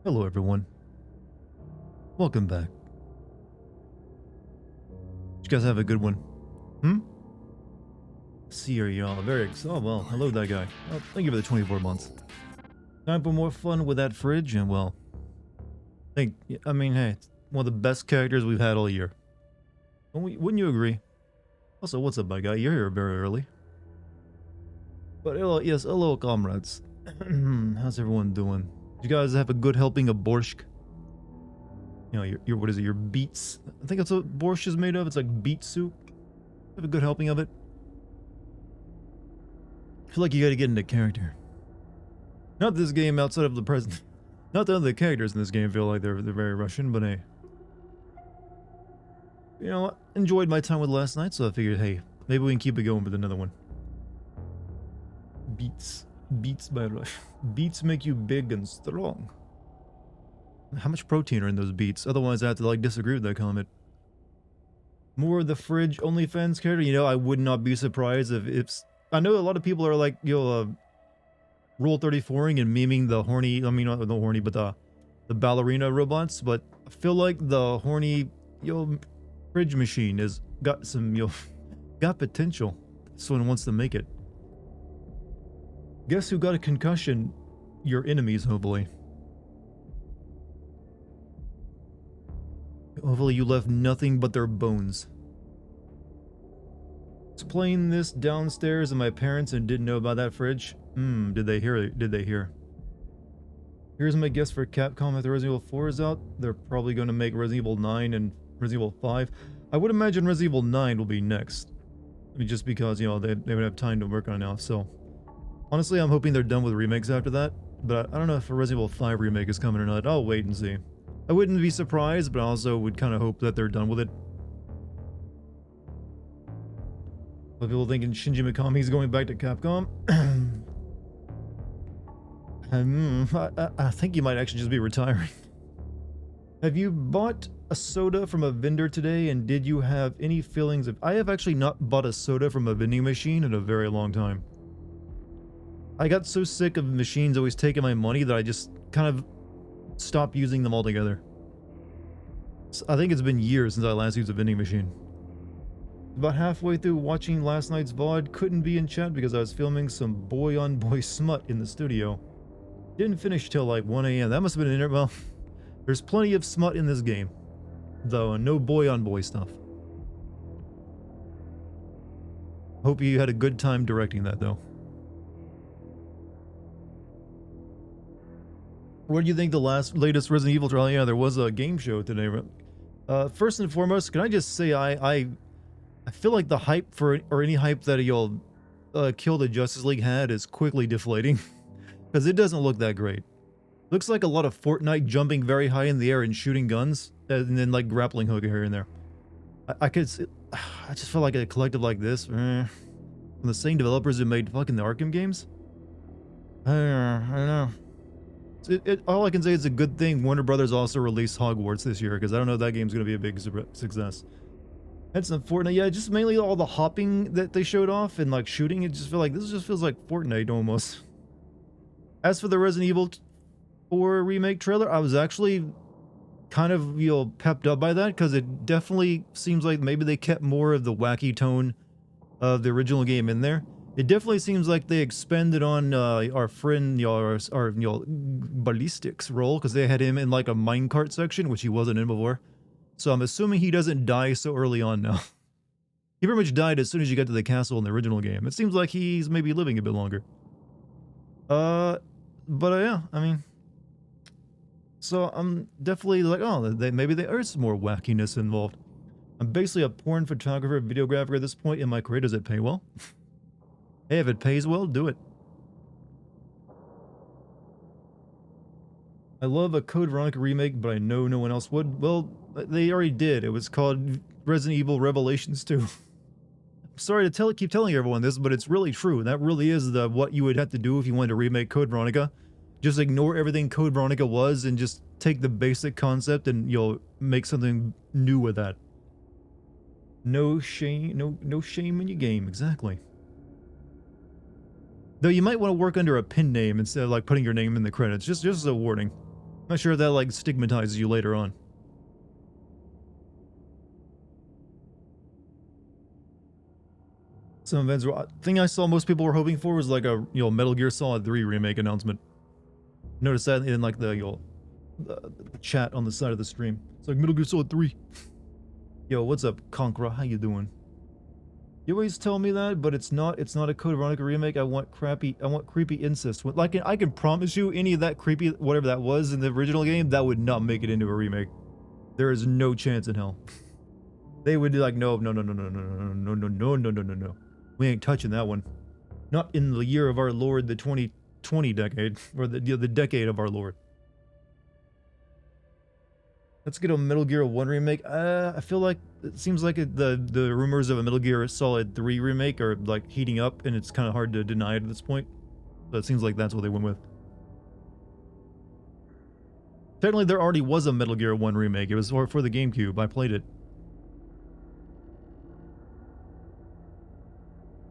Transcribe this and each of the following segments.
Hello, everyone. Welcome back. Did you guys have a good one? See here, y'all. Oh, well, hello, that guy. Well, thank you for the 24 months. Time for more fun with that fridge, and well, hey, it's one of the best characters we've had all year. Wouldn't you agree? Also, what's up, my guy? You're here very early. But hello, comrades. How's everyone doing? Did you guys have a good helping of borscht? You know, your what is it? Your beets? I think that's what borscht is made of. It's like beet soup. Have a good helping of it. I feel like you gotta get into character. Not this game outside of the present. Not that the characters in this game feel like they're very Russian, but hey. You know, enjoyed my time with last night, so I figured, hey, maybe we can keep it going with another one. Beets. Beets by Rush. Beets make you big and strong. How much protein are in those beets? Otherwise I have to like disagree with that comment. More of the fridge OnlyFans character. You know, I would not be surprised if it's... I know a lot of people are like, Rule 34ing and memeing the horny... I mean, not the horny, but the ballerina robots. But I feel like the horny, fridge machine has got some, got potential. Someone wants to make it. Guess who got a concussion? Your enemies, hopefully. Hopefully you left nothing but their bones. I was playing this downstairs and my parents and didn't know about that fridge. Did they hear it? Did they hear? Here's my guess for Capcom if the Resident Evil 4 is out. They're probably going to make Resident Evil 9 and Resident Evil 5. I would imagine Resident Evil 9 will be next. I mean, just because, they would have time to work on it now, so... Honestly, I'm hoping they're done with remakes after that, but I don't know if a Resident Evil 5 remake is coming or not. I'll wait and see. I wouldn't be surprised, but I also would kind of hope that they're done with it. But people thinking Shinji Mikami's going back to Capcom? I think he might actually just be retiring. Have you bought a soda from a vendor today, and did you have any feelings of... I have actually not bought a soda from a vending machine in a very long time. I got so sick of machines always taking my money that I just kind of stopped using them altogether. So I think it's been years since I last used a vending machine. About halfway through watching last night's VOD, couldn't be in chat because I was filming some boy-on-boy smut in the studio. Didn't finish till like 1 AM. That must have been well, there's plenty of smut in this game, though, and no boy-on-boy stuff. Hope you had a good time directing that, though. What do you think the latest Resident Evil trial? Yeah, there was a game show today. First and foremost, can I just say I feel like the hype or any hype that you'll Kill the Justice League had is quickly deflating because it doesn't look that great. Looks like a lot of Fortnite jumping very high in the air and shooting guns, and then like grappling hook here and there. I just feel like a collective like this, from the same developers who made fucking the Arkham games. I don't know. All I can say is a good thing Warner Brothers also released Hogwarts this year, because I don't know if that game's going to be a big success. That's some Fortnite. Yeah, just mainly all the hopping that they showed off and like shooting. It just feel like this just feels like Fortnite almost. As for the Resident Evil 4 remake trailer, I was actually kind of pepped up by that, because it definitely seems like maybe they kept more of the wacky tone of the original game in there. It definitely seems like they expanded on our friend, our ballistics role, because they had him in like a minecart section, which he wasn't in before. So I'm assuming he doesn't die so early on now. He pretty much died as soon as you got to the castle in the original game. It seems like he's maybe living a bit longer. Yeah, I mean... So I'm definitely like, oh, maybe there is some more wackiness involved. I'm basically a porn photographer, videographer at this point in my career. Does it pay well? Hey, if it pays well, do it. I love a Code Veronica remake, but I know no one else would. Well, they already did. It was called Resident Evil Revelations 2. I'm sorry to keep telling everyone this, but it's really true. That really is what you would have to do if you wanted to remake Code Veronica. Just ignore everything Code Veronica was and just take the basic concept and you'll make something new with that. No shame, no shame in your game, exactly. Though you might want to work under a pen name instead of like putting your name in the credits, just as a warning. Not sure if that like stigmatizes you later on. Some events. Thing I saw most people were hoping for was like a Metal Gear Solid 3 remake announcement. Notice that in like the chat on the side of the stream. It's like Metal Gear Solid 3. Yo, what's up, Conqueror? How you doing? You always tell me that, but it's not a Code Veronica remake. I want creepy incest. Like I can promise you, any of that creepy whatever that was in the original game, that would not make it into a remake. There is no chance in hell. They would be like, no. We ain't touching that one. Not in the year of our Lord, the 2020 decade, or the decade of our Lord. Let's get a Metal Gear 1 remake. I feel like it seems like the rumors of a Metal Gear Solid 3 remake are like heating up, and it's kind of hard to deny it at this point. So it seems like that's what they went with. Technically, there already was a Metal Gear 1 remake. It was for the GameCube. I played it.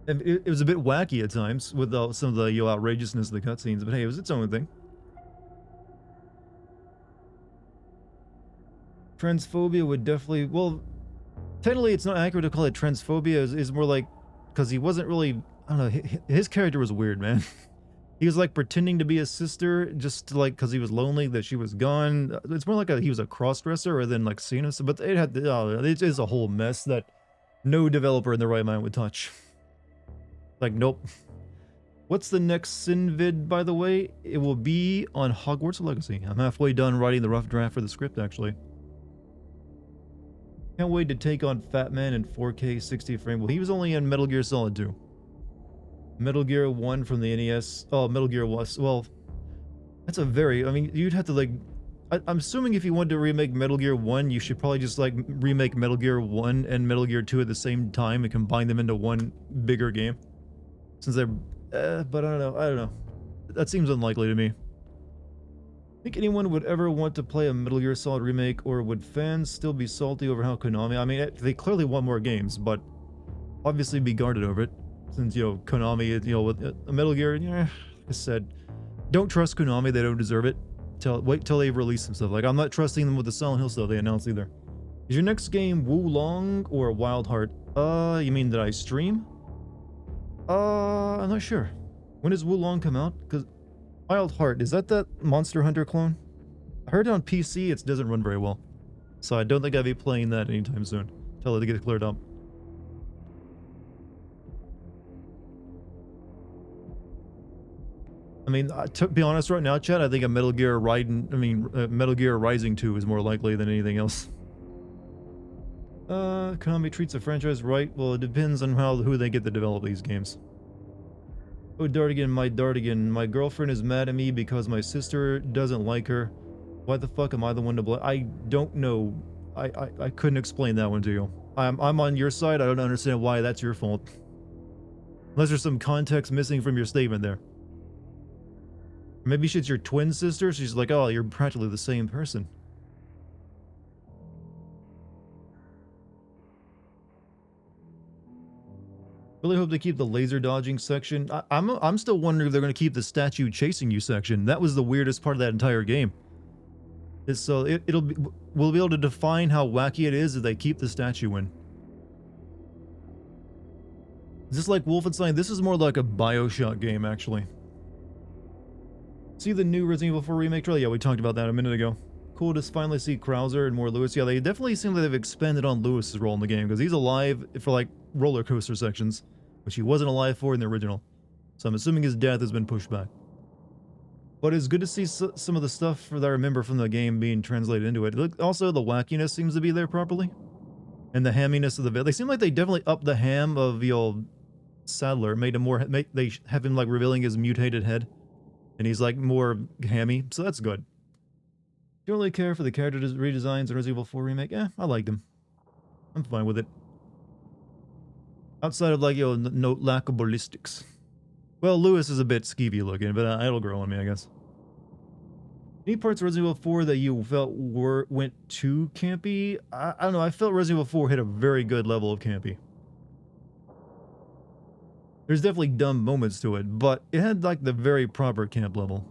And it was a bit wacky at times with some of the outrageousness of the cutscenes, but hey, it was its own thing. Transphobia would definitely, well, technically it's not accurate to call it transphobia. It's more like, because he wasn't really, I don't know, his character was weird, man. He was like pretending to be a sister just to, like, because he was lonely that she was gone. It's more like he was a cross-dresser rather than like seeing us, but it is a whole mess that no developer in their right mind would touch. Like, nope. What's the next Sinvid, by the way? It will be on Hogwarts Legacy. I'm halfway done writing the rough draft for the script, actually. Can't wait to take on Fat Man in 4K 60 frame. Well, he was only in Metal Gear Solid 2. Metal Gear 1 from the NES. Oh, Metal Gear was, well, that's a very, I mean, you'd have to like, I'm assuming if you wanted to remake Metal Gear 1, you should probably just like remake Metal Gear 1 and Metal Gear 2 at the same time and combine them into one bigger game. Since they're, but I don't know. That seems unlikely to me. Think anyone would ever want to play a Metal Gear Solid remake, or would fans still be salty over how Konami, I mean, they clearly want more games, but obviously be guarded over it. Since, Konami, with a Metal Gear, like I said, don't trust Konami, they don't deserve it. Wait till they release some stuff. Like, I'm not trusting them with the Silent Hill stuff they announced either. Is your next game Wulong or Wild Heart? You mean that I stream? I'm not sure. When does Wulong come out? Because Wild Heart, is that Monster Hunter clone? I heard on PC it doesn't run very well. So I don't think I'll be playing that anytime soon. Tell it to get cleared up. I mean, to be honest right now, chat, I think a Metal Gear Rising 2 is more likely than anything else. Konami treats a franchise right. Well, it depends on who they get to develop these games. Oh, Dartigan, my girlfriend is mad at me because my sister doesn't like her. Why the fuck am I the one to blame? I don't know. I couldn't explain that one to you. I'm on your side. I don't understand why that's your fault. Unless there's some context missing from your statement there. Maybe she's your twin sister. She's like, oh, you're practically the same person. Really hope they keep the laser dodging section. I'm still wondering if they're going to keep the statue chasing you section. That was the weirdest part of that entire game. So we'll be able to define how wacky it is if they keep the statue in. Is this like Wolfenstein? This is more like a BioShock game, actually. See the new Resident Evil 4 remake trailer? Yeah, we talked about that a minute ago. Cool to finally see Krauser and more Lewis. Yeah, they definitely seem like they've expanded on Lewis's role in the game, because he's alive for like roller coaster sections, which he wasn't alive for in the original. So I'm assuming his death has been pushed back. But it's good to see some of the stuff that I remember from the game being translated into it. Also, the wackiness seems to be there properly. And the hamminess of the... They seem like they definitely upped the ham of the old Sadler. Made him more... They have him like revealing his mutated head. And he's like more hammy. So that's good. Don't really care for the character redesigns in Resident Evil 4 remake. I liked them. I'm fine with it. Outside of like, no lack of ballistics. Well, Lewis is a bit skeevy looking, but it'll grow on me, I guess. Any parts of Resident Evil 4 that you felt went too campy? I don't know, I felt Resident Evil 4 hit a very good level of campy. There's definitely dumb moments to it, but it had like the very proper camp level.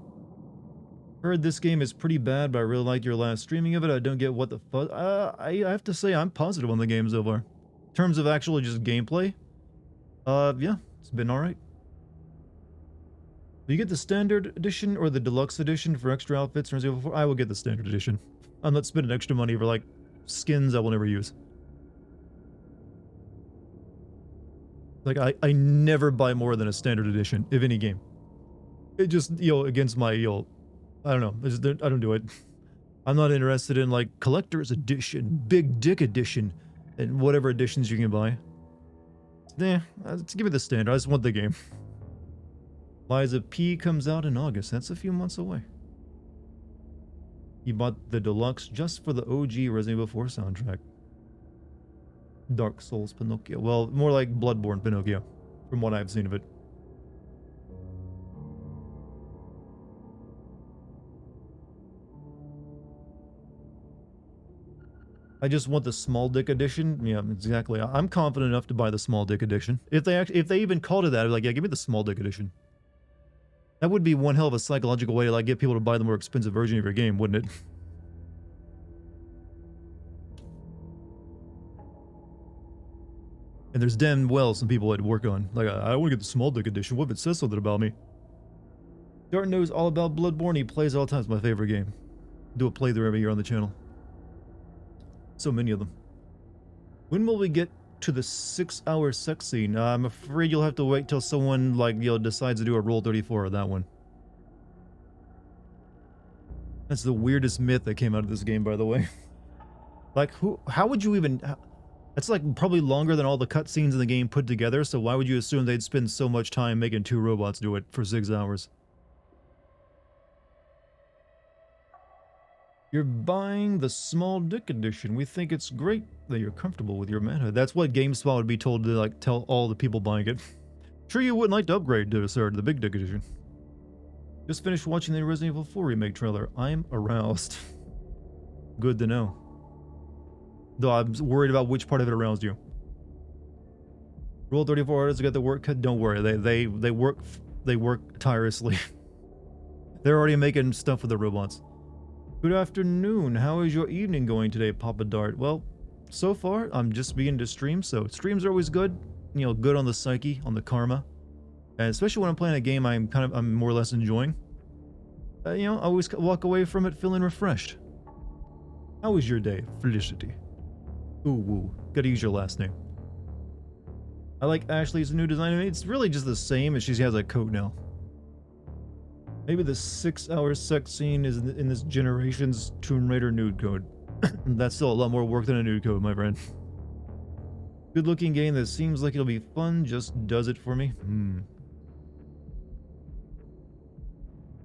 Heard this game is pretty bad, but I really liked your last streaming of it. I don't get what the fuck. I have to say I'm positive on the game so far. In terms of actually just gameplay, yeah, it's been alright. Do you get the standard edition or the deluxe edition for extra outfits? I will get the standard edition. I'm not spending extra money for like skins I will never use. Like I never buy more than a standard edition of any game. It just, against my, I don't know. I don't do it. I'm not interested in like collector's edition, big dick edition, and whatever editions you can buy. Nah, give me the standard. I just want the game. Liza P comes out in August. That's a few months away. You bought the deluxe just for the OG Resident Evil 4 soundtrack. Dark Souls Pinocchio. Well, more like Bloodborne Pinocchio, from what I've seen of it. I just want the small dick edition. Yeah, exactly. I'm confident enough to buy the small dick edition. If they even called it that, I'd be like, yeah, give me the small dick edition. That would be one hell of a psychological way to like get people to buy the more expensive version of your game, wouldn't it? And there's damn well some people I'd work on. Like, I want to get the small dick edition. What if it says something about me? Dart knows all about Bloodborne. He plays all the time. It's my favorite game. Do a playthrough every year on the channel. So many of them. When will we get to the 6-hour sex scene? I'm afraid you'll have to wait till someone, like, decides to do a Rule 34 of that one. That's the weirdest myth that came out of this game, by the way. Like, how would you even... That's like probably longer than all the cutscenes in the game put together, so why would you assume they'd spend so much time making 2 robots do it for 6 hours? You're buying the small dick edition. We think it's great that you're comfortable with your manhood. That's what GameSpot would be told to like tell all the people buying it. Sure you wouldn't like to upgrade to, sir, to the big dick edition. Just finished watching the Resident Evil 4 remake trailer. I'm aroused. Good to know. Though I'm worried about which part of it aroused you. Rule 34 artists got the work cut. Don't worry, they work tirelessly. They're already making stuff with the robots. Good afternoon. How is your evening going today, Papa Dart? Well, so far I'm just beginning to stream, so streams are always good. Good on the psyche, on the karma, and especially when I'm playing a game I'm more or less enjoying. I always walk away from it feeling refreshed. How was your day, Felicity? Ooh, woo. Gotta use your last name. I like Ashley's new design. I mean, it's really just the same, as she has a coat now. Maybe the 6-hour sex scene is in this generation's Tomb Raider nude code. That's still a lot more work than a nude code, my friend. Good looking game that seems like it'll be fun, just does it for me.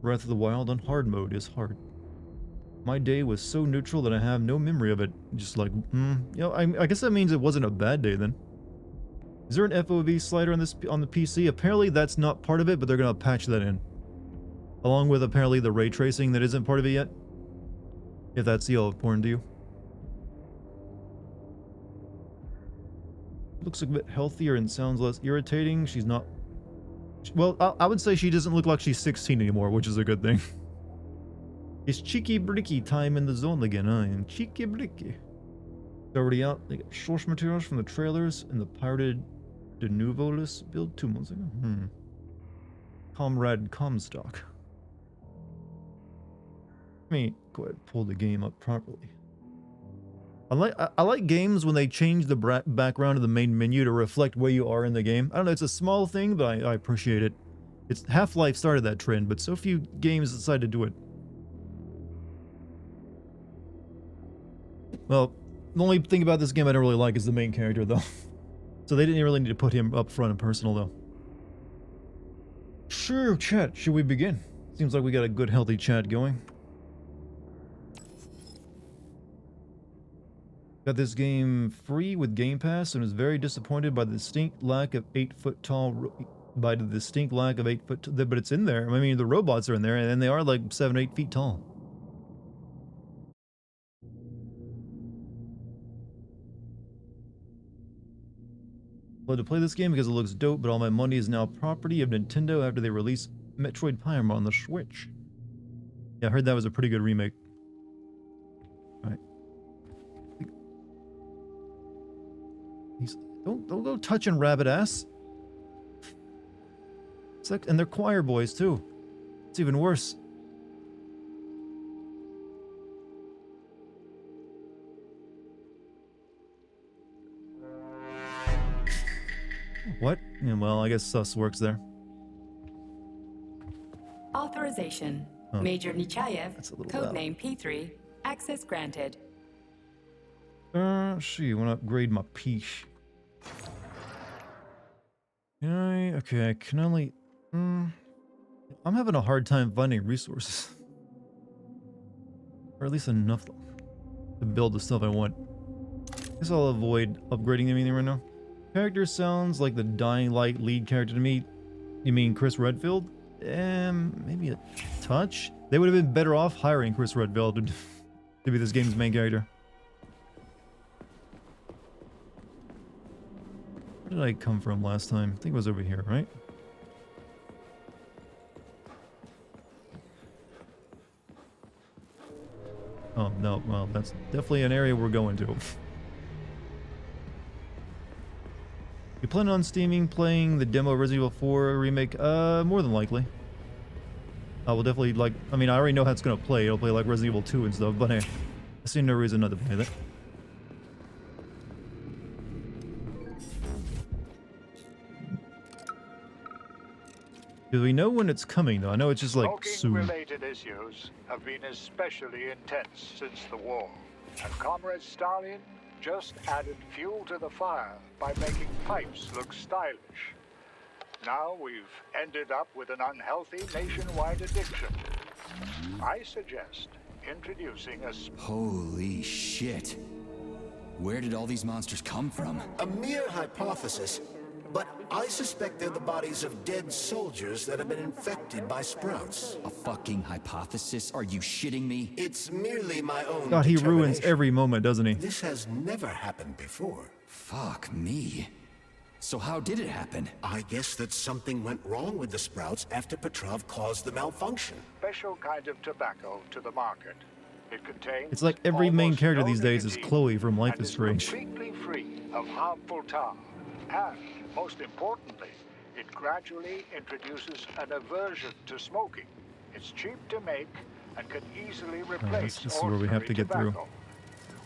Breath of the Wild on hard mode is hard. My day was so neutral that I have no memory of it. Just like, I guess that means it wasn't a bad day then. Is there an FOV slider on the PC? Apparently that's not part of it, but they're gonna patch that in. Along with apparently the ray tracing that isn't part of it yet. If that's important to you. Looks a bit healthier and sounds less irritating. She's not... Well, I would say she doesn't look like she's 16 anymore, which is a good thing. It's cheeky bricky time in the zone again, huh? And cheeky bricky. It's already out. They got source materials from the trailers and the pirated De Nouveau list build 2 months ago. Comrade Comstock. Let me go ahead and pull the game up properly. I like games when they change the background of the main menu to reflect where you are in the game. I don't know, it's a small thing, but I appreciate it. Half-Life started that trend, but so few games decide to do it. Well, the only thing about this game I don't really like is the main character, though. So they didn't really need to put him up front and personal, though. Sure, chat. Should we begin? Seems like we got a good, healthy chat going. Got this game free with Game Pass and was very disappointed by the distinct lack of 8-foot tall... But it's in there. I mean, the robots are in there, and they are like 7 or 8 feet tall. I'd to play this game because it looks dope, but all my money is now property of Nintendo after they release Metroid Prime on the Switch. Yeah, I heard that was a pretty good remake. All right. Don't go touching rabbit ass. It's like, and they're choir boys too. It's even worse. What? Yeah, well, I guess sus works there. Authorization. Oh, Major Nechayev, loud. codename P3, access granted. Sure, you want to upgrade my piece? Okay, I can only... I'm having a hard time finding resources. Or at least enough to build the stuff I want. I guess I'll avoid upgrading anything right now. Character sounds like the Dying Light lead character to me. You mean Chris Redfield? Maybe a touch? They would have been better off hiring Chris Redfield to be this game's main character. Where did I come from last time? I think it was over here, right? Oh, no. Well, that's definitely an area we're going to. You plan on playing the demo Resident Evil 4 remake? More than likely. I will definitely, like, I mean, I already know how it's going to play. It'll play like Resident Evil 2 and stuff, but hey, I see no reason not to play that. Do we know when it's coming, though? I know it's just like soon. Smoking-related issues have been especially intense since the war, and Comrade Stalin just added fuel to the fire by making pipes look stylish. Now we've ended up with an unhealthy nationwide addiction. I suggest introducing a... Holy shit. Where did all these monsters come from? A mere hypothesis, but I suspect they're the bodies of dead soldiers that have been infected by sprouts. A fucking hypothesis? Are you shitting me? It's merely my own God, he ruins determination. every moment, doesn't he? This has never happened before. Fuck me. So how did it happen? I guess that something went wrong with the sprouts after Petrov caused the malfunction. special kind of tobacco to the market. It contains It's like every main almost character no these days is nicotine Chloe from Life and is Strange. completely free of harmful tar. And, most importantly, it gradually introduces an aversion to smoking. It's cheap to make and can easily replace this is where we have to get through. tobacco.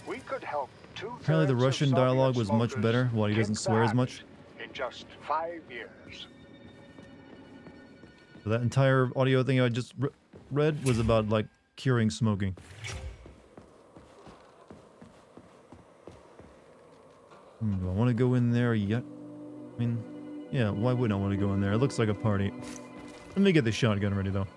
We could help two-thirds Apparently the of Russian Soviet dialogue was much smokers better while he doesn't kick swear as the much. habit in just 5 years. So that entire audio thing I just read was about, like, curing smoking. Do I want to go in there yet? I mean, yeah, why wouldn't I want to go in there? It looks like a party. Let me get the shotgun ready, though.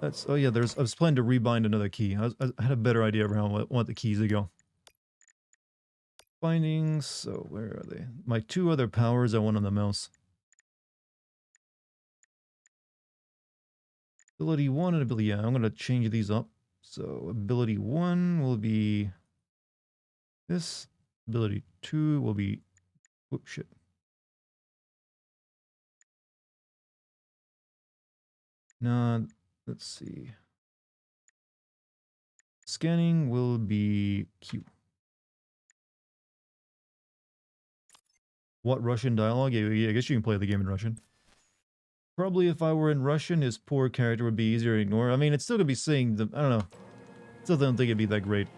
That's, oh yeah, I was planning to rebind another key. I had a better idea of how I want the keys to go. Bindings, so where are they? My two other powers I want on the mouse. Ability 1 and ability, yeah, I'm going to change these up. So ability 1 will be this. Ability 2 will be, whoop, shit. Nah, let's see. Scanning will be Q. What Russian dialogue? Yeah, I guess you can play the game in Russian. Probably if I were in Russian, his poor character would be easier to ignore. I mean, it's still gonna be saying the, I don't know. Still don't think it'd be that great.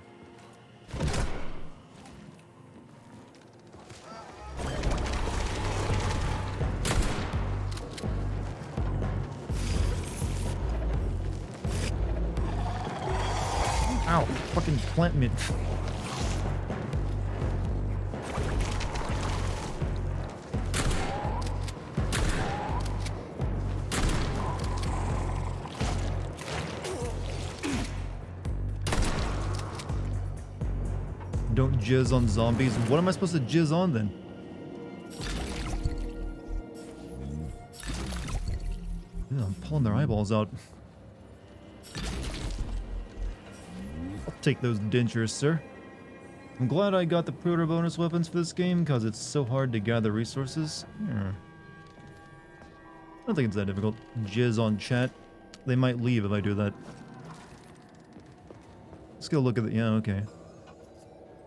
Ow, fucking plant mint. Don't jizz on zombies. What am I supposed to jizz on then? Yeah, I'm pulling their eyeballs out. I'll take those dentures, sir. I'm glad I got the proto bonus weapons for this game because it's so hard to gather resources. I don't think it's that difficult. Jizz on chat. they might leave if I do that. Let's go look at the... Yeah, okay.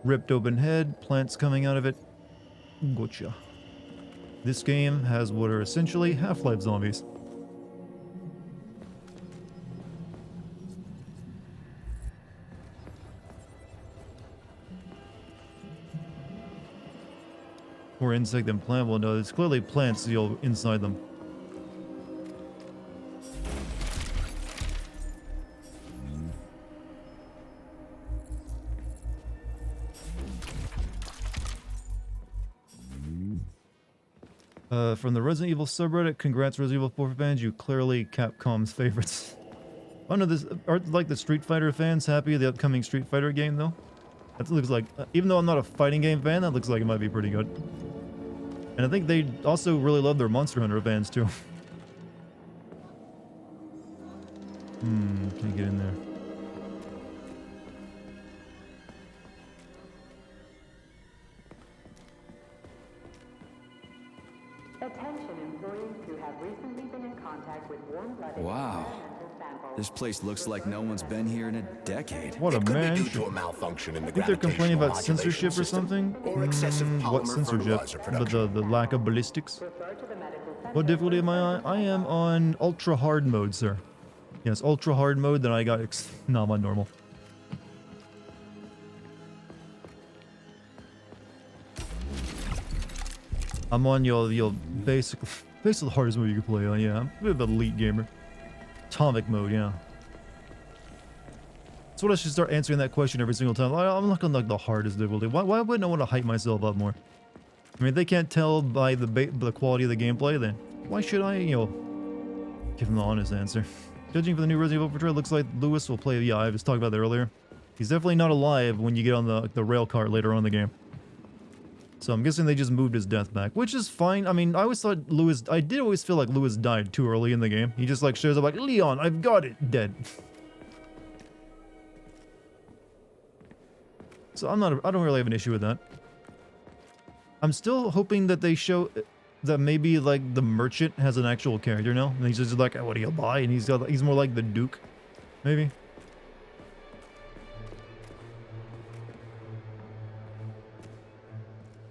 Ripped open head, plants coming out of it. Gotcha. This game has what are essentially Half-Life zombies. More insect than plant. Well, no, it's clearly plants inside them. From the Resident Evil subreddit, congrats Resident Evil 4 fans, you clearly Capcom's favorites. Oh no, this aren't like the Street Fighter fans happy with the upcoming Street Fighter game though? That looks like, even though I'm not a fighting game fan, that looks like it might be pretty good. And I think they also really love their Monster Hunter fans too. Can you get in there? Attention employees who have recently been in contact with warm-blooded Wow. This place looks like no one's been here in a decade. What a It could be due man. to a malfunction in the I think they're complaining gravitational about censorship or modulation something. system, or excessive What polymer censorship? fertilizer But production. the lack of ballistics. refer to the medical center. What difficulty am I on? I am on ultra hard mode, sir. Yes, ultra hard mode. Then I got no, I'm on normal. I'm on your basically the hardest mode you can play on. Yeah, I'm a bit of an elite gamer. Atomic mode, yeah. That's what I should start answering that question every single time. I'm not gonna like the hardest difficulty. Why wouldn't I want to hype myself up more? I mean, if they can't tell by the quality of the gameplay, then why should I, give them the honest answer? Judging from the new Resident Evil portrayal, it looks like Lewis will play. Yeah, I was talking about that earlier. He's definitely not alive when you get on the rail cart later on in the game. So I'm guessing they just moved his death back, which is fine. I mean, I always thought Lewis... I did always feel like Lewis died too early in the game. He just like shows up like, Leon, I've got it, dead. So I don't really have an issue with that. I'm still hoping that they show that maybe like the merchant has an actual character now, and he's just like, what do you buy? And he's more like the Duke, maybe.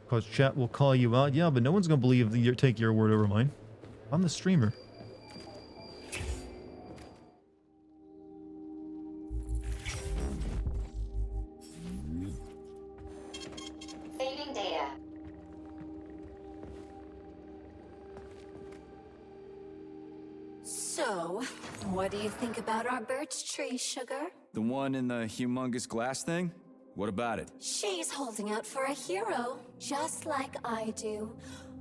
Because chat will call you out. Yeah, but no one's gonna believe that take your word over mine. I'm the streamer. Saving data. So, what do you think about our birch tree, Sugar? The one in the humongous glass thing? What about it? She's holding out for a hero, just like I do,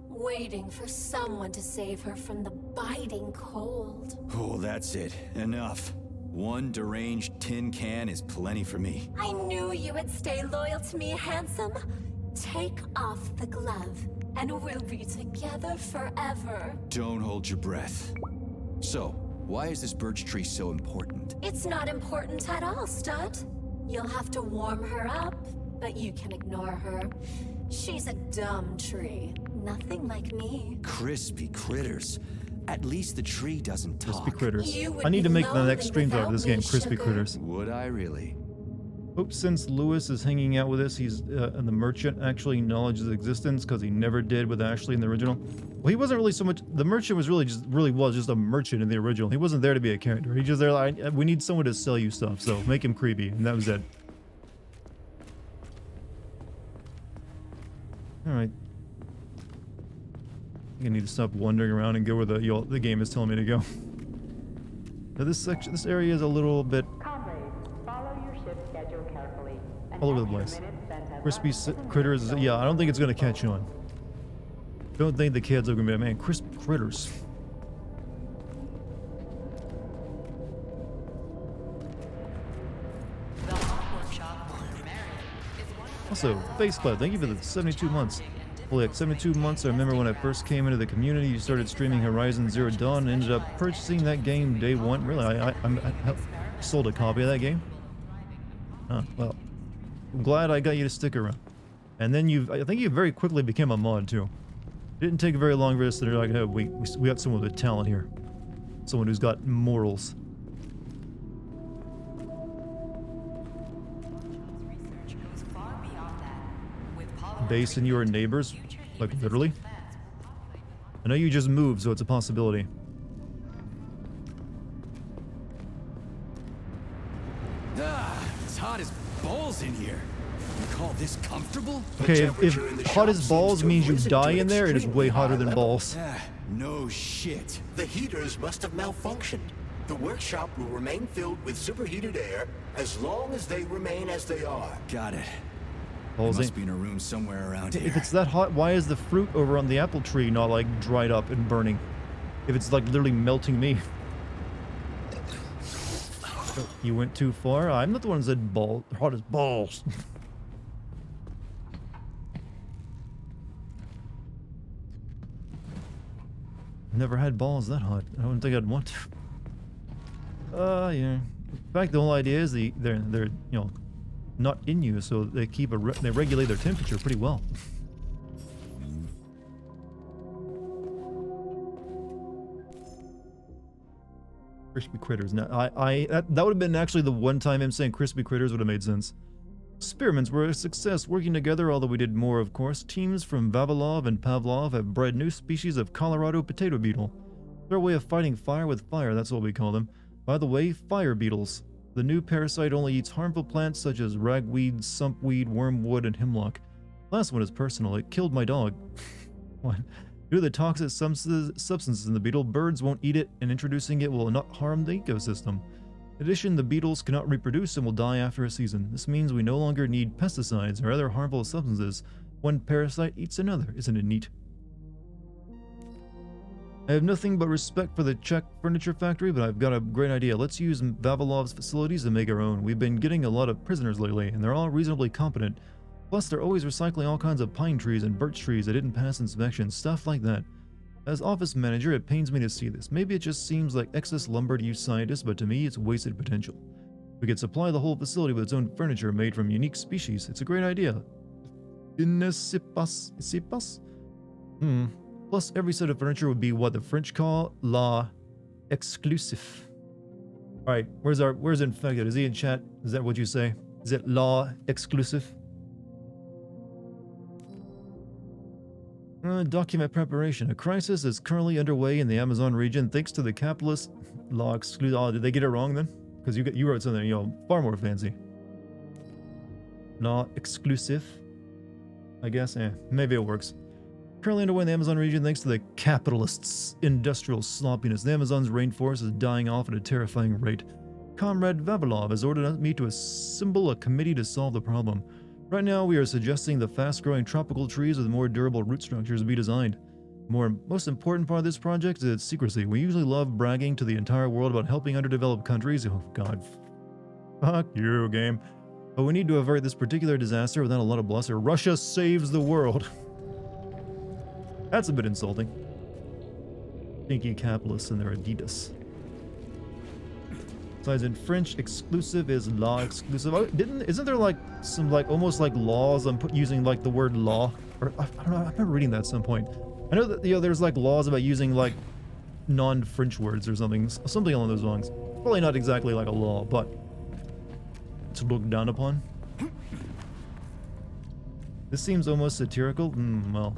waiting for someone to save her from the biting cold. Oh, that's it. Enough. One deranged tin can is plenty for me. I knew you would stay loyal to me, handsome. Take off the glove, and we'll be together forever. Don't hold your breath. So, why is this birch tree so important? It's not important at all, Stud. You'll have to warm her up, but you can ignore her. She's a dumb tree. Nothing like me. Crispy critters. At least the tree doesn't talk. Crispy critters. You would I need to be make the next lonely stream of this without game me, Crispy Sugar. Critters. Would I really? Hope since Lewis is hanging out with us, he's and the merchant actually acknowledges his existence because he never did with Ashley in the original. Well, he wasn't really so much. The merchant was really just a merchant in the original. He wasn't there to be a character. He just there like, we need someone to sell you stuff, so make him creepy, and that was it. All right. I think I need to stop wandering around and go where the game is telling me to go. Now this area is a little bit Comrades, follow your shift schedule carefully. An all over the extra place. minute spent at Crispy lunch isn't critters. really Yeah, I don't think it's gonna catch on. Don't think the kids are gonna be like, man, crispy critters. Also, Faceplay, thank you for the 72 months. Well, like 72 months, I remember when I first came into the community, you started streaming Horizon Zero Dawn and ended up purchasing that game day one. Really, I sold a copy of that game. Huh, well, I'm glad I got you to stick around. And then I think you very quickly became a mod too. It didn't take very long for us to like, oh, we got someone with talent here. Someone who's got morals. base in your neighbors? Like, literally? I know you just moved, so it's a possibility. It's hot as balls in here. You call this comfortable? Okay, if hot as balls means you die in there, it is way hotter than balls. No shit. The heaters must have malfunctioned. The workshop will remain filled with superheated air as long as they remain as they are. Got it. Balls Must ain't- be in a room somewhere around here. If it's that hot, why is the fruit over on the apple tree not like dried up and burning? If it's like literally melting me. Oh, you went too far? I'm not the one that said ball. Hot as balls. Never had balls that hot. I don't think I'd want to. Yeah. In fact, the whole idea is they're you know, not in you, so they keep they regulate their temperature pretty well. Crispy critters. Now, that would have been actually the one time him saying crispy critters would have made sense. Experiments were a success, working together, although we did more, of course. Teams from Vavilov and Pavlov have bred new species of Colorado potato beetle. Their way of fighting fire with fire, that's what we call them. By the way, fire beetles. The new parasite only eats harmful plants such as ragweed, sumpweed, wormwood, and hemlock. Last one is personal. It killed my dog. What? Due to the toxic substances in the beetle, birds won't eat it, and introducing it will not harm the ecosystem. In addition, the beetles cannot reproduce and will die after a season. This means we no longer need pesticides or other harmful substances. One parasite eats another. Isn't it neat? I have nothing but respect for the Czech furniture factory, but I've got a great idea. Let's use Vavilov's facilities to make our own. We've been getting a lot of prisoners lately, and they're all reasonably competent. Plus, they're always recycling all kinds of pine trees and birch trees that didn't pass inspection, stuff like that. As office manager, it pains me to see this. Maybe it just seems like excess lumber to you scientists, but to me, it's wasted potential. We could supply the whole facility with its own furniture made from unique species. It's a great idea. Plus, every set of furniture would be what the French call la exclusive. Alright, where's Infected? Is he in chat? Is that what you say? Is it la exclusive? Document preparation. A crisis is currently underway in the Amazon region thanks to the capitalist law exclusive. Oh, did they get it wrong then? Because you wrote something, you know, far more fancy. Law exclusive. I guess, maybe it works. Currently underway in the Amazon region thanks to the capitalists' industrial sloppiness. The Amazon's rainforest is dying off at a terrifying rate. Comrade Vavilov has ordered me to assemble a committee to solve the problem. Right now, we are suggesting the fast-growing tropical trees with more durable root structures be designed. The most important part of this project is its secrecy. We usually love bragging to the entire world about helping underdeveloped countries. Oh god. Fuck you, game. But we need to avert this particular disaster without a lot of bluster. Russia saves the world. That's a bit insulting. Stinky capitalists and their Adidas. Besides, in French, exclusive is law exclusive. Isn't there like some almost like laws on using like the word law? Or I don't know. I remember reading that at some point. I know that there's like laws about using like non-French words or something along those lines. Probably not exactly like a law, but it's looked down upon. This seems almost satirical. Well,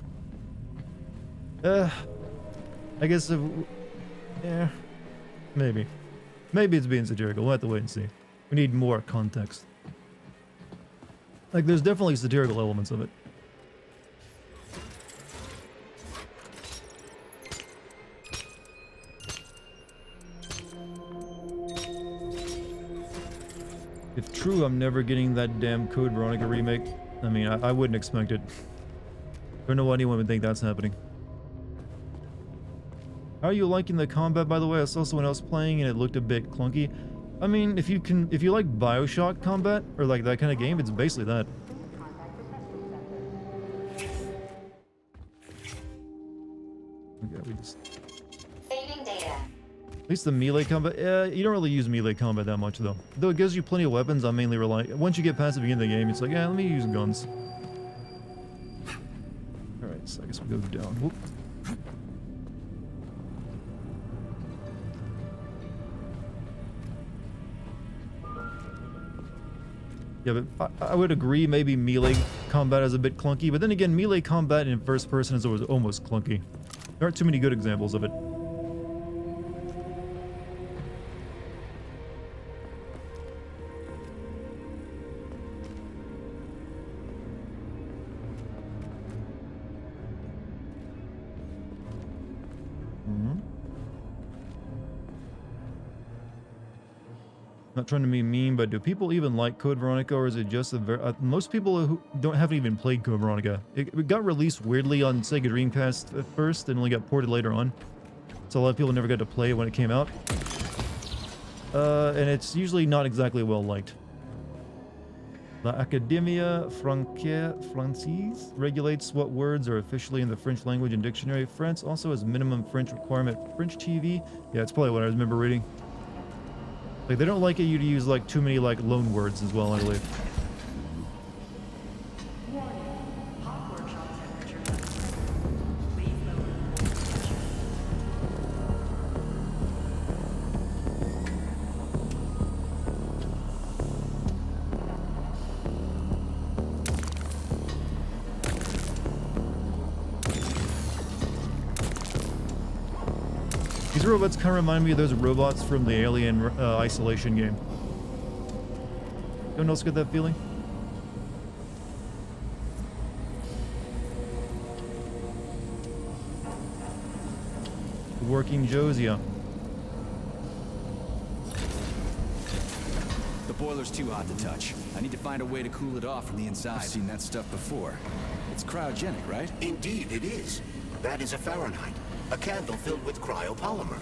I guess maybe. Maybe it's being satirical. We'll have to wait and see. We need more context. Like, there's definitely satirical elements of it. If true, I'm never getting that damn Code Veronica remake. I mean, I wouldn't expect it. Don't know why anyone would think that's happening. How are you liking the combat, by the way? I saw someone else playing and it looked a bit clunky. I mean, if you like BioShock combat or like that kind of game, it's basically that. Okay, we just. Saving data. At least the melee combat. You don't really use melee combat that much though. Though it gives you plenty of weapons. I'm mainly relying. Once you get past the beginning of the game, it's like, yeah, let me use guns. All right, so I guess we go down. Whoop. Yeah, but I would agree maybe melee combat is a bit clunky, but then again, melee combat in first person is almost clunky. There aren't too many good examples of it. Not trying to be mean, but do people even like Code Veronica, or is it just most people who haven't even played Code Veronica? It got released weirdly on Sega Dreamcast at first, and only got ported later on. So a lot of people never got to play it when it came out. And it's usually not exactly well liked. La Académie Française regulates what words are officially in the French language and dictionary. France also has minimum French requirement. French TV? Yeah, it's probably what I remember reading. Like, they don't like you to use, like, too many, like, loan words as well, I believe. These robots kind of remind me of those robots from the Alien Isolation game. Anyone else get that feeling? Working Josia. The boiler's too hot to touch. I need to find a way to cool it off from the inside. I've seen that stuff before. It's cryogenic, right? Indeed, it is. That is a Fahrenheit, a candle filled with cryopolymer.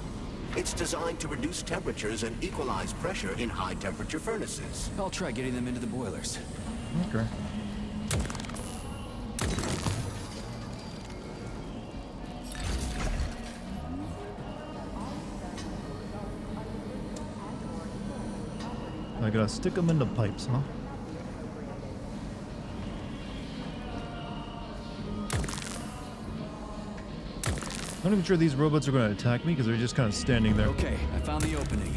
It's designed to reduce temperatures and equalize pressure in high-temperature furnaces. I'll try getting them into the boilers. Okay. I gotta stick them in the pipes, huh? I'm not even sure these robots are going to attack me because they're just kind of standing there. Okay, I found the opening.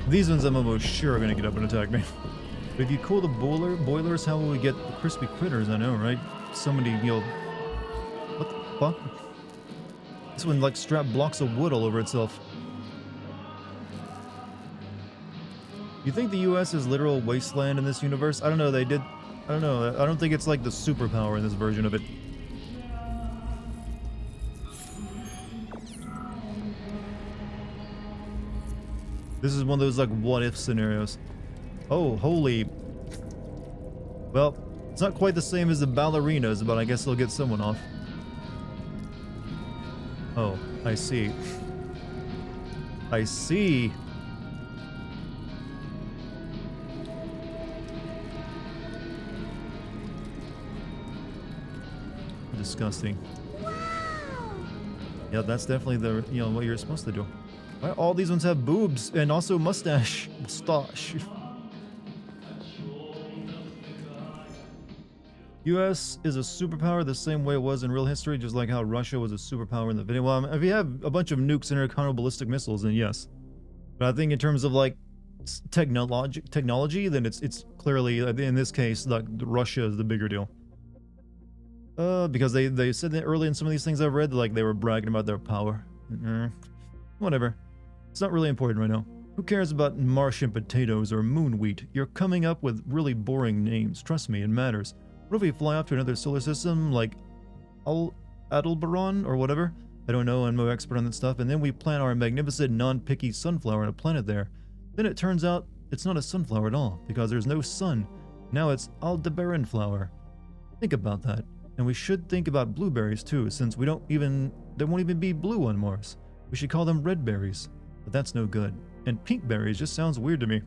These ones I'm almost sure are going to get up and attack me. But if you cool the boilers, how will we get the crispy critters? I know, right? Somebody, what the fuck? This one, like, strapped blocks of wood all over itself. You think the US is literal wasteland in this universe? I don't know, I don't know. I don't think it's like the superpower in this version of it. This is one of those, like, what-if scenarios. Oh, holy... Well, it's not quite the same as the ballerinas, but I guess they'll get someone off. Oh, I see. I see. Disgusting. Yeah, that's definitely the, what you're supposed to do. Why all these ones have boobs and also mustache. US is a superpower the same way it was in real history, just like how Russia was a superpower in the video. Well, if you have a bunch of nukes and intercontinental ballistic missiles, then yes. But I think in terms of, like, technology, then it's clearly, in this case, like, Russia is the bigger deal. Because they said that early in some of these things I've read, like, they were bragging about their power. Whatever. It's not really important right now. Who cares about Martian potatoes or moon wheat? You're coming up with really boring names. Trust me, it matters. What if we fly off to another solar system, like Aldebaran or whatever? I don't know, I'm no expert on that stuff. And then we plant our magnificent, non-picky sunflower on a planet there. Then it turns out it's not a sunflower at all, because there's no sun. Now it's Aldebaran flower. Think about that. And we should think about blueberries too, since they won't even be blue on Mars. We should call them red berries. But that's no good. And pink berries just sounds weird to me.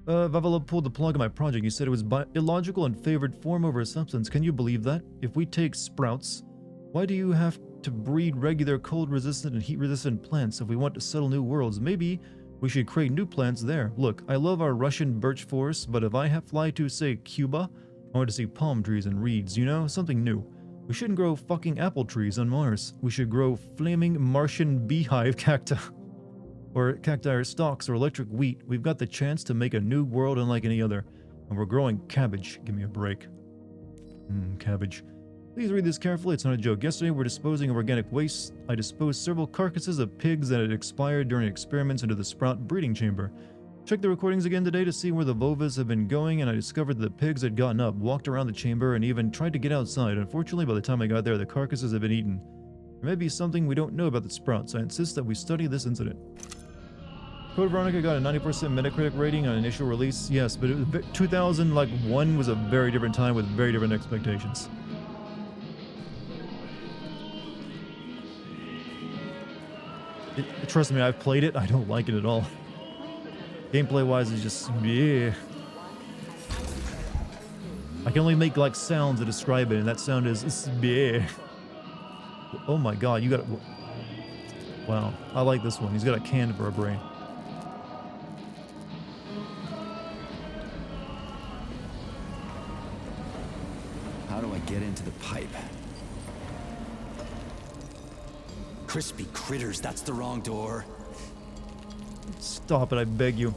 Vavala pulled the plug on my project. You said it was illogical and favored form over substance. Can you believe that? If we take sprouts, why do you have to breed regular cold-resistant and heat-resistant plants if we want to settle new worlds? Maybe we should create new plants there. Look, I love our Russian birch forest, but if I have fly to, say, Cuba, I want to see palm trees and reeds, something new. We shouldn't grow fucking apple trees on Mars. We should grow flaming Martian beehive cacti. or cacti or stalks or electric wheat. We've got the chance to make a new world unlike any other. And we're growing cabbage. Give me a break. Cabbage. Please read this carefully. It's not a joke. Yesterday, we're disposing of organic waste. I disposed several carcasses of pigs that had expired during experiments into the sprout breeding chamber. Checked the recordings again today to see where the vulvas have been going, and I discovered that the pigs had gotten up, walked around the chamber, and even tried to get outside. Unfortunately, by the time I got there, the carcasses had been eaten. There may be something we don't know about the sprouts. I insist that we study this incident. Code Veronica got a 90% Metacritic rating on initial release. Yes, but 2001 was a very different time with very different expectations. Trust me, I've played it. I don't like it at all. Gameplay-wise, it's just yeah. I can only make like sounds to describe it, and that sound is yeah. Oh my god, you got it. Wow, I like this one. He's got a can for a brain. How do I get into the pipe? Crispy critters, that's the wrong door. Stop it, I beg you.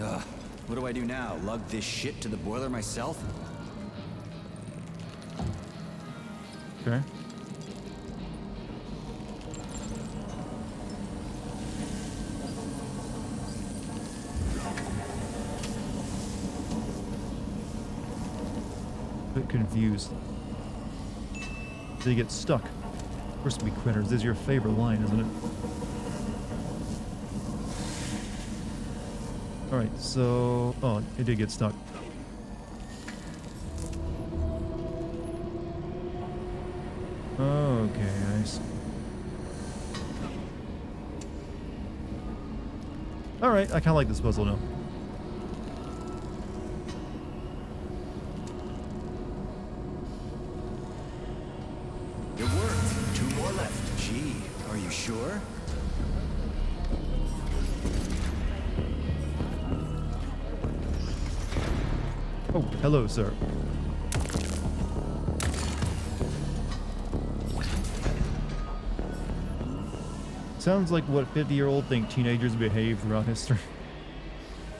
Ugh, what do I do now? Lug this shit to the boiler myself? Okay. Bit confused. They get stuck. Crispy critters is your favorite line, isn't it? Alright, so... Oh, it did get stuck. Okay, I see. Alright, I kinda like this puzzle now. It worked. 2 more left. Gee, are you sure? Oh, hello, sir. Sounds like what 50-year-old think teenagers behave throughout history.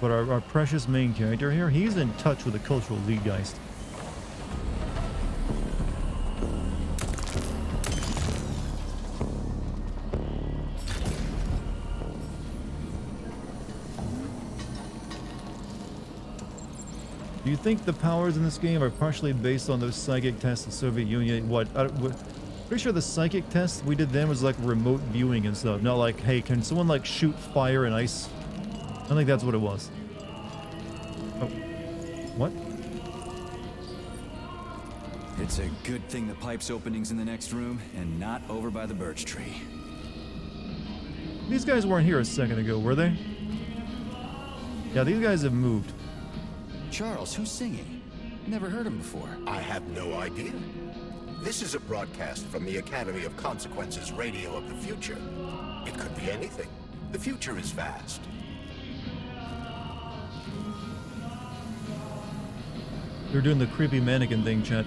But our precious main character here, he's in touch with the cultural zeitgeist. Do you think the powers in this game are partially based on those psychic tests the Soviet Union? Pretty sure the psychic test we did then was like remote viewing and stuff. Not like, hey, can someone like shoot fire and ice? I think that's what it was. Oh. What? It's a good thing the pipe's opening's in the next room and not over by the birch tree. These guys weren't here a second ago, were they? Yeah, these guys have moved. Charles, who's singing? Never heard him before. I have no idea. This is a broadcast from the Academy of Consequences radio of the future. It could be anything. The future is vast. They're doing the creepy mannequin thing, chat.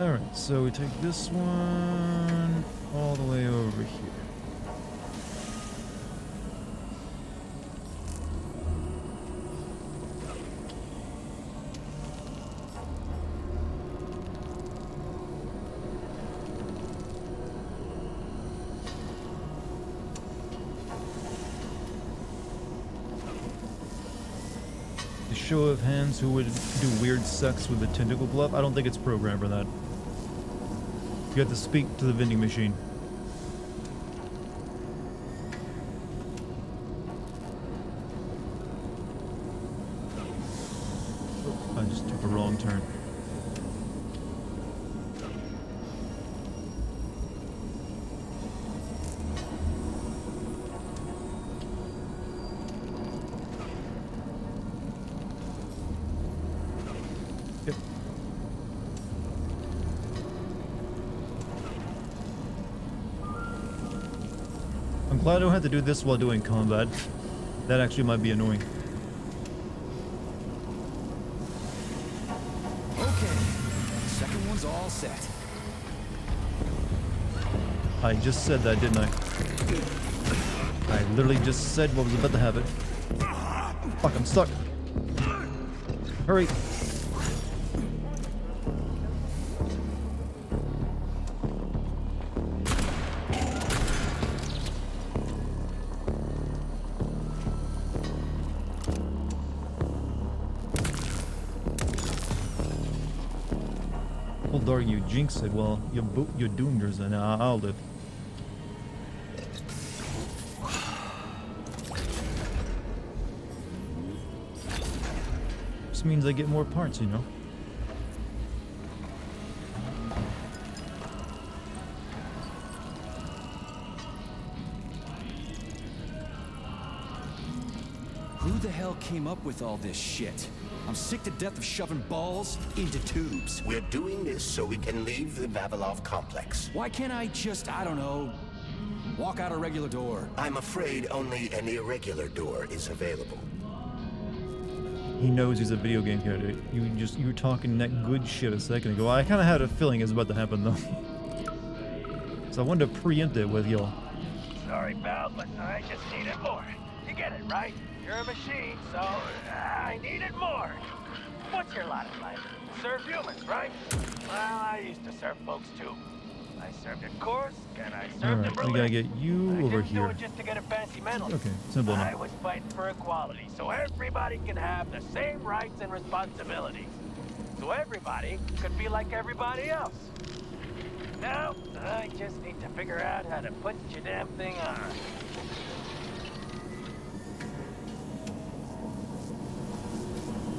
Alright, so we take this one all the way over here. Show of hands who would do weird sex with a tentacle glove. I don't think it's programmed for that. You have to speak to the vending machine. Oh, I just took a wrong turn. Yep. I'm glad I don't have to do this while doing combat. That actually might be annoying. Okay, second one's all set. I just said that, didn't I? I literally just said what was about to happen. Fuck, I'm stuck. Hurry. Well, Dark, you jinxed it. Well, you're doomed, and I'll live. This means I get more parts, you know. Who the hell came up with all this shit? I'm sick to death of shoving balls into tubes. We're doing this so we can leave the Vavilov complex. Why can't I just, I don't know, walk out a regular door? I'm afraid only an irregular door is available. He knows he's a video game character. You were talking that good shit a second ago. I kind of had a feeling it was about to happen though. So I wanted to preempt it with y'all. Sorry, pal, but I just needed more. You get it, right? You're a machine, so I needed more. What's your lot in life? Serve humans, right? Well, I used to serve folks too. I served at Kursk, and I served in Alright, Berlin. we gotta get you I over didn't do here. it just to get a fancy medal. Okay, simple I enough. was fighting for equality, so everybody can have the same rights and responsibilities. So everybody could be like everybody else. Now, I just need to figure out how to put your damn thing on.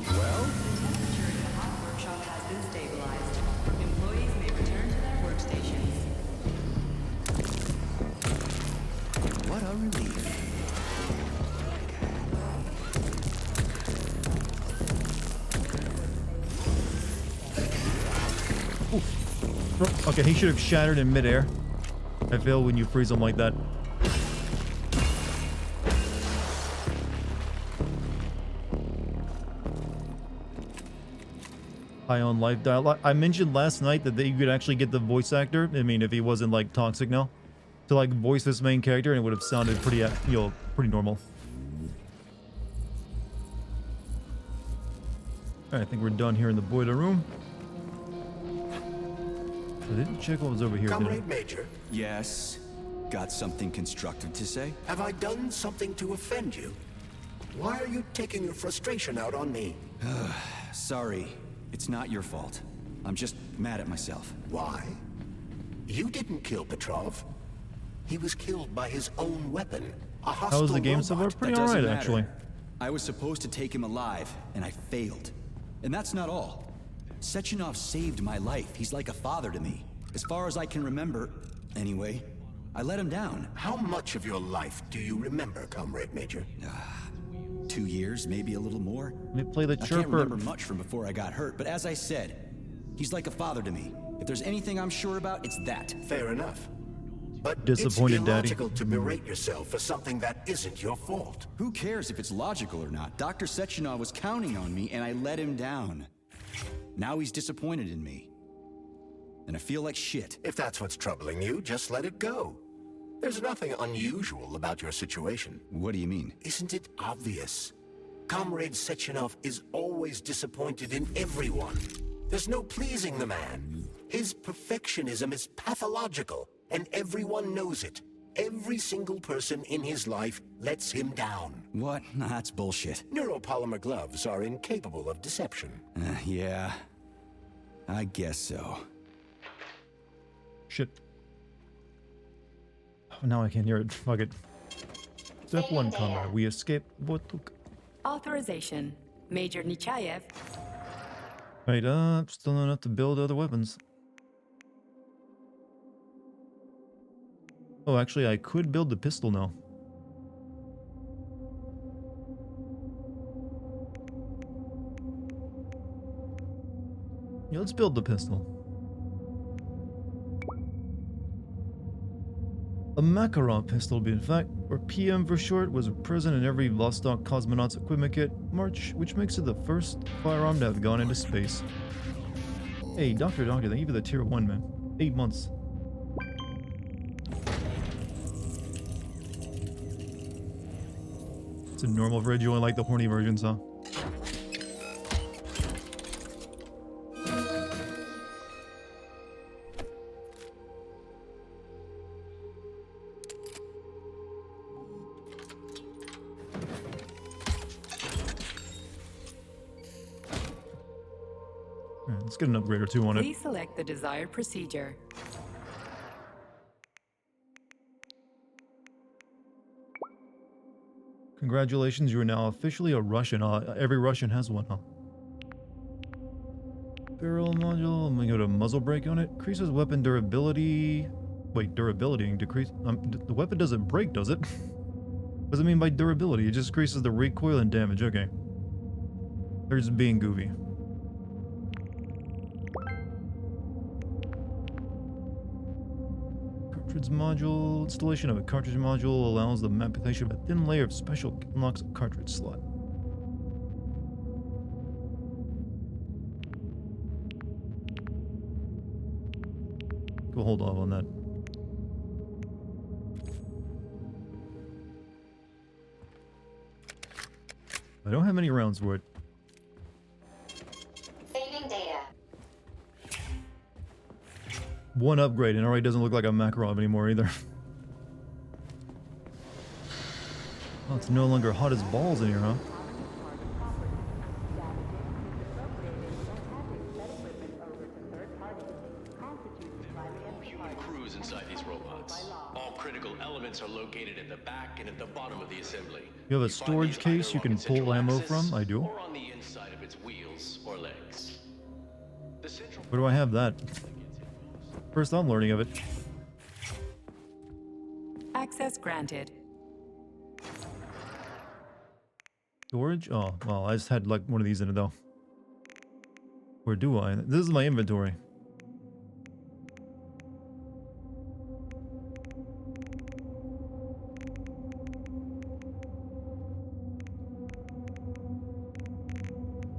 Well, Temperature in the hot workshop has been stabilized. Employees may return to their workstations. what a relief. Okay, he should have shattered in midair. I fail when you freeze him like that. High on life dialogue. I mentioned last night that you could actually get the voice actor. I mean, if he wasn't like toxic now, to like voice this main character, and it would have sounded pretty, pretty normal. Alright, I think we're done here in the boiler room. I didn't check what was over here, did I? Comrade Major, Yes, got something constructive to say? have I done something to offend you? Why are you taking your frustration out on me? Sorry, it's not your fault. I'm just mad at myself. Why? You didn't kill Petrov. He was killed by his own weapon, a hostile How was the game so far? robot. Pretty That doesn't alright, matter. actually. I was supposed to take him alive, and I failed. And that's not all. Sechenov saved my life. He's like a father to me. As far as I can remember, anyway, I let him down. How much of your life do you remember, Comrade Major? 2 years, maybe a little more. Let me play the I can't chirper. remember much from before I got hurt, but as I said, he's like a father to me. If there's anything I'm sure about, it's that. Fair enough. But Disappointed, it's Daddy. illogical to berate yourself for something that isn't your fault. Who cares if it's logical or not? Dr. Sechenov was counting on me, and I let him down. Now he's disappointed in me. And I feel like shit. If that's what's troubling you, just let it go. There's nothing unusual about your situation. What do you mean? Isn't it obvious? Comrade Sechenov is always disappointed in everyone. There's no pleasing the man. His perfectionism is pathological, and everyone knows it. Every single person in his life lets him down. What? Nah, that's bullshit. Neuropolymer gloves are incapable of deception. Yeah. I guess so. Shit. Oh, now I can't hear it. Fuck it. Step 1, comrade. We escape. What? Authorization. Major Nechayev. Right, still not enough to build other weapons. Oh, actually, I could build the pistol now. Yeah, let's build the pistol. A Makarov pistol, to be in fact, or PM for short, was present in every Vostok cosmonaut's equipment kit, which makes it the first firearm to have gone into space. Hey, Doctor, thank you for the tier 1, man. 8 months. It's a normal fridge, you only like the horny versions, huh? Let's get an upgrade or two on it. Please select the desired procedure. Congratulations, you are now officially a Russian. Every Russian has one, huh? Barrel module. I'm gonna go to muzzle brake on it. Increases weapon durability. Wait, durability and decrease. The weapon doesn't break, does it? What does it mean by durability? It just increases the recoil and damage. Okay. They're just being goofy. Cartridge module. Installation of a cartridge module allows the manipulation of a thin layer of special unlocks a cartridge slot. Go hold off on that. I don't have any rounds for it. Saving data. One upgrade, and already doesn't look like a Makarov anymore either. Oh, it's no longer hot as balls in here, huh? Human crews inside these robots. All critical elements are located at the back and at the bottom of the assembly. You have a storage case you can pull ammo from? I do. Or on the inside of its wheels or legs. Where do I have that? First I'm learning of it. Access granted. Storage? Oh, well, I just had like one of these in it though. Where do I? This is my inventory.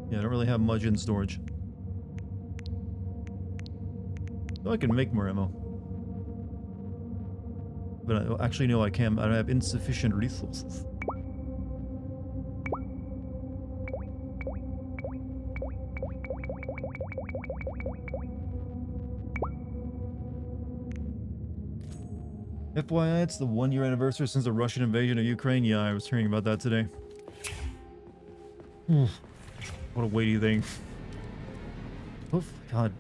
Yeah, I don't really have much in storage. So I can make more ammo. But I actually know I can't. I have insufficient resources. FYI, it's the 1-year anniversary since the Russian invasion of Ukraine. Yeah, I was hearing about that today. What a weighty thing. Oh, God.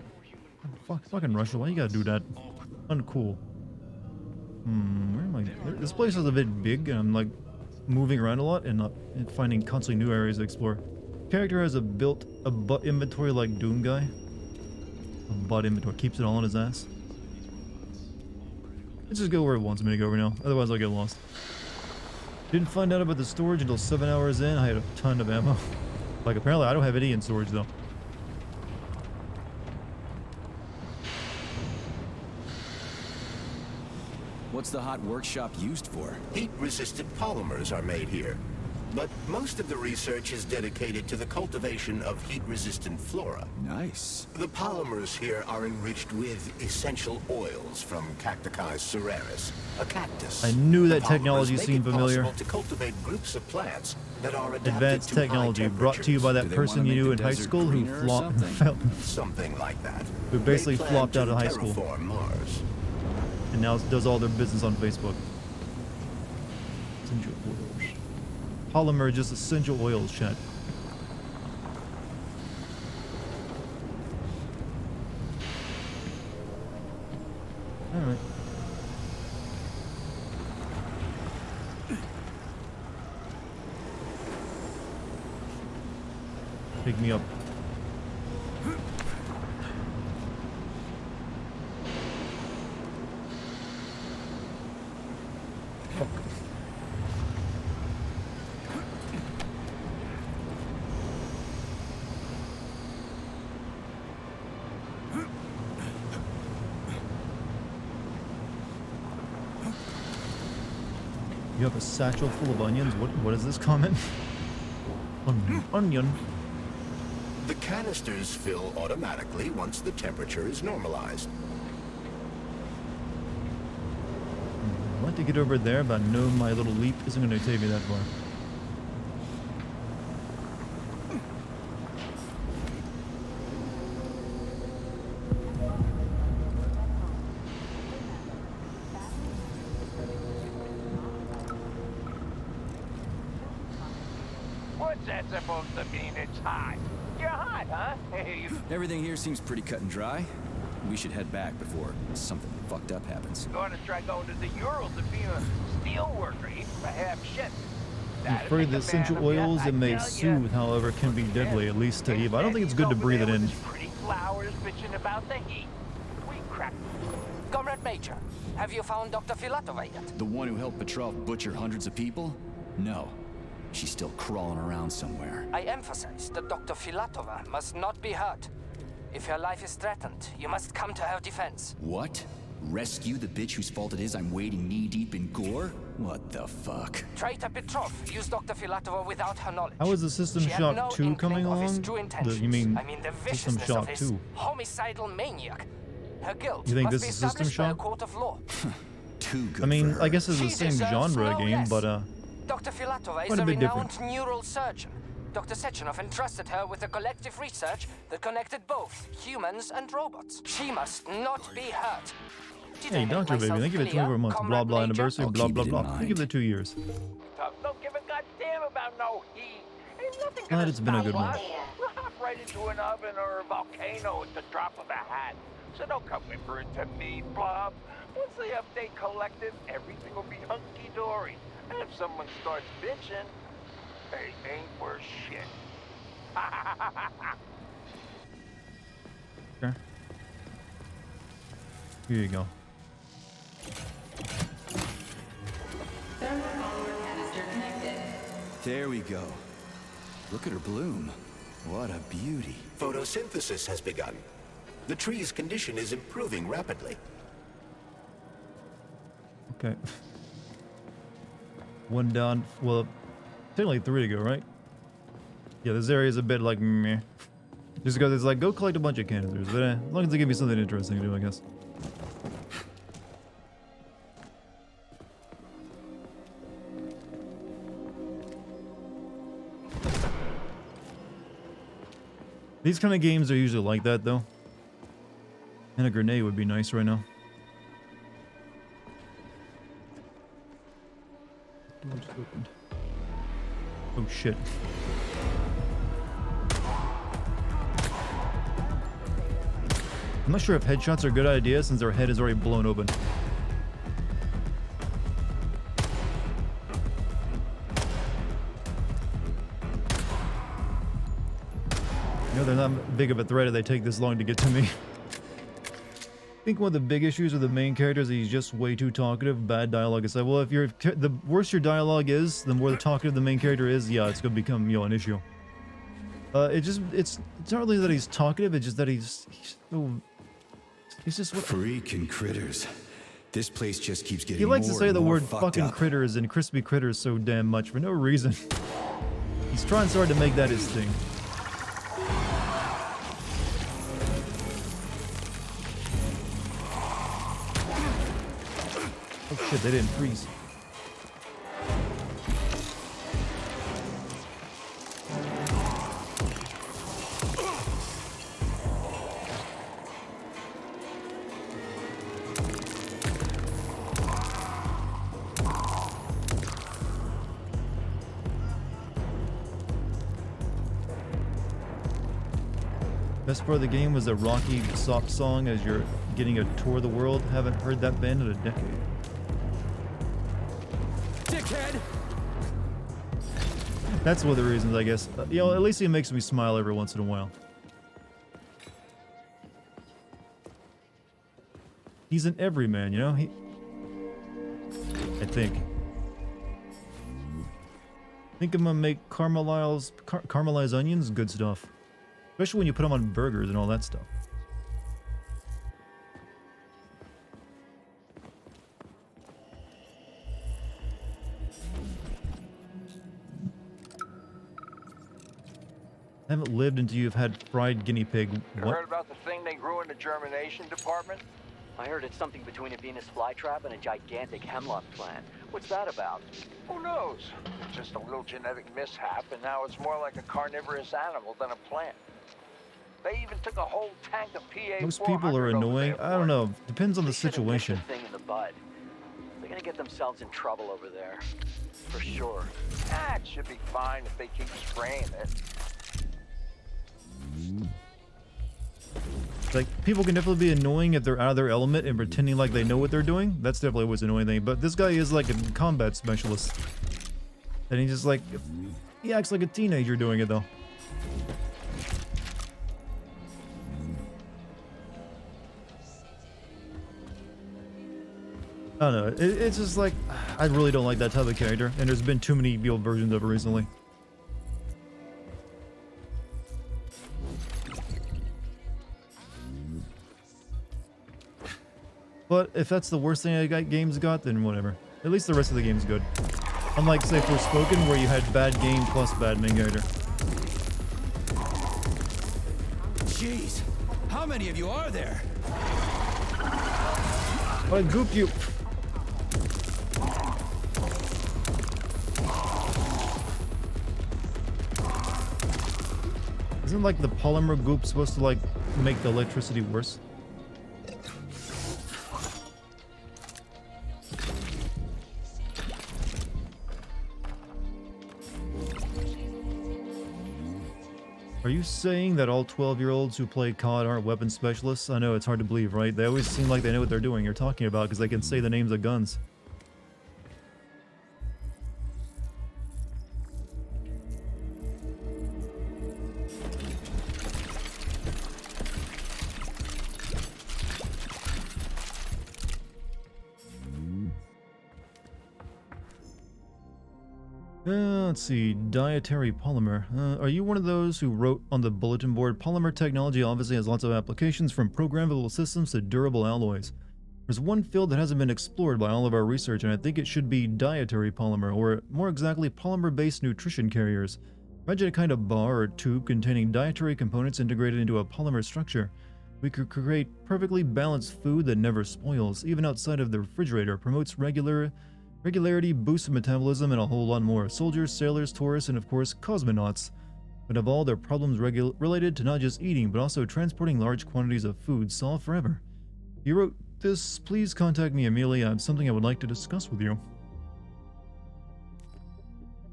Fucking Russia, why you gotta do that? Uncool. Where am I? This place is a bit big, and I'm like moving around a lot and finding constantly new areas to explore. Character has built a butt inventory like Doom guy. A butt inventory, keeps it all on his ass. Let's just go where it wants me to go right now, otherwise I'll get lost. Didn't find out about the storage until 7 hours in. I had a ton of ammo. Like, apparently I don't have any in storage though. What's the hot workshop used for? Heat-resistant polymers are made here. But most of the research is dedicated to the cultivation of heat-resistant flora. Nice. The polymers here are enriched with essential oils from Cacticus cereris, a cactus. I knew that The technology polymers make seemed it familiar. possible to cultivate groups of plants that are adapted Advanced to technology high brought to you by that Do they person wanna you make knew the in high desert school who greener or flopped. something? Something like that. Who basically They plan flopped out to of high school. terraform Mars. And now does all their business on Facebook. Essential oils. Polymer, just essential oils, chat. Alright. Pick me up. Fuck. You have a satchel full of onions? What is this comment? Onion. The canisters fill automatically once the temperature is normalized. I'd like to get over there, but I know my little leap isn't going to take me that far. What's that supposed to mean? It's hot. You're hot, huh? Hey, Everything here seems pretty cut and dry. We should head back before something fucked up happens. you're gonna try going to the Urals to be a steel worker, even for half shift. I'm afraid the essential oils it may soothe, however, can be deadly, at least to Eve. I don't think it's good to breathe it in. Pretty flowers bitching about the heat. We crack. Comrade Major, have you found Dr. Filatova yet? The one who helped Petrov butcher hundreds of people? No. She's still crawling around somewhere. I emphasize that Dr. Filatova must not be hurt. If her life is threatened, you must come to her defense. What? Rescue the bitch whose fault it is I'm wading knee-deep in gore? What the fuck? Traitor Petrov used Dr. Filatova without her knowledge. How is the System She had Shock no 2 coming inkling of his along? true intentions. You mean I mean the System viciousness Shock of his 2? homicidal maniac. Her guilt You think must this be is System established by a Shock? court of law. Too good I mean, for her. I guess it's the She same deserves genre no game, less. but Dr. Filatova quite is a a bit renowned different. neural surgeon. Dr. Sechenov entrusted her with a collective research that connected both humans and robots. She must not be hurt. Did I hey, make Dr. Baby, myself thank you for clear, 24 months. Blah Comrade blah Major? anniversary, I'll blah keep blah it in blah. mind. Thank you for the 2 years. Tough. Don't give a goddamn about no heat. Ain't nothing Glad gonna it's been a good stop one. us. We'll hop right into an oven or a volcano at the drop of a hat. So don't come whimpering to me, Blob. Once the update collected, everything will be hunky-dory. And if someone starts bitching, they ain't worth shit. Okay. Here you go. Thermal follower canister connected. There we go. Look at her bloom. What a beauty. Photosynthesis has begun. The tree's condition is improving rapidly. Okay. One down. Well, technically 3 to go, right? Yeah, this area is a bit like meh. Just because it's like, go collect a bunch of canisters. But as long as they give me something interesting to do, I guess. These kind of games are usually like that, though. And a grenade would be nice right now. Door just opened. Oh shit. I'm not sure if headshots are a good idea since their head is already blown open. You know, they're not big of a threat if they take this long to get to me. I think one of the big issues with the main character is he's just way too talkative, bad dialogue. It's like, well, if you're the worse your dialogue is, the more the talkative the main character is, yeah, it's gonna become, you know, an issue. It's not really that he's talkative, it's just that he's just what Freaking critters. This place just keeps getting he likes to more say and the more word fucked fucking up. critters and crispy critters so damn much for no reason. He's trying so hard to make that his thing. Oh shit, they didn't freeze. Best part of the game was a rocky soft song as you're getting a tour of the world. Haven't heard that band in a decade. Dickhead! That's one of the reasons, I guess. You know, at least it makes me smile every once in a while. He's an everyman, you know? I think. Think I'm gonna make caramelized onions? Good stuff. Especially when you put them on burgers and all that stuff. I haven't lived until you've had fried guinea pig. You What? heard about the thing they grew in the germination department? I heard it's something between a Venus flytrap and a gigantic hemlock plant. What's that about? Who knows? Just a little genetic mishap, and now it's more like a carnivorous animal than a plant. They even took a whole tank of PA. Most people are annoying. I don't know. Depends on the They should have nipped situation. the thing in the bud. They're gonna get themselves in trouble over there. For sure. It should be fine if they keep spraying it. Like, people can definitely be annoying if they're out of their element and pretending like they know what they're doing. That's definitely always an annoying thing. But this guy is like a combat specialist. And he just like, he acts like a teenager doing it though. I don't know. It's just like, I really don't like that type of character. And there's been too many build versions of it recently. But if that's the worst thing games got, then whatever. At least the rest of the game's good. Unlike, say, Forspoken, where you had bad game plus bad main character. Jeez, how many of you are there? I gooped you. Isn't like the polymer goop supposed to like make the electricity worse? Are you saying that all 12-year-olds who play COD aren't weapon specialists? I know it's hard to believe, right? They always seem like they know what they're doing. You're talking about because they can say the names of guns. Let's see, dietary polymer. Are you one of those who wrote on the bulletin board, polymer technology obviously has lots of applications from programmable systems to durable alloys. There's one field that hasn't been explored by all of our research, and I think it should be dietary polymer, or more exactly, polymer-based nutrition carriers. Imagine a kind of bar or tube containing dietary components integrated into a polymer structure. We could create perfectly balanced food that never spoils, even outside of the refrigerator, promotes regularity, boosts metabolism, and a whole lot more. Soldiers, sailors, tourists, and of course, cosmonauts would have all their problems related to not just eating, but also transporting large quantities of food solved forever. You wrote this, please contact me immediately. I have something I would like to discuss with you.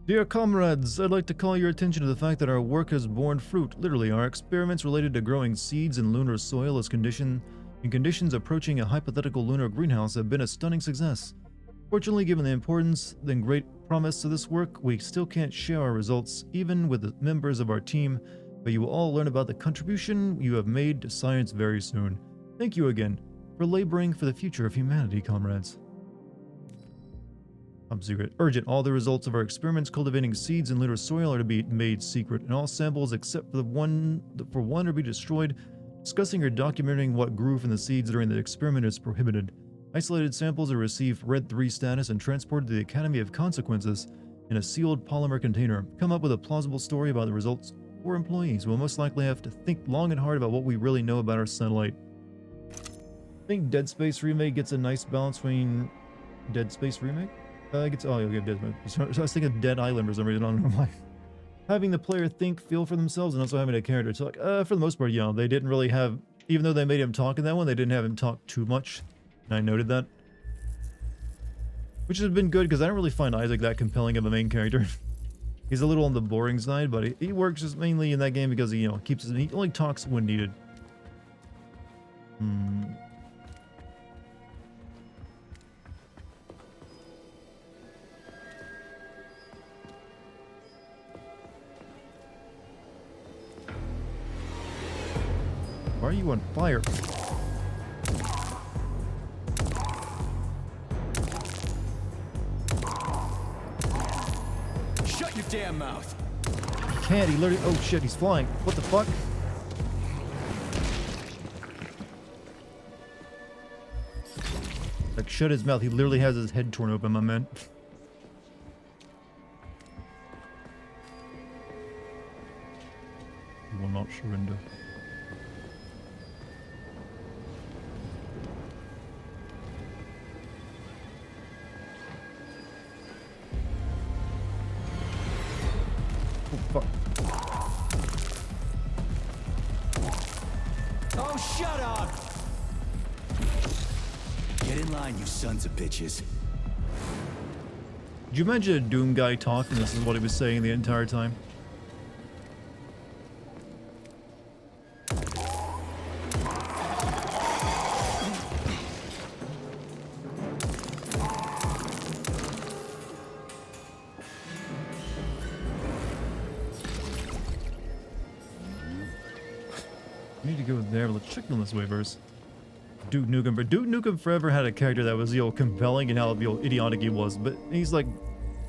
Dear comrades, I'd like to call your attention to the fact that our work has borne fruit. Literally, our experiments related to growing seeds in lunar soil in conditions approaching a hypothetical lunar greenhouse have been a stunning success. Fortunately, given the importance and great promise of this work, we still can't share our results, even with the members of our team, but you will all learn about the contribution you have made to science very soon. Thank you again for laboring for the future of humanity, comrades. Top secret. Urgent. All the results of our experiments cultivating seeds in lunar soil are to be made secret, and all samples except for one are to be destroyed. Discussing or documenting what grew from the seeds during the experiment is prohibited. Isolated samples are received Red 3 status and transported to the Academy of Consequences in a sealed polymer container. Come up with a plausible story about the results for employees. We'll most likely have to think long and hard about what we really know about our satellite. I think Dead Space Remake gets a nice balance between Dead Space Remake? Okay, Dead Space. So I was thinking of Dead Island for some reason. I don't know why. Having the player think, feel for themselves, and also having a character talk. For the most part, yeah, they didn't really have, even though they made him talk in that one, they didn't have him talk too much. And I noted that. Which has been good, because I don't really find Isaac that compelling of a main character. He's a little on the boring side, but he works just mainly in that game because he, he only talks when needed. Why are you on fire? Shut your damn mouth! He can't, he literally— oh shit, he's flying. What the fuck? Like, shut his mouth, he literally has his head torn open, my man. Surrender. Oh, fuck. Oh, shut up! Get in line, you sons of bitches. Did you imagine a Doom guy talking? This is what he was saying the entire time. I need to go there. Let's check on this way first. Duke Nukem, but Duke Nukem forever had a character that was, compelling and how, idiotic he was, but he's like,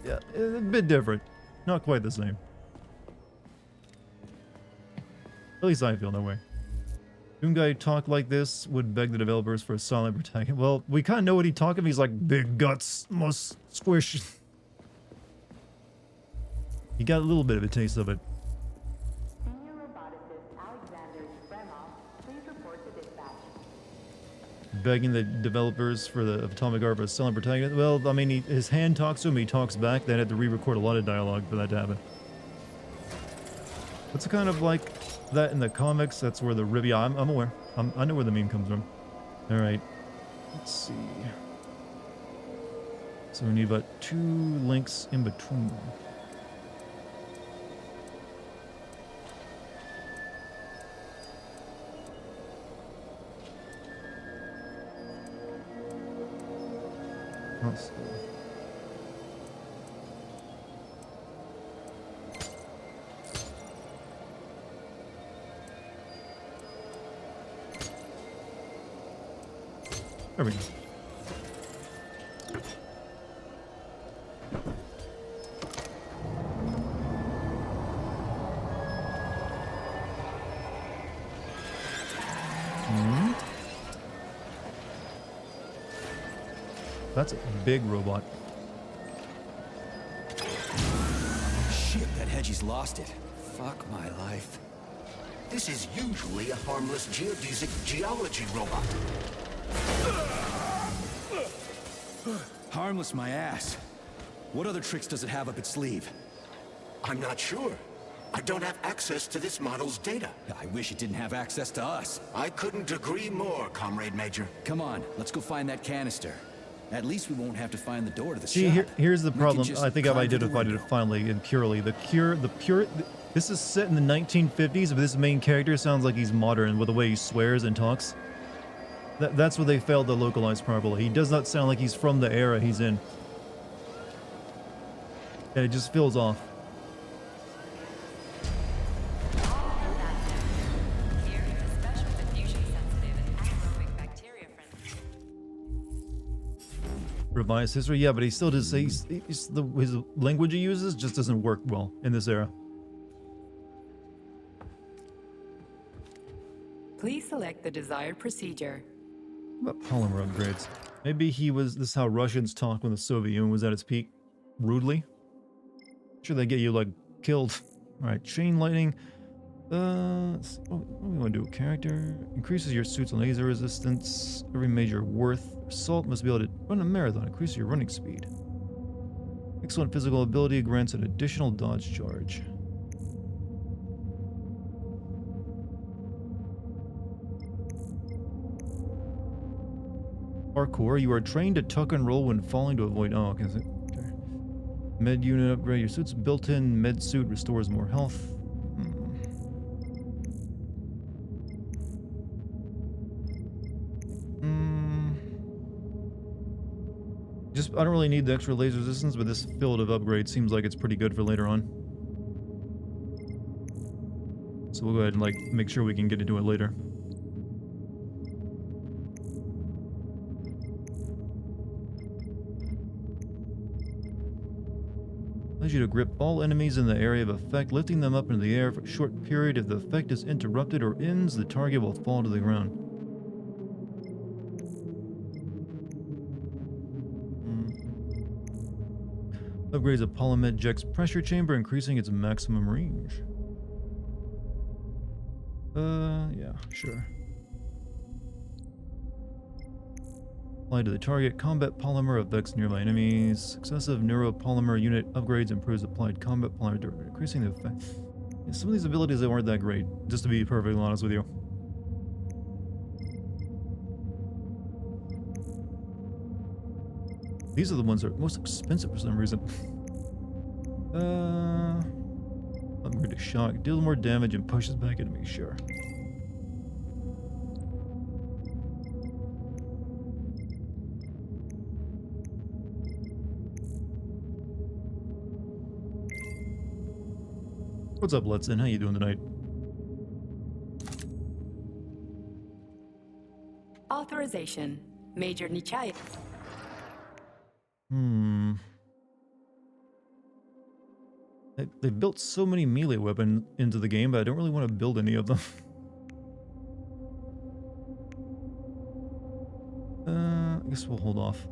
yeah, a bit different. Not quite the same. At least I feel that way. Doom guy talk like this would beg the developers for a silent protagonist. Well, we kind of know what he talking. He's like, big guts, must squish. He got a little bit of a taste of it. Senior roboticist Alexander Fremov, please report to dispatch. Begging the developers for the Atomic Art for a silent protagonist. Well, I mean, his hand talks to him, he talks back. They had to re-record a lot of dialogue for that to happen. It's kind of like that in the comics. That's where the yeah, I'm aware. I know where the meme comes from. All right, let's see. So we need about 2 links in between. Let's see. There we go. That's a big robot. Shit, that Hedgie's lost it. Fuck my life. This is usually a harmless geodesic geology robot. Harmless my ass. What other tricks does it have up its sleeve? I'm not sure. I don't have access to this model's data. I wish it didn't have access to us. I couldn't agree more, Comrade Major. Come on, let's go find that canister. At least we won't have to find the door to the See, shop. here's the We can problem. just I think I've climb through the identified it window. finally and purely. This is set in the 1950s, but this main character sounds like he's modern with the way he swears and talks. That's what they failed to localize properly. He does not sound like he's from the era he's in. And it just feels off. Here is a special diffusion-sensitive and anaerobic bacteria-friendly. Revised history, yeah, but he still does say his language he uses just doesn't work well in this era. Please select the desired procedure. What about polymer upgrades? Maybe this is how Russians talk when the Soviet Union was at its peak. Rudely. Sure they get you, like, killed. Alright, chain lightning. Let's see. What do we want to do? Character. Increases your suit's laser resistance. Every major worth. Assault must be able to run a marathon. Increases your running speed. Excellent physical ability grants an additional dodge charge. Parkour. You are trained to tuck and roll when falling to avoid. Oh, okay. Med unit upgrade. Your suit's built-in med suit restores more health. I don't really need the extra laser resistance, but this field of upgrade seems like it's pretty good for later on. So we'll go ahead and make sure we can get into it later. Allows you to grip all enemies in the area of effect, lifting them up into the air for a short period. If the effect is interrupted or ends, the target will fall to the ground. Upgrades a Polymed Jet's pressure chamber, increasing its maximum range. Yeah, sure. Apply to the target. Combat polymer affects nearby enemies. Successive neuropolymer unit upgrades improves applied combat polymer durability, increasing the effect. Yeah, some of these abilities that weren't that great, just to be perfectly honest with you. These are the ones that are most expensive for some reason. Upgrade to shock. Deals more damage and pushes back enemies, sure. What's up, Letson? How you doing tonight? Authorization. Major Nichai. They built so many melee weapons into the game, but I don't really want to build any of them. I guess we'll hold off.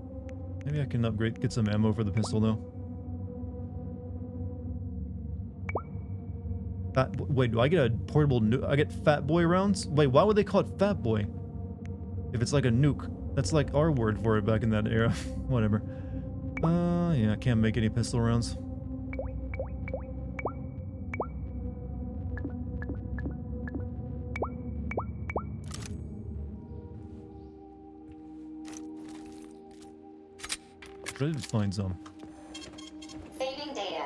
Maybe I can upgrade, get some ammo for the pistol though. Wait, do I get a portable nuke? I get Fat Boy rounds? Wait, why would they call it Fat Boy? If it's like a nuke. That's like our word for it back in that era. Whatever. Yeah, I can't make any pistol rounds. Ready to find some. Saving data.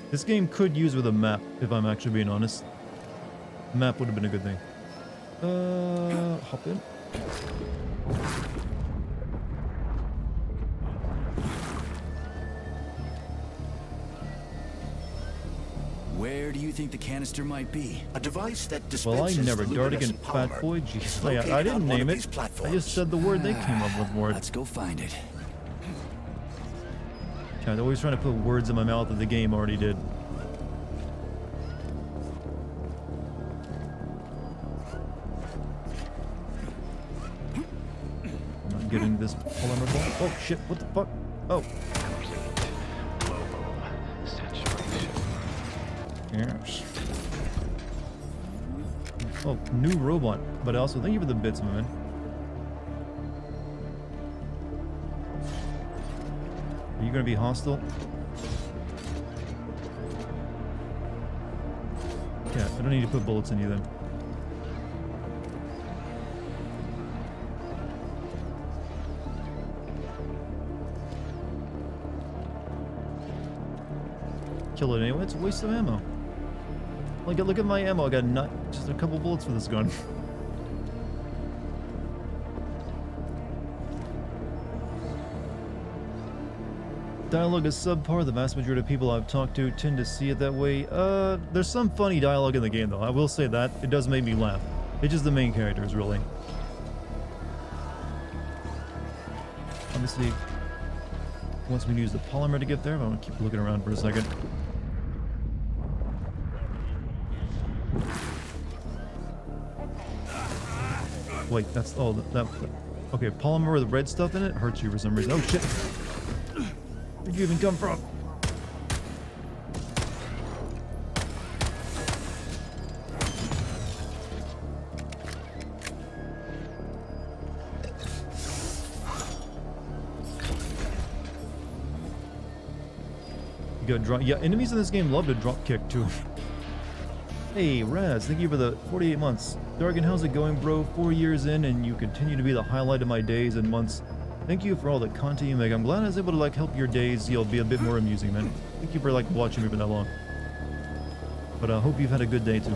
This game could use with a map, if I'm actually being honest. A map would have been a good thing. Hop in. Where do you think the canister might be? A device that Well, I dispenses never. luminescent Dartigan Fat polymer Boy? is Jeez. located I on didn't one name of it. these I platforms. just said the word they came up with for it. Let's go find it. I'm always trying to put words in my mouth that the game already did. I'm not getting this polymer ball. Oh shit, what the fuck? Oh. Yes. Oh, new robot. But also, thank you for the bits, man. Are you gonna be hostile? Yeah, I don't need to put bullets in you then. Kill it anyway, it's a waste of ammo. Look at my ammo, I got just a couple bullets for this gun. Dialogue is subpar. The vast majority of people I've talked to tend to see it that way. There's some funny dialogue in the game though, I will say that. It does make me laugh. It's just the main characters, really. Obviously, once we use the polymer to get there, but I want to keep looking around for a second. Wait, that's all that. Okay, polymer with the red stuff in it hurts you for some reason. Oh shit! Where'd you even come from? You got drop. Yeah, enemies in this game love to drop kick too. Hey, Raz, thank you for the 48 months. Dartigan, how's it going, bro? 4 years in, and you continue to be the highlight of my days and months. Thank you for all the content you make. I'm glad I was able to, help your days, be a bit more amusing, man. Thank you for, watching me for that long. But I hope you've had a good day, too.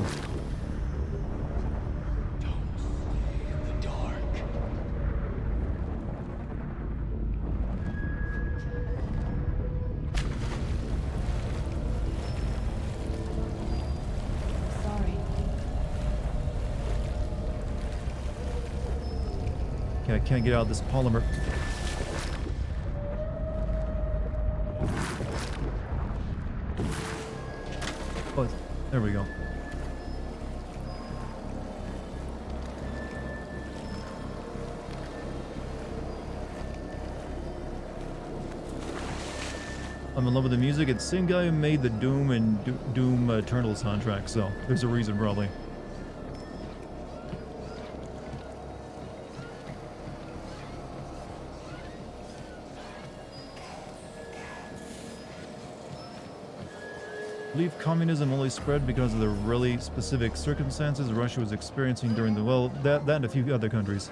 Okay, I can't get out of this polymer. Oh, there we go. I'm in love with the music. It's the same guy who made the Doom and Doom Eternal soundtrack, so there's a reason probably. I believe communism only spread because of the really specific circumstances Russia was experiencing during the, well, that and a few other countries.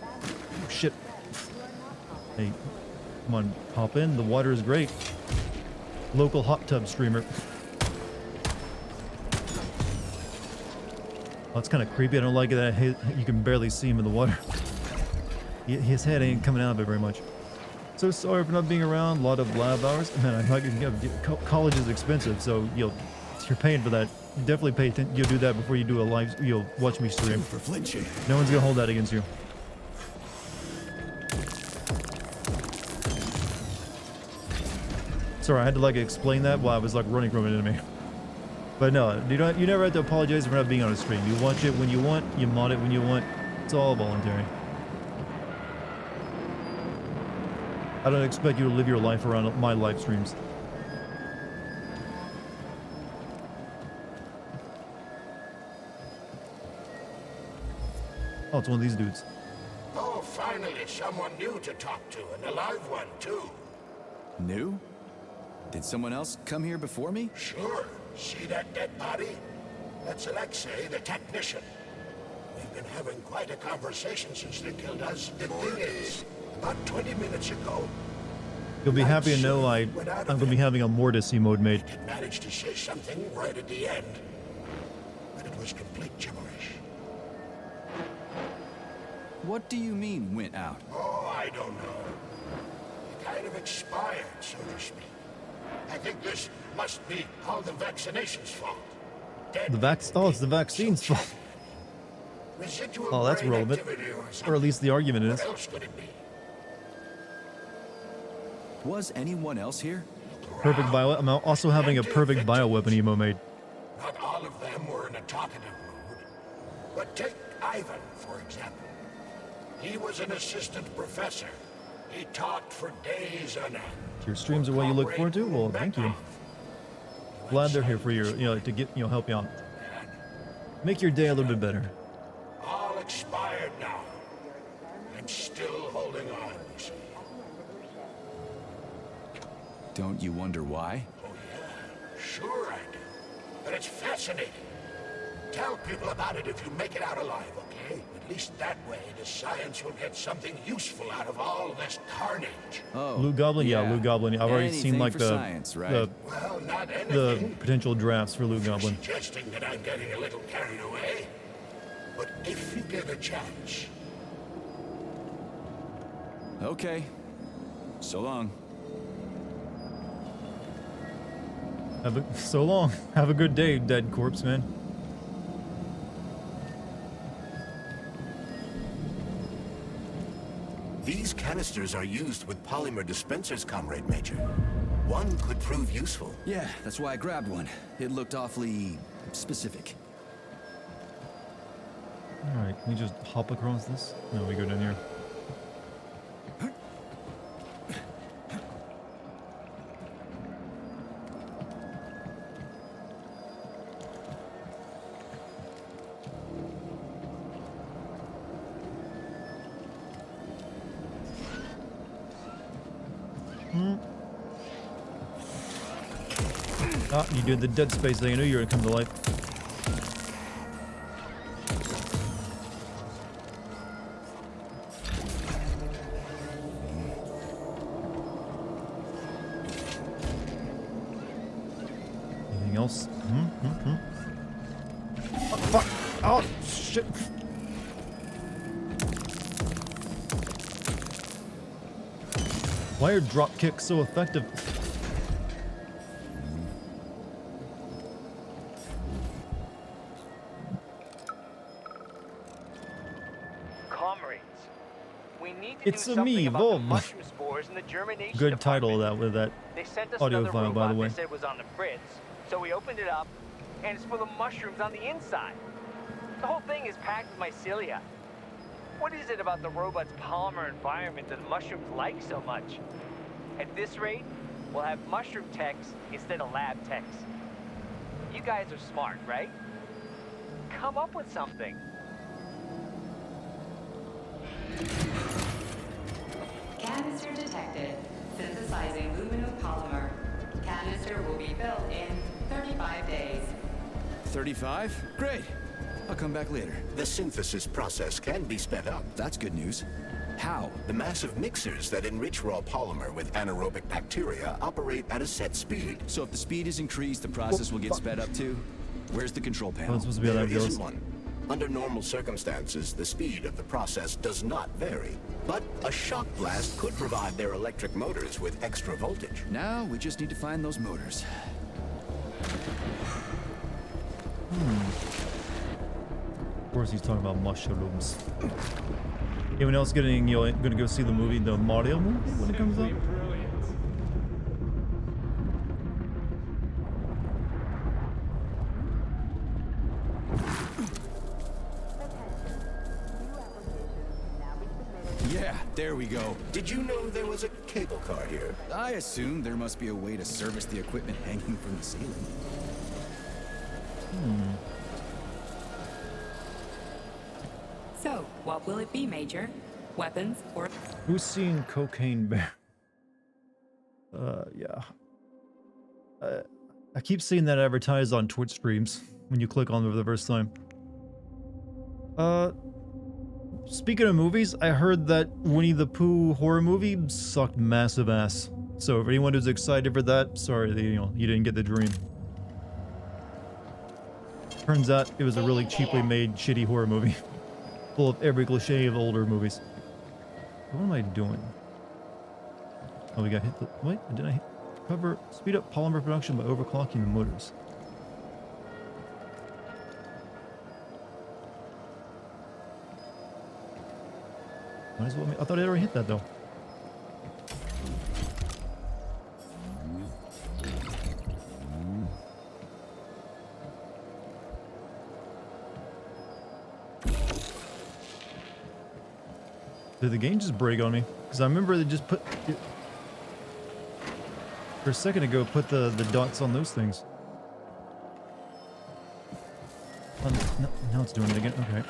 Oh, shit. Hey, come on, hop in. The water is great. Local hot tub streamer. Oh, it's kind of creepy. I don't like it that you can barely see him in the water. His head ain't coming out of it very much. So sorry for not being around. A lot of lab hours. Man, I'm not gonna college is expensive, so you're paying for that. Definitely pay attention. You'll do that before you do a live. You'll watch me stream. For flinching. No one's gonna hold that against you. Sorry, I had to like explain that while I was like running from an enemy. But no, you never have to apologize for not being on a stream. You watch it when you want. You mod it when you want. It's all voluntary. I don't expect you to live your life around my live streams. Oh, it's one of these dudes. Oh, finally, someone new to talk to, and a live one, too. New? Did someone else come here before me? Sure. See that dead body? That's Alexei, the technician. We've been having quite a conversation since they killed us. The thing is, about 20 minutes ago, you'll be happy to know I'm going to be having a Mortis mode made. I did manage to say something right at the end, but it was complete gibberish. What do you mean, went out? Oh, I don't know. It kind of expired, so to speak. I think this must be all the vaccination's fault. Oh, it's the vaccine's fault. Oh, that's relevant. Or at least the argument is. What else could it be? Was anyone else here? Perfect bio. I'm also having a perfect bioweapon emo made. Not all of them were in a talkative mood. But take Ivan, for example. He was an assistant professor. He talked for days on end. Your streams are what you look forward to? Well, thank you. Glad they're here for you, to get, help you out. Make your day a little bit better. All expired now. I'm still holding on, you see. Don't you wonder why? Oh, yeah. Sure I do. But it's fascinating. Tell people about it if you make it out alive, okay? At least that way, the science will get something useful out of all this carnage. Oh, Blue Goblin? Yeah, Blue Goblin. I've already seen like science, right? Well, not anything. The potential drafts for Blue Goblin. Suggesting that I'm getting a little carried away. But if you get a chance. Okay. So long. So long. Have a good day, dead corpse man. These canisters are used with polymer dispensers, Comrade Major. One could prove useful. Yeah, that's why I grabbed one. It looked awfully specific. Alright, can we just hop across this? No, we go down here. Ah, you did the Dead Space thing. I knew you were gonna come to life. Anything else? Oh, fuck! Oh, shit! Why are drop kicks so effective? It's a me, Volv. Good title that with that audio file, by the way. They said was on the fritz, so we opened it up, and it's full of mushrooms on the inside. The whole thing is packed with mycelia. What is it about the robot's polymer environment that the mushrooms like so much? At this rate, we'll have mushroom techs instead of lab techs. You guys are smart, right? Come up with something. Canister detected. Synthesizing luminopolymer. Canister will be built in 35 days. 35? Great. I'll come back later. The synthesis process can be sped up. That's good news. How? The massive mixers that enrich raw polymer with anaerobic bacteria operate at a set speed. So if the speed is increased, the process will get sped up too? Where's the control panel? That's supposed to be how There that goes. isn't one. Under normal circumstances, the speed of the process does not vary. But a shock blast could provide their electric motors with extra voltage. Now we just need to find those motors. Of course, he's talking about mushrooms. Anyone else getting, gonna go see the movie, the Mario movie, when it comes out? Yeah, there we go. Did you know there was a cable car here? I assume there must be a way to service the equipment hanging from the ceiling. So, what will it be, Major? Weapons or... Who's seen Cocaine Bear? Yeah. I keep seeing that advertised on Twitch streams when you click on it for the first time. Speaking of movies, I heard that Winnie the Pooh horror movie sucked massive ass. So if anyone who's excited for that, sorry that, you didn't get the dream. Turns out it was a really cheaply made shitty horror movie. Full of every cliche of older movies. What am I doing? Oh, we got hit the... Wait, did I hit... Cover... Speed up polymer production by overclocking the motors. Might as well... I thought I already hit that, though. Did the game just break on me? Because I remember they just put... For a second ago, put the dots on those things. Oh, no, now it's doing it again. Okay.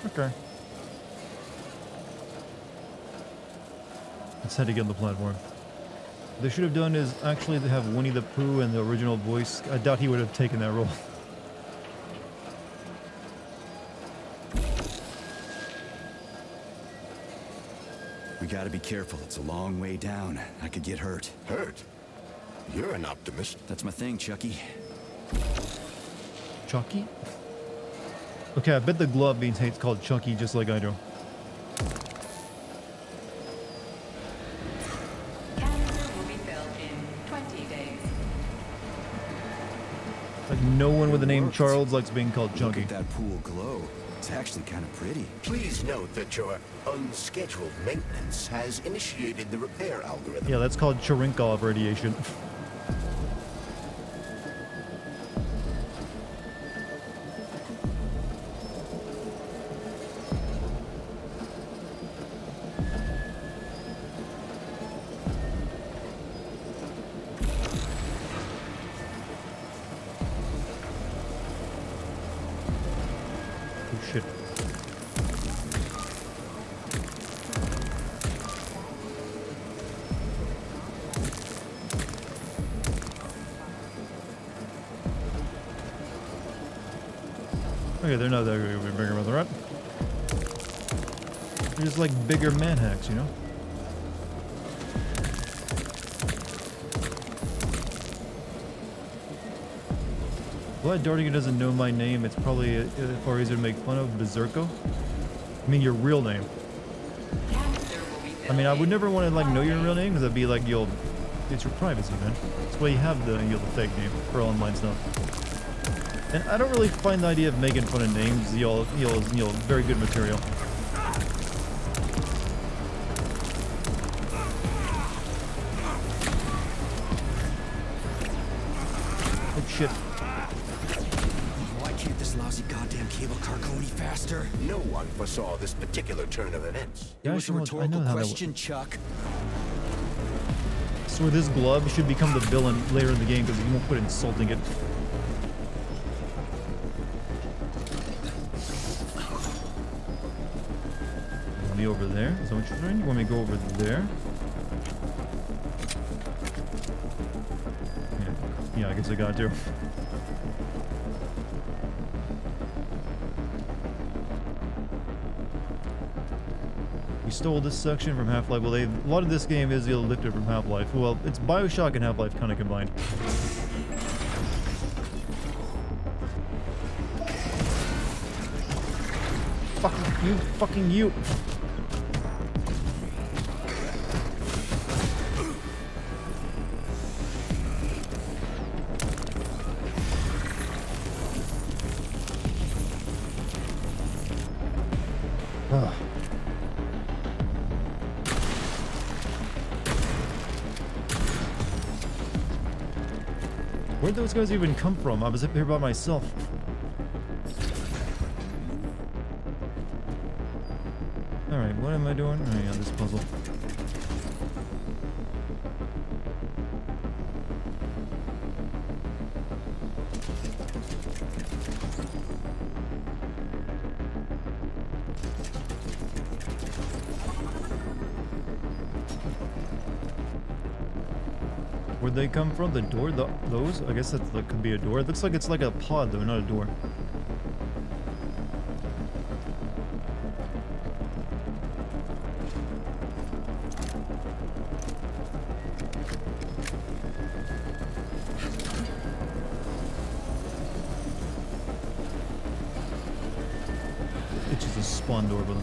Okay. Let's head to get on the platform. What they should have done is actually to have Winnie the Pooh and the original voice. I doubt he would have taken that role. We gotta be careful. It's a long way down. I could get hurt. Hurt? You're an optimist. That's my thing, Chucky. Chucky? Okay, I bet the glove beans hates called Chucky just like I do. Canister will be built in 20 days. Like no one with the name Charles likes being called Chucky. Look at that pool glow. It's actually kind of pretty. Please note that your unscheduled maintenance has initiated the repair algorithm. Yeah, that's called Cherenkov radiation. Shit. Okay, they're not that bigger about the right. They're just like bigger man hacks, you know? Glad Dartigan doesn't know my name. It's probably far easier to make fun of. Berserko? I mean, your real name. I mean, I would never want to, like, know your real name, because that'd be like, it's your privacy, man. That's why you have the fake name for online stuff. And I don't really find the idea of making fun of names, very good material. Oh, shit. Why can't this lousy goddamn cable car go any faster? No one foresaw this particular turn of events. It was a I know rhetorical how that question, Chuck. So this glove should become the villain later in the game because you won't quit insulting it. You want me over there? Is that what you're doing? You want me to go over there? Yeah, I guess I got to. We stole this section from Half-Life. Well, a lot of this game is lifted from Half-Life. Well, it's Bioshock and Half-Life kind of combined. Fucking you. Where'd those guys even come from? I was up here by myself. Alright, what am I doing? Oh yeah, this puzzle. Where'd they come from? The door? Those? I guess that could be a door. It looks like it's like a pod though, not a door. It's just a spawn door, brother.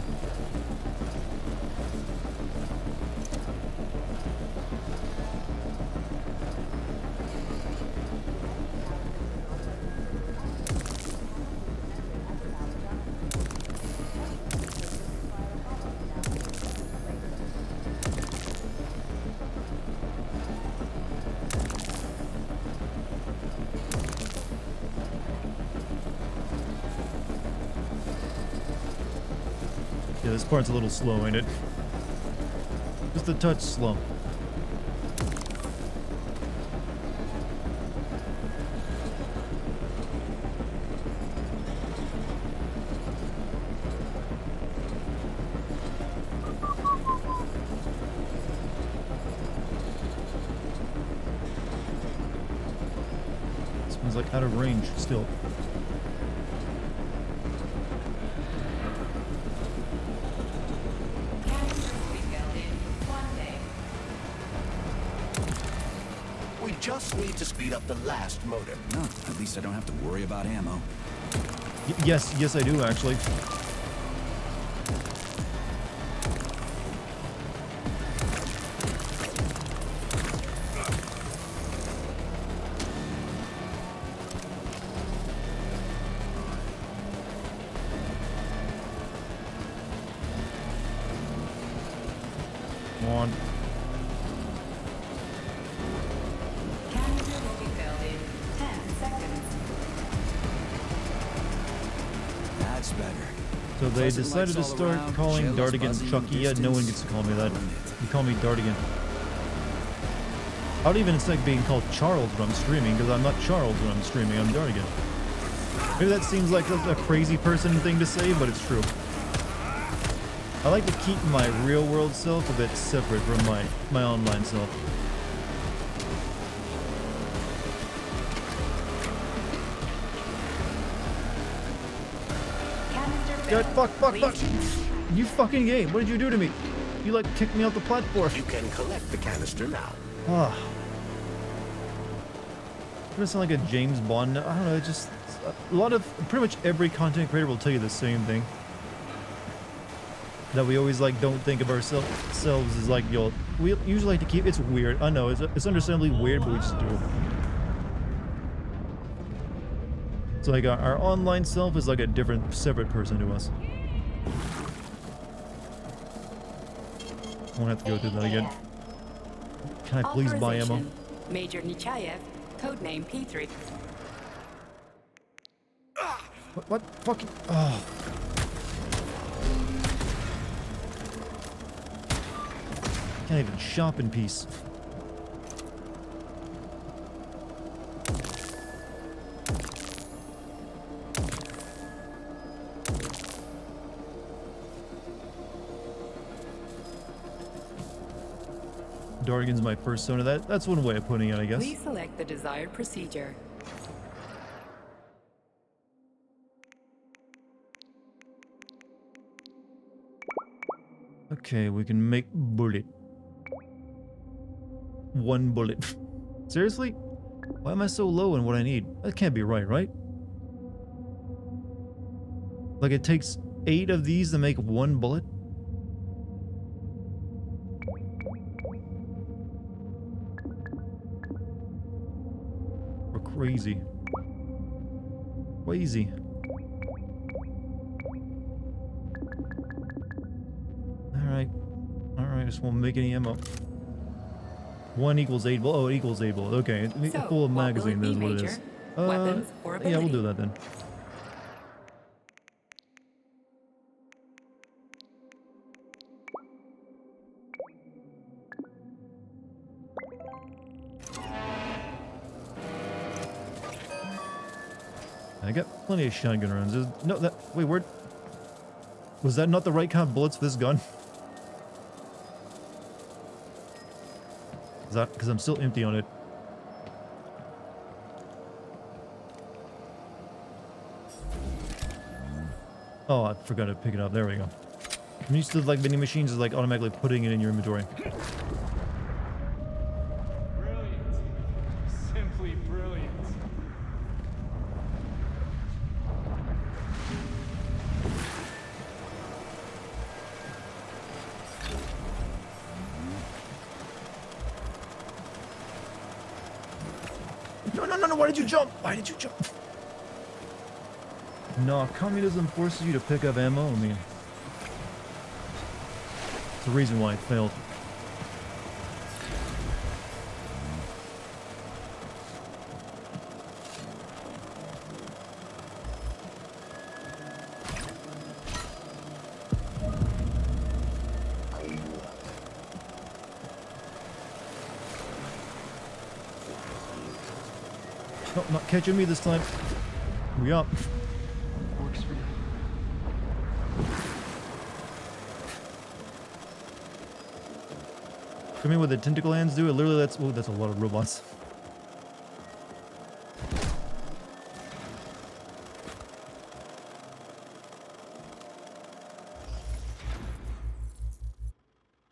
Yeah, this part's a little slow, ain't it? Just a touch slow. This one's like out of range still. Just need to speed up the last motor. No, at least I don't have to worry about ammo. Yes, I do actually. Come on. So they decided to start calling Dartigan Chucky. Yeah, no one gets to call me that. You call me Dartigan. I don't even expect being called Charles when I'm streaming, because I'm not Charles when I'm streaming, I'm Dartigan. Maybe that seems like a crazy person thing to say, but it's true. I like to keep my real world self a bit separate from my online self. God, fuck. You fucking game. What did you do to me? You like kicked me off the platform. You can collect the canister now. Ah. Doesn't sound like a James Bond. I don't know, it's just a lot of pretty much every content creator will tell you the same thing. That we always like don't think of ourselves as like we usually like to keep it's weird. I know it's understandably weird, but we just do. It's like our online self is like a different, separate person to us. I won't have to go through that again. Can I please buy ammo? Major Nechayev, codename P3. What fucking... Oh. Can't even shop in peace. Dartigan's my persona. That's one way of putting it, I guess. Please select the desired procedure. Okay, we can make bullet. One bullet. Seriously? Why am I so low in what I need? That can't be right, right? Like it takes 8 of these to make 1 bullet? We're crazy. Crazy. Alright, just won't make any ammo. 1 equals 8 bullets. Oh, it equals 8 bullets. Okay, So, a full what will magazine it be, is what it Major? is. Weapons or Yeah, we'll ability? do that then. I got plenty of shotgun rounds. No, wait, where... Was that not the right kind of bullets for this gun? Is that because I'm still empty on it? Oh, I forgot to pick it up. There we go. I'm used to like vending machines is like automatically putting it in your inventory. Brilliant. Simply brilliant. No, why did you jump? Why did you jump? No, communism forces you to pick up ammo. I mean, it's the reason why it failed. Nope, not catching me this time. We up. Works for you. Come in with the tentacle hands do it. Literally, that's a lot of robots.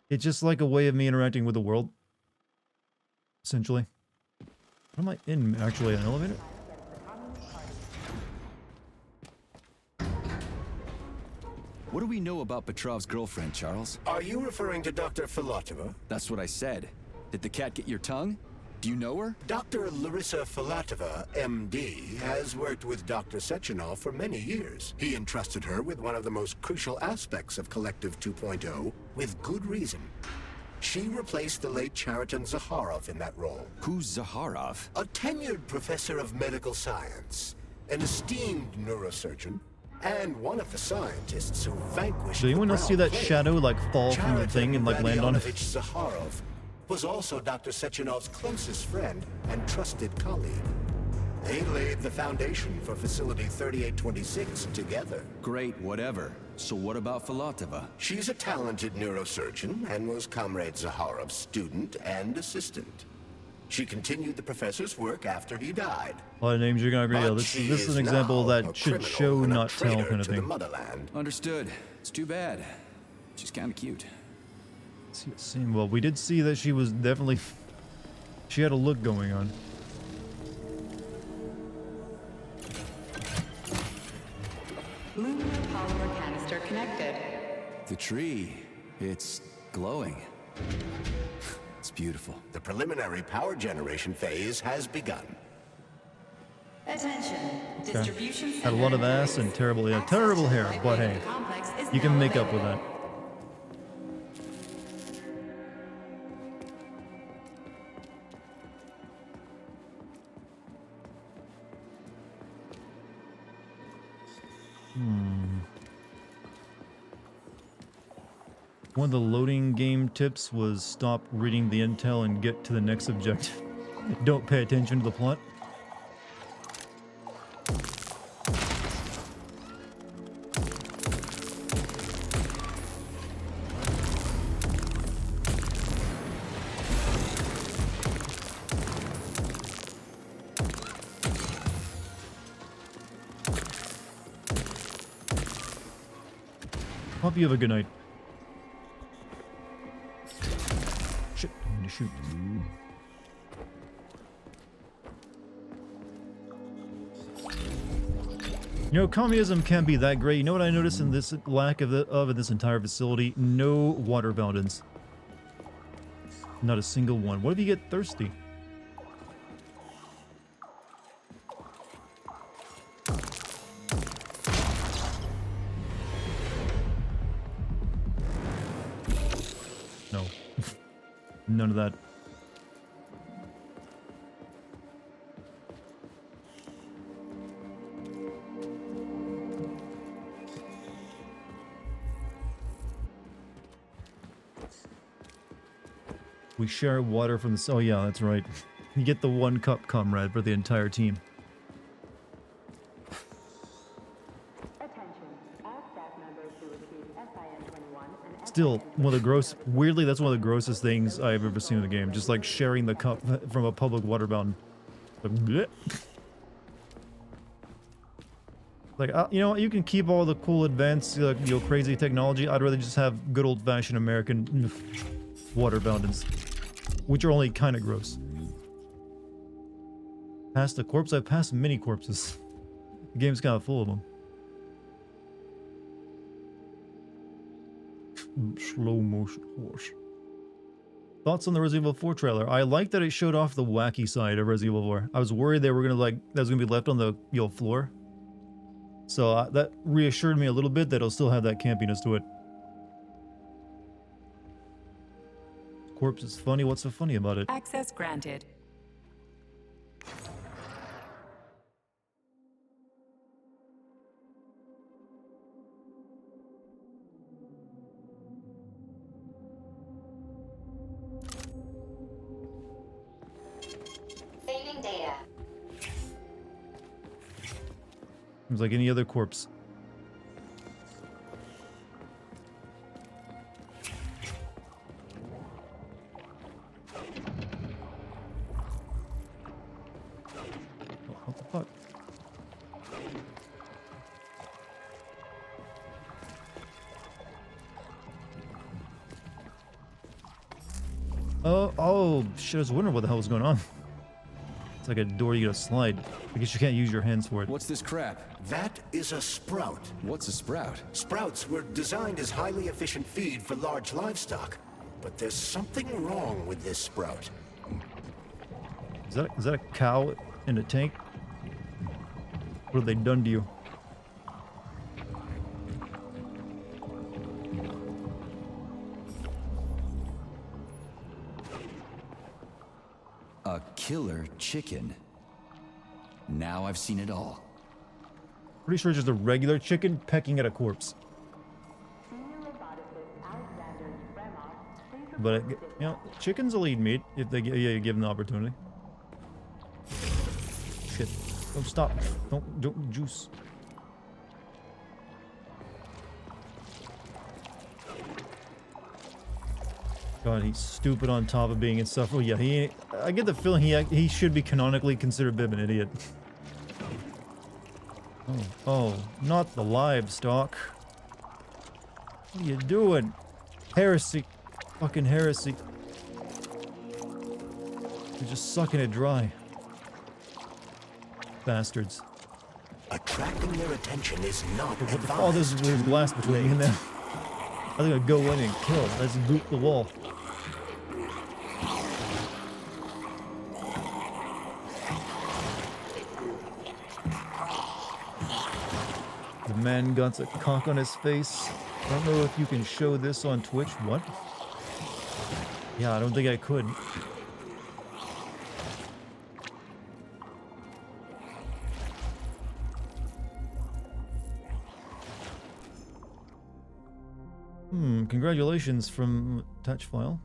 It's just like a way of me interacting with the world, essentially. What am I in? Actually, an elevator? What do we know about Petrov's girlfriend, Charles? Are you referring to Dr. Filatova? That's what I said. Did the cat get your tongue? Do you know her? Dr. Larissa Filatova, MD, has worked with Dr. Sechenov for many years. He entrusted her with one of the most crucial aspects of Collective 2.0, with good reason. She replaced the late Chariton Zakharov in that role. Who's Zakharov? A tenured professor of medical science, an esteemed neurosurgeon, and one of the scientists who vanquished Did anyone else see that shadow like fall from the thing and like land on it? Zakharov was also Dr. Sechenov's closest friend and trusted colleague. They laid the foundation for Facility 3826 together. Great, whatever. So what about Filatova? She's a talented neurosurgeon and was Comrade Zakharov's student and assistant. She continued the professor's work after he died. A lot of names you're gonna agree. But This she is an is example now that a should criminal show, and a not tell traitor kind of to the thing. motherland. Understood. It's too bad. She's kind of cute. Well, we did see that she was definitely... She had a look going on. Lunar polymer canister connected. The tree, it's glowing. It's beautiful. The preliminary power generation phase has begun. Attention. Distribution Had a lot of ass and terrible hair, but hey, you can make up with that. One of the loading game tips was stop reading the intel and get to the next objective. Don't pay attention to the plot. Hope you have a good night. Shit, I need to shoot. You know, communism can't be that great. You know what I noticed in this lack of this entire facility? No water fountains. Not a single one. What if you get thirsty? No. None of that. We share water from the... Oh yeah, that's right. You get the 1 cup, comrade, for the entire team. Still, one of the gross... Weirdly, that's one of the grossest things I've ever seen in the game. Just like sharing the cup from a public water fountain. Like, bleh. Like, you know, you can keep all the cool advanced, you know, crazy technology. I'd rather just have good old-fashioned American water fountains, which are only kind of gross. Past a corpse? I've passed many corpses. The game's kind of full of them. Slow motion horse. Thoughts on the Resident Evil 4 trailer? I like that it showed off the wacky side of Resident Evil 4. I was worried they were gonna that was gonna be left on the floor. So that reassured me a little bit that it'll still have that campiness to it. Corpse is funny. What's so funny about it? Access granted. Saving data. Seems like any other corpse. What the fuck? Oh, shit, I was wondering what the hell was going on. It's like a door you gotta slide. I guess you can't use your hands for it. What's this crap? That is a sprout. What's a sprout? Sprouts were designed as highly efficient feed for large livestock. But there's something wrong with this sprout. Is that a cow in a tank? What have they done to you? A killer chicken. Now I've seen it all. Pretty sure it's just a regular chicken pecking at a corpse. But, you know, chickens will eat meat if they give them the opportunity. Shit. Don't stop. Don't juice. God, he's stupid on top of being insufferable. Yeah, I get the feeling he should be canonically considered a bit of an idiot. Oh, not the livestock. What are you doing? Heresy. Fucking heresy. You're just sucking it dry. Bastards. Attracting their attention is not What the fuck? Oh, there's glass between me and them. I think I'd go in and kill. Let's boot the wall. The man got a cock on his face. I don't know if you can show this on Twitch. What? Yeah, I don't think I could. Congratulations from touch file.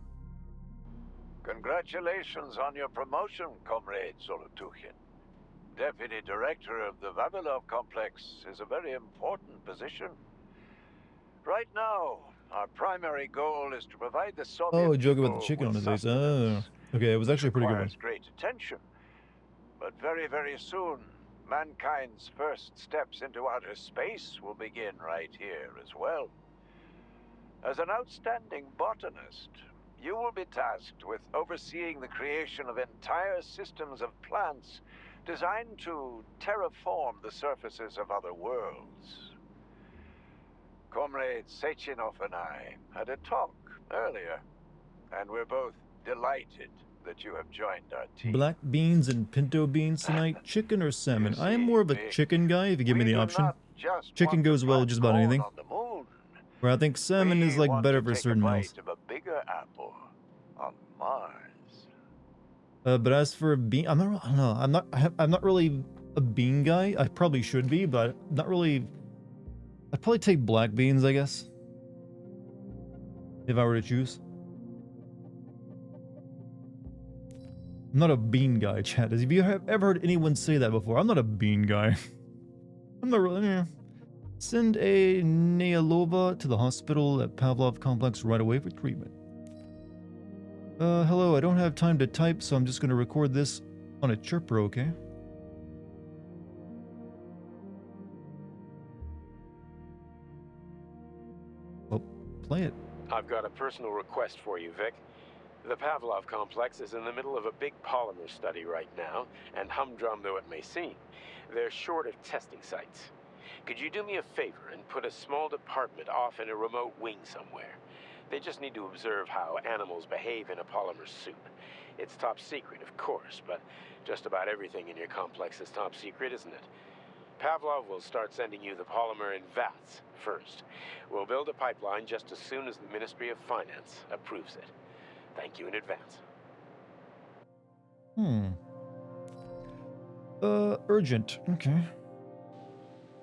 Congratulations on your promotion, Comrade Zolotukhin. Deputy Director of the Vavilov Complex is a very important position. Right now, our primary goal is to provide the Soviet Oh, a joke about the people chicken on with his face. Oh. Okay, it was actually a pretty good one. requires great attention. But very, very soon, mankind's first steps into outer space will begin right here as well. As an outstanding botanist, you will be tasked with overseeing the creation of entire systems of plants designed to terraform the surfaces of other worlds. Comrade Sechenov and I had a talk earlier, and we're both delighted that you have joined our team. Black beans and pinto beans tonight. Chicken or salmon? I am more of a chicken guy if you give me the option. Chicken goes well with just about anything. Where I think salmon is like better for certain meals. Of a bigger apple on Mars. But as for a bean, I don't know. I'm not really a bean guy. I probably should be, but not really. I'd probably take black beans, I guess, if I were to choose. I'm not a bean guy, chat. Have you ever heard anyone say that before? I'm not a bean guy. I'm not really. Send a Nealova to the hospital at Pavlov Complex right away for treatment. Hello, I don't have time to type, so I'm just going to record this on a chirper, okay? Well, play it. I've got a personal request for you, Vic. The Pavlov complex is in the middle of a big polymer study right now, and humdrum though it may seem, they're short of testing sites. Could you do me a favor and put a small department off in a remote wing somewhere? They just need to observe how animals behave in a polymer soup. It's top secret, of course, but just about everything in your complex is top secret, isn't it? Pavlov will start sending you the polymer in vats first. We'll build a pipeline just as soon as the Ministry of Finance approves it. Thank you in advance. Urgent. Okay.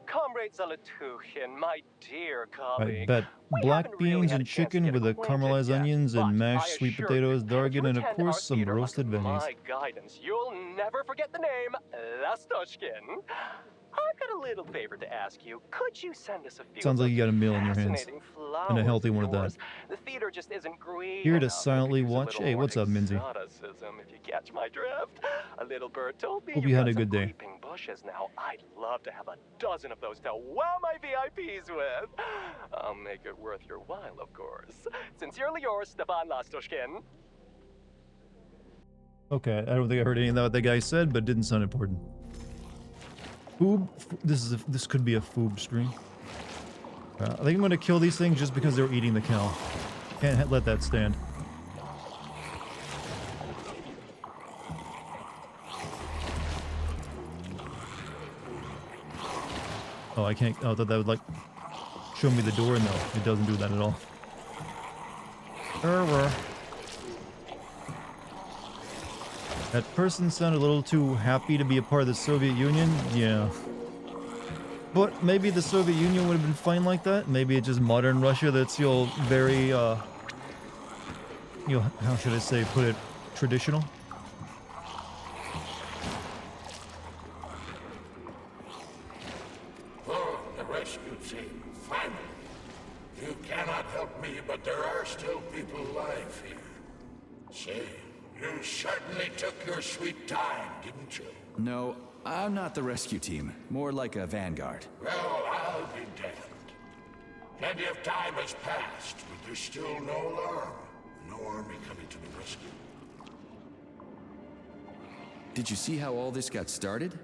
Comrade Zolotukhin, my dear colleague. I bet black beans and chicken with the caramelized onions and mashed sweet potatoes, Dartigan, and of course some roasted veggies. My guidance, you'll never forget the name Lastoshkin. I've got a little favor to ask you. Could you send us a few? Sounds like you got a meal in your hands. And a healthy one at that. The theater just isn't green. Here to silently watch. Hey, what's up, Minzy? If you catch my drift. A little bird told me Hope you had a good day. Creeping bushes now. I'd love to have a dozen of those to wow my VIPs with. I'll make it worth your while, of course. Sincerely yours, Stefan Lastoshkin. Okay, I don't think I heard any of that what that guy said, but it didn't sound important. Foob. This could be a foob stream. I think I'm gonna kill these things just because they're eating the cow. Can't let that stand. Oh, I can't. Oh, that would like show me the door. No, it doesn't do that at all. That person sounded a little too happy to be a part of the Soviet Union. Yeah. But maybe the Soviet Union would have been fine like that. Maybe it's just modern Russia that's, you know, very, how should I say, put it, traditional. Oh, the rescue team, finally. You cannot help me, but there are still people alive here. Say, you certainly took your sweet time, didn't you? No, I'm not the rescue team. More like a vanguard. Well, I'll be damned. Plenty of time has passed, but there's still no alarm. No army coming to the rescue. Did you see how all this got started?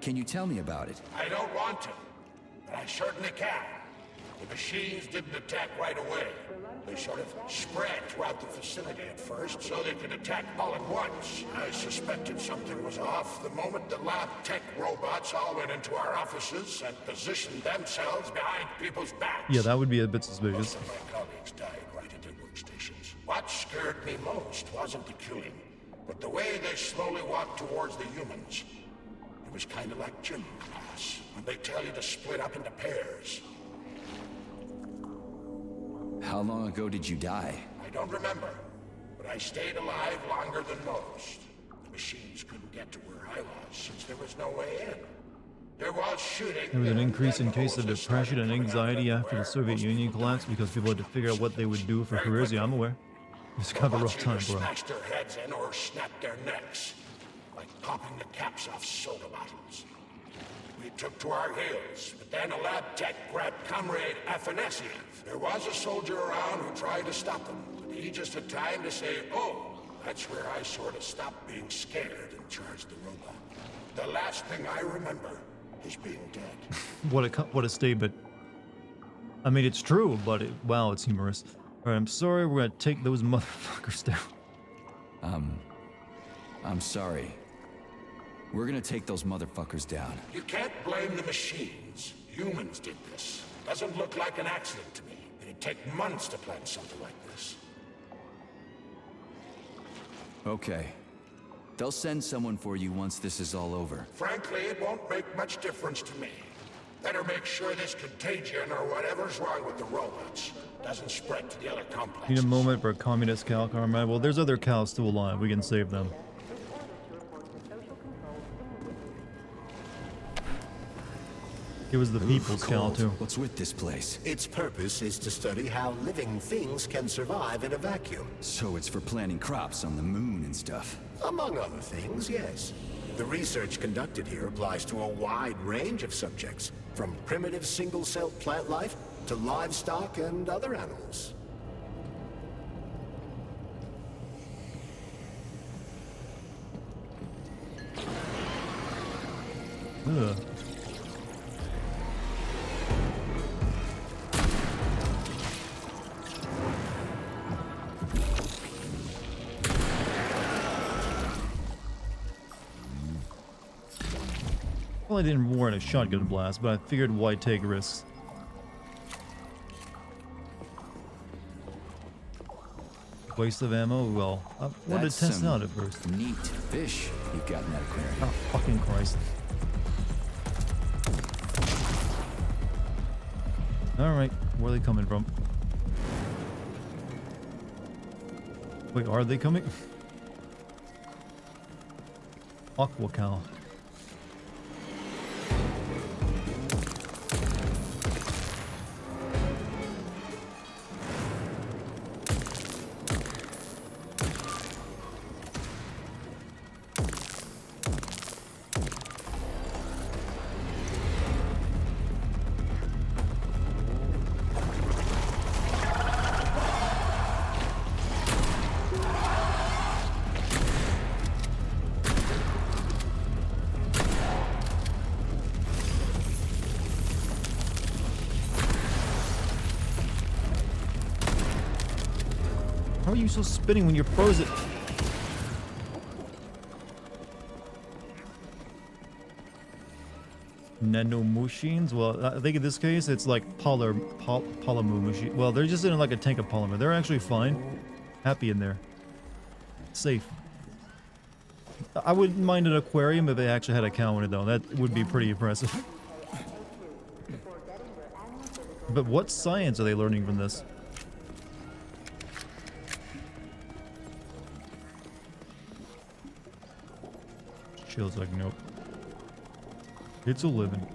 Can you tell me about it? I don't want to, but I certainly can. The machines didn't attack right away. They sort of spread throughout the facility at first, so they could attack all at once. I suspected something was off the moment the lab tech robots all went into our offices and positioned themselves behind people's backs. Yeah, that would be a bit suspicious. Most of my colleagues died right at their workstations. What scared me most wasn't the killing, but the way they slowly walked towards the humans. It was kind of like gym class, when they tell you to split up into pairs. How long ago did you die? I don't remember, but I stayed alive longer than most. The machines couldn't get to where I was since there was no way in. There was shooting. There was an increase in cases of depression and anxiety after the Soviet Union collapsed because people had to figure out what they would do for careers. Yeah, I'm aware. It's kind of a rough time, bro. Smashed their heads in or snapped their necks, like popping the caps off soda bottles. We took to our heels, but then a lab tech grabbed Comrade Afanasiev. There was a soldier around who tried to stop them, but he just had time to say, "Oh." That's where I sort of stopped being scared and charged the robot. The last thing I remember is being dead. What a statement. I mean, it's true, but wow, it's humorous. All right, I'm sorry. We're gonna take those motherfuckers down. I'm sorry. We're gonna take those motherfuckers down. You can't blame the machines. Humans did this. Doesn't look like an accident to me. It'd take months to plan something like this. Okay. They'll send someone for you once this is all over. Frankly, it won't make much difference to me. Better make sure this contagion or whatever's wrong with the robots doesn't spread to the other complexes. Need a moment for a communist cow, Carmine. Well, there's other cows still alive. We can save them. It was the people's cow, too. What's with this place? Its purpose is to study how living things can survive in a vacuum. So it's for planting crops on the moon and stuff. Among other things, yes. The research conducted here applies to a wide range of subjects, from primitive single-cell plant life to livestock and other animals. Ugh. Well, I didn't warrant a shotgun blast, but I figured why take risks. Waste of ammo? Well, I wanted to test it out at first. Neat fish you've got in that aquarium. Oh, fucking Christ. Alright, where are they coming from? Wait, are they coming? Aqua cow. How are you so spinning when you're frozen? Nano machines? Well, I think in this case it's like polymer machine. Well, they're just in like a tank of polymer. They're actually fine. Happy in there. Safe. I wouldn't mind an aquarium if they actually had a cow in it though. That would be pretty impressive. But what science are they learning from this? Chill's like, nope. It's a living.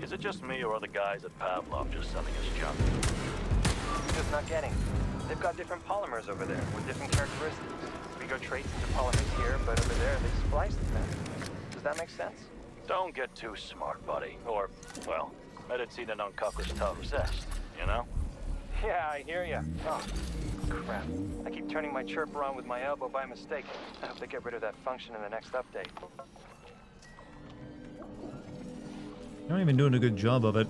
Is it just me, or are the guys at Pavlov just selling us junk? Just not getting. They've got different polymers over there with different characteristics. We go traits into polymers here, but over there they splice them. Does that make sense? Don't get too smart, buddy. Or, well, medicina non cacus tam zest, you know? Yeah, I hear ya. Oh, crap. I keep turning my chirp around with my elbow by mistake. I hope they get rid of that function in the next update. You're not even doing a good job of it.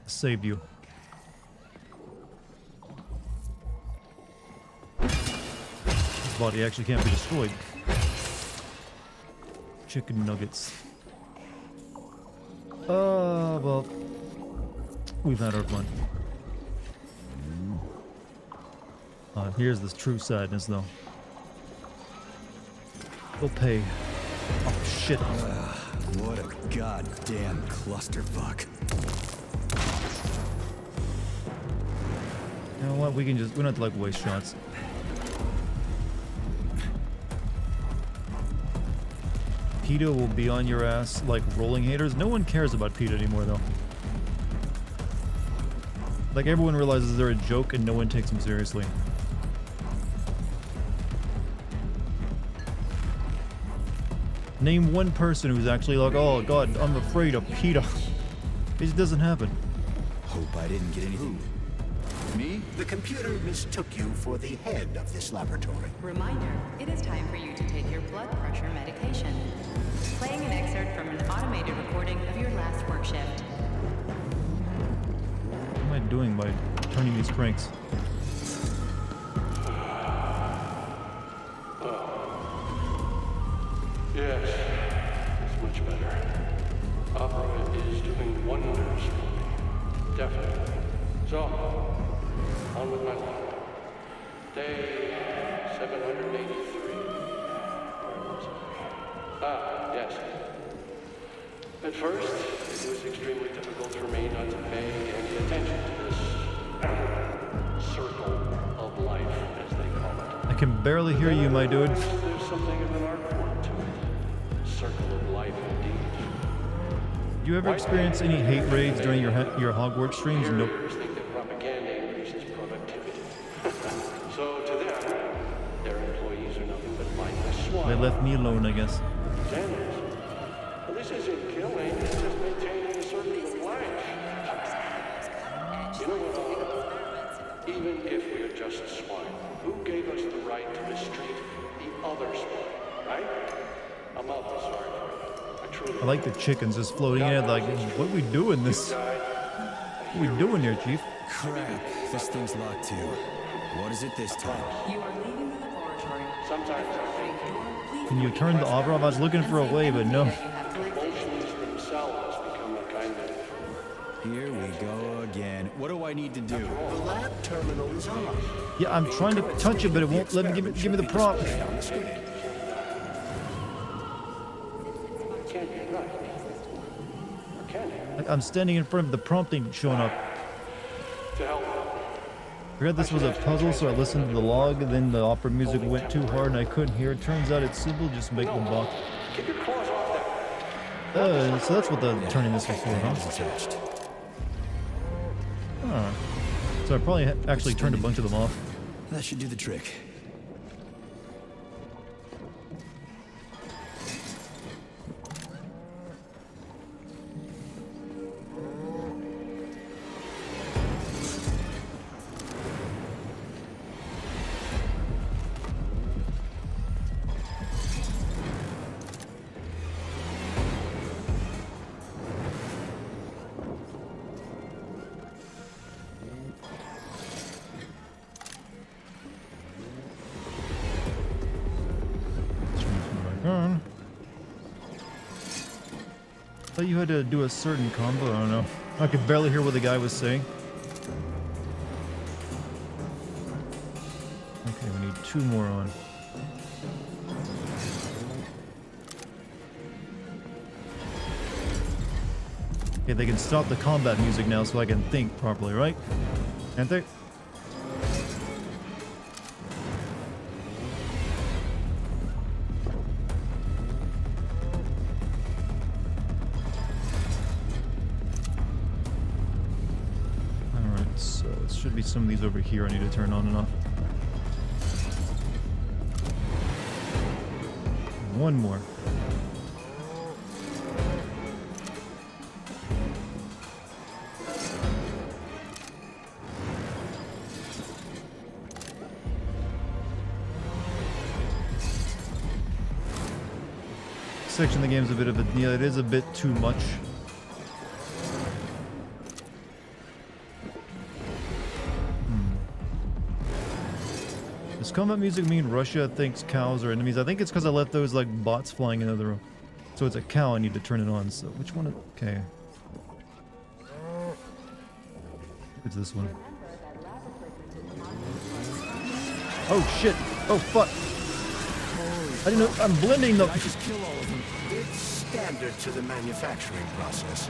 Saved you. His body actually can't be destroyed. Chicken nuggets. Well, We've had our fun. Here's this true sadness, though. We'll pay. Oh, shit. What a goddamn clusterfuck. You know what? We don't have to, like, waste shots. PETA will be on your ass like rolling haters. No one cares about PETA anymore, though. Like, everyone realizes they're a joke and no one takes them seriously. Name one person who's actually like, oh god, I'm afraid of PETA. It just doesn't happen. Hope I didn't get anything. Me? The computer mistook you for the head of this laboratory. Reminder, it is time for you to take your blood pressure medication. Playing an excerpt from an automated recording of your last work shift. What am I doing by turning these cranks? Yes, it's much better. Opera is doing wonders for me. Definitely. So, on with my life. Day 783. Where was I? Ah, yes. At first, it was extremely difficult for me not to pay any attention to this circle of life, as they call it. I can barely hear you, my dude. There's something of an art form to it. Circle of life, indeed. Do you ever experience any hate raids during your Hogwarts streams? Nope. Think that propaganda increases productivity. So to them, their employees are nothing but mindless swine. They left me alone, I guess. Daniels, this isn't killing, it's just maintaining a circle of life. You know what? Even if we are just swine, who gave us the right to mistreat the other swine, right? I'm awfully sorry for you. I truly. I like the chickens just floating in, like, what are we doing this? What are we doing here, Chief? Crap, this thing's locked too. What is it this time? You are leaving the laboratory. Sometimes I think Can you turn the opera off? I was looking for a way, but no. emotions themselves become a kind of. Here we go again. What do I need to do? The lab terminal is on. Yeah, I'm trying to touch it, but it won't let me give me the prompt. On the screen. Can't be right. Or can it? Like, I'm standing in front of the prompt ain't showing up. To help. I forgot this was a puzzle, so I listened to the log, and then the opera music went too hard and I couldn't hear it. Turns out it's simple, just make them box. Keep your claws off that. So that's what the turning this was for, huh? Attached. Huh. So I probably actually turned a bunch of them off. That should do the trick. I thought you had to do a certain combo. I don't know. I could barely hear what the guy was saying. Okay, we need 2 more on. Okay, they can stop the combat music now so I can think properly, right? Can't they? Alright, so there should be some of these over here I need to turn on and off. One more. Section of the game is a bit of a, yeah, it is a bit too much. Does combat music mean Russia thinks cows are enemies? I think it's because I left those like bots flying into the room. So it's a cow, I need to turn it on. So which one? Okay. It's this one. Oh shit! Oh fuck! I didn't know. I'm blending the. I just kill all of them. It's standard to the manufacturing process.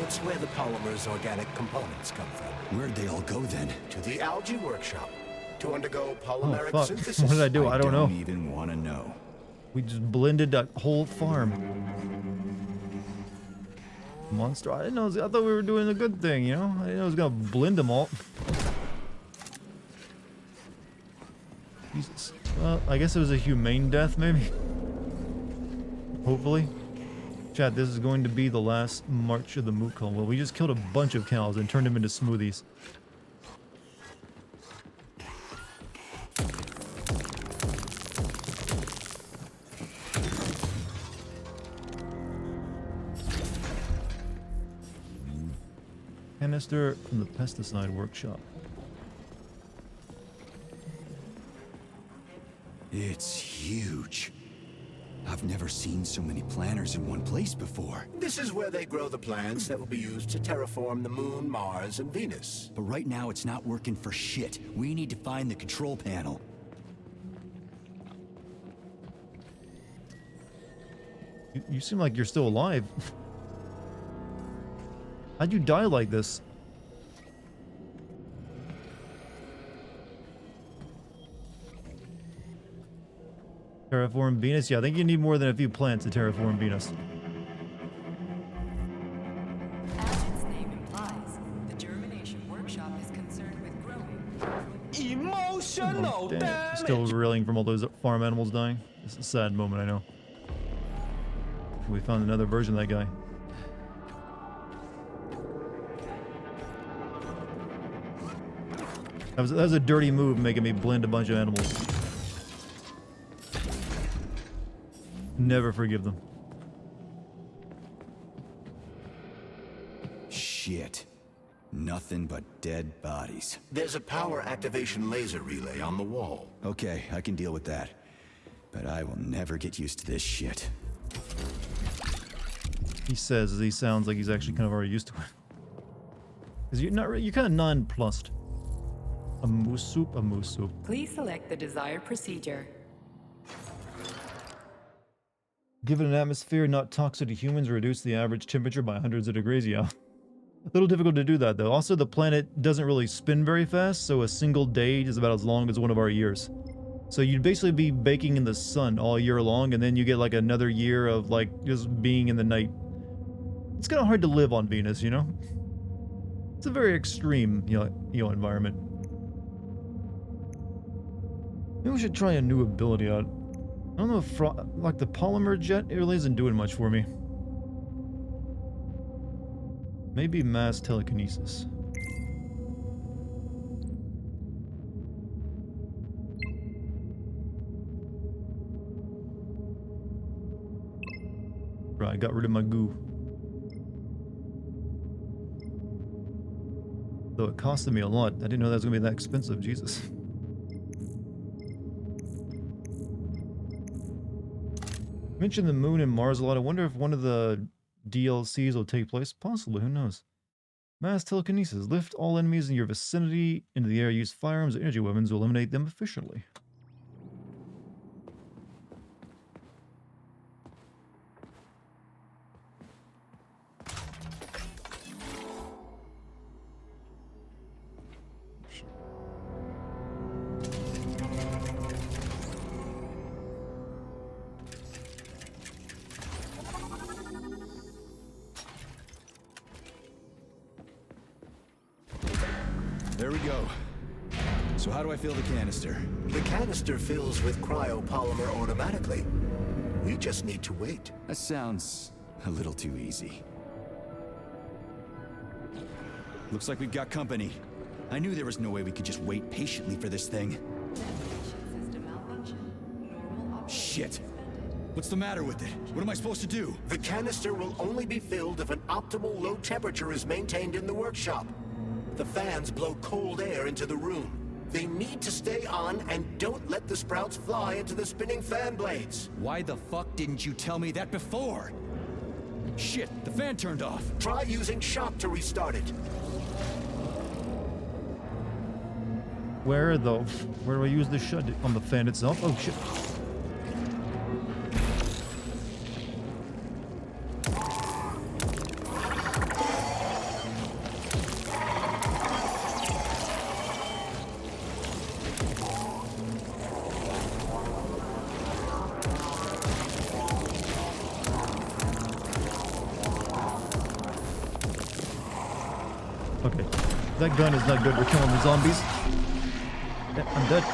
It's where the polymer's organic components come from. Where'd they all go then? To the algae workshop to undergo Oh polymeric fuck! synthesis. What did I do? I don't know. Even want to know. We just blended that whole farm. Monster. I didn't know. I thought we were doing a good thing. You know. I didn't know I was gonna blend them all. Jesus. Well, I guess it was a humane death, maybe. Hopefully. Chat, this is going to be the last march of the moot call. Well, we just killed a bunch of cows and turned them into smoothies. Canister from the pesticide workshop. It's huge. I've never seen so many planters in one place before. This is where they grow the plants that will be used to terraform the Moon, Mars, and Venus. But right now it's not working for shit. We need to find the control panel. You seem like you're still alive. How'd you die like this? Terraform Venus? Yeah, I think you need more than a few plants to terraform Venus. As its name implies, the germination workshop is concerned with growing emotional Damn, damage. still reeling from all those farm animals dying. It's a sad moment, I know. We found another version of that guy. That was a dirty move, making me blend a bunch of animals. Never forgive them. Shit. Nothing but dead bodies. There's a power activation laser relay on the wall. Okay, I can deal with that. But I will never get used to this shit. He says as he sounds like he's actually kind of already used to it. Cause you're kind of nonplussed. A moose soup, a moose soup. Please select the desired procedure. Given an atmosphere not toxic to humans, reduce the average temperature by hundreds of degrees. Yeah. A little difficult to do that though. Also, the planet doesn't really spin very fast, so a single day is about as long as one of our years. So you'd basically be baking in the sun all year long, and then you get like another year of like just being in the night. It's kind of hard to live on Venus, you know? It's a very extreme, you know, environment. Maybe we should try a new ability out. I don't know if, like, the polymer jet, it really isn't doing much for me. Maybe mass telekinesis. Right, I got rid of my goo. Though it costed me a lot. I didn't know that was gonna be that expensive, Jesus. Mentioned the moon and Mars a lot. I wonder if one of the DLCs will take place. Possibly, who knows? Mass telekinesis. Lift all enemies in your vicinity into the air. Use firearms or energy weapons to eliminate them efficiently. There we go. So how do I fill the canister? The canister fills with cryopolymer automatically. We just need to wait. That sounds a little too easy. Looks like we've got company. I knew there was no way we could just wait patiently for this thing. Shit. What's the matter with it? What am I supposed to do? The canister will only be filled if an optimal low temperature is maintained in the workshop. The fans blow cold air into the room. They need to stay on, and don't let the sprouts fly into the spinning fan blades. Why the fuck didn't you tell me that before? Shit, the fan turned off. Try using shock to restart it. Where though? Where do I use this shut on the fan itself? Oh shit. Okay. That gun is not good for killing the zombies. Yeah, I'm dead.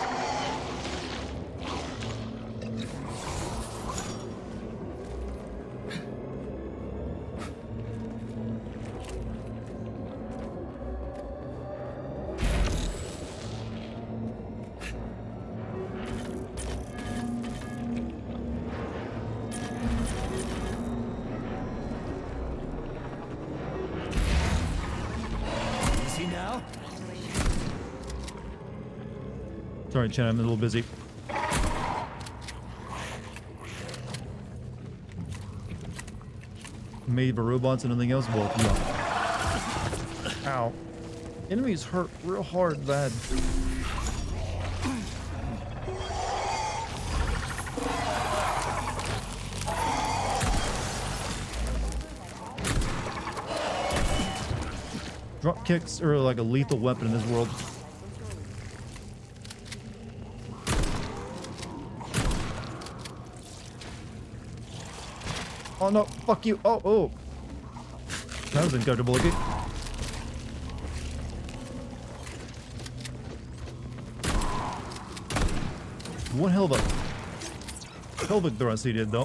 See now? Sorry, Chen, I'm a little busy. Made for robots and anything else? Well, yeah. Ow. Enemies hurt real hard, bad. Drop kicks are like a lethal weapon in this world. Oh no, fuck you. Oh, oh. That was uncomfortable looking. One hell of a pelvic thrust he did though.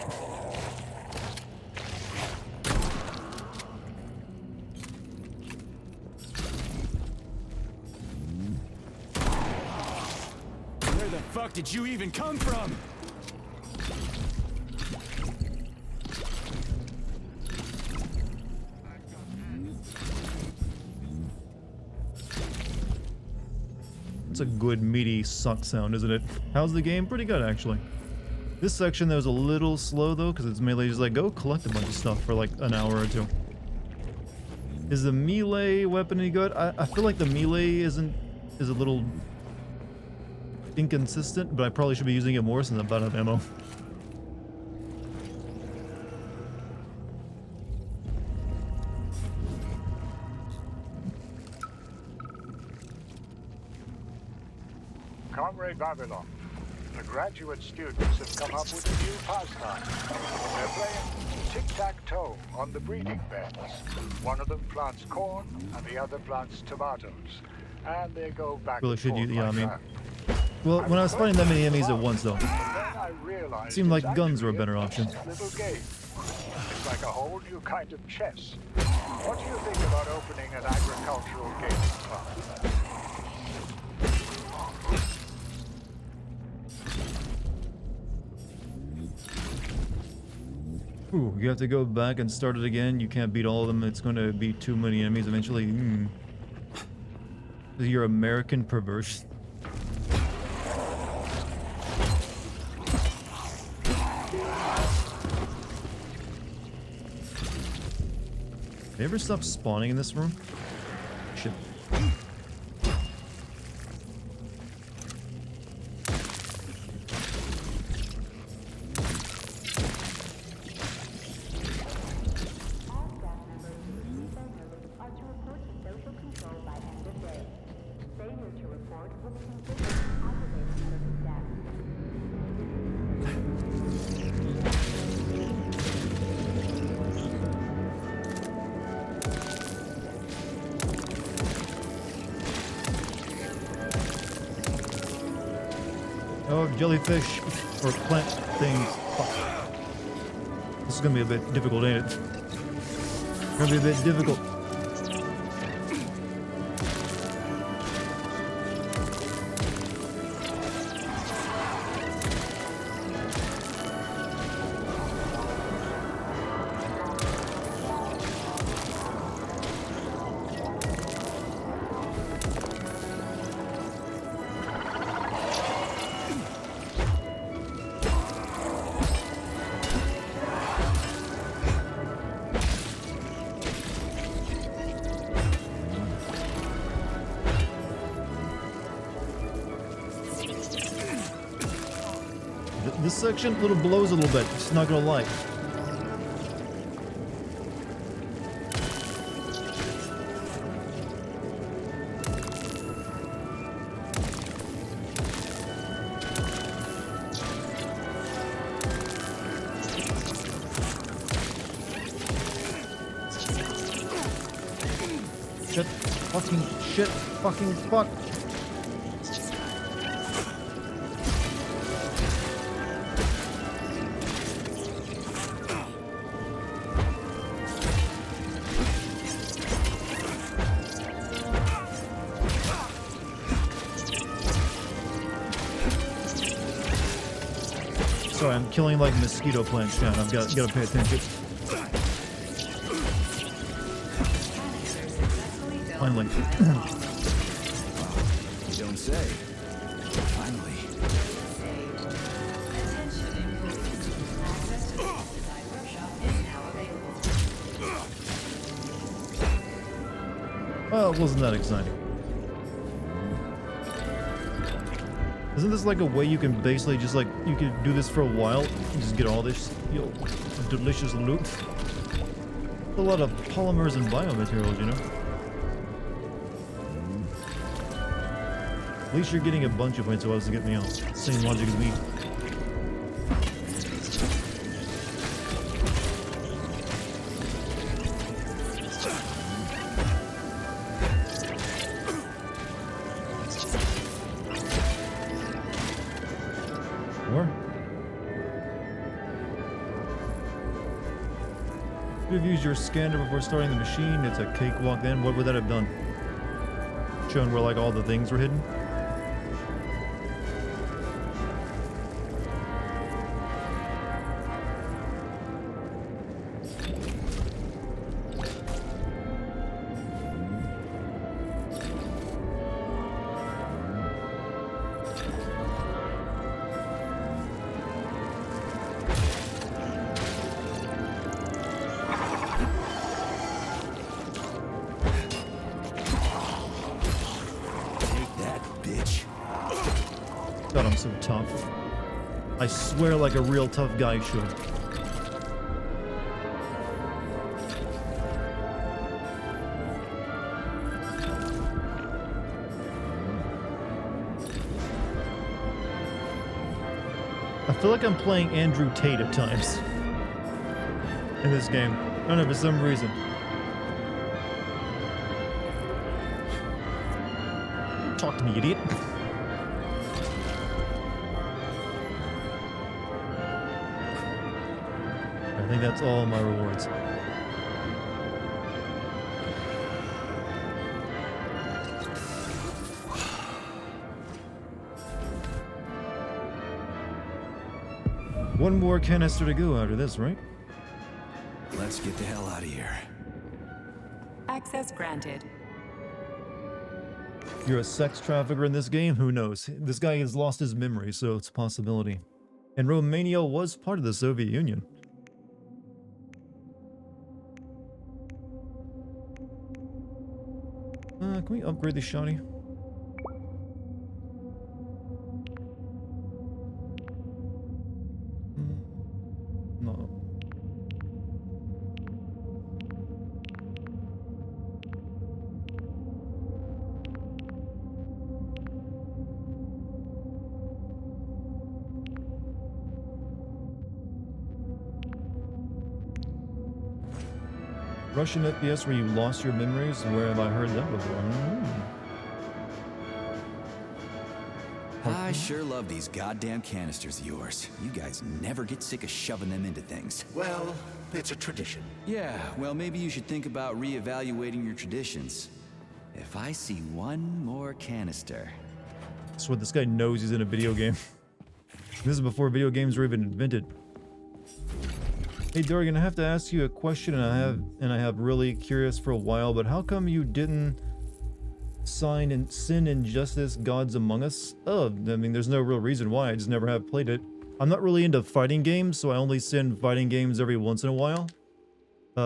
Where the fuck did you even come from? It's a good meaty suck sound, isn't it? How's the game? Pretty good, actually. This section that was a little slow though, because it's mainly just like go collect a bunch of stuff for like an hour or two. Is the melee weapon any good? I feel like the melee is a little inconsistent, but I probably should be using it more since I'm out of ammo. Comrade Babylon, the graduate students have come up with a new pastime. They're playing tic-tac-toe on the breeding beds. One of them plants corn, and the other plants tomatoes. And they go back Really and should forth use, yeah, I like mean. that. Well, when I was fighting that many enemies at once though, Then I realized it seemed like it's guns were a actually better option. nice little game. It's like a whole new kind of chess. What do you think about opening an agricultural gaming club? Ooh, you have to go back and start it again. You can't beat all of them. It's going to be too many enemies eventually. Your American perversion. They ever stop spawning in this room? Shit. Oh, jellyfish or plant things. Fuck. This is gonna be a bit difficult, ain't it? Gonna be a bit difficult. This section little blows a little bit, just not gonna lie. Shit, fucking fuck. Sorry, I'm killing like mosquito plants now. I've got to pay attention. Finally. You don't say. Finally. Well, it wasn't that exciting. Isn't this like a way you can basically just like, you could do this for a while and just get all this, you know, delicious loot? A lot of polymers and biomaterials, you know? At least you're getting a bunch of points so as to get me out. Same logic as me. If you've used your scanner before starting the machine, it's a cakewalk then. What would that have done? Shown where like all the things were hidden? God, I'm so tough. I swear like a real tough guy should. I feel like I'm playing Andrew Tate at times in this game. I don't know, for some reason. Talk to me, idiot. I think that's all my rewards. One more canister to go after this, right? Let's get the hell out of here. Access granted. You're a sex trafficker in this game? Who knows? This guy has lost his memory, so it's a possibility. And Romania was part of the Soviet Union. Can we upgrade the shotty? No. Russian FPS where you lost your memories? Where have I heard that before? I sure love these goddamn canisters of yours. You guys never get sick of shoving them into things. Well, it's a tradition. Yeah, well, maybe you should think about reevaluating your traditions. If I see one more canister... I swear this guy knows he's in a video game. This is before video games were even invented. Hey Dartigan, I have to ask you a question, and I have really curious for a while, but how come you didn't sign in Sin and Justice Gods Among Us? Oh, I mean, there's no real reason why, I just never have played it. I'm not really into fighting games, so I only send fighting games every once in a while.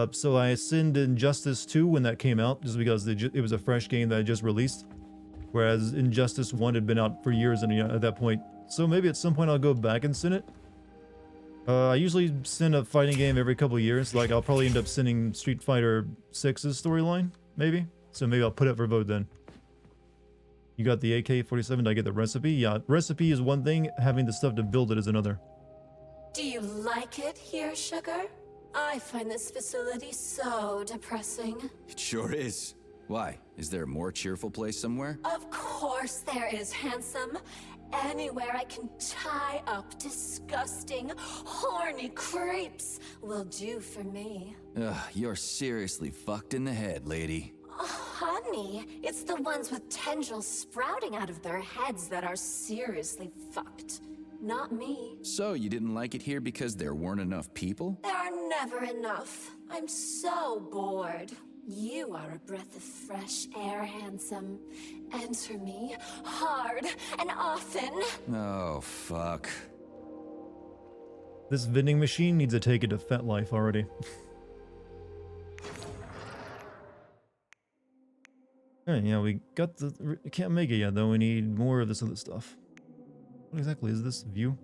So I sinned Injustice 2 when that came out, just because it was a fresh game that I just released. Whereas Injustice 1 had been out for years at that point. So maybe at some point I'll go back and sin it. I usually send a fighting game every couple of years. Like, I'll probably end up sending Street Fighter 6's storyline, maybe. So maybe I'll put it for vote then. You got the AK-47, did I get the recipe? Yeah, recipe is one thing, having the stuff to build it is another. Do you like it here, Sugar? I find this facility so depressing. It sure is. Why? Is there a more cheerful place somewhere? Of course there is, handsome. Anywhere I can tie up disgusting, horny creeps will do for me. Ugh, you're seriously fucked in the head, lady. Oh, honey, it's the ones with tendrils sprouting out of their heads that are seriously fucked. Not me. So you didn't like it here because there weren't enough people? There are never enough. I'm so bored. You are a breath of fresh air, handsome. Enter me hard and often. Oh, fuck. This vending machine needs to take it to FetLife already. Alright, yeah, we got the... Can't make it yet, though. We need more of this other stuff. What exactly is this view?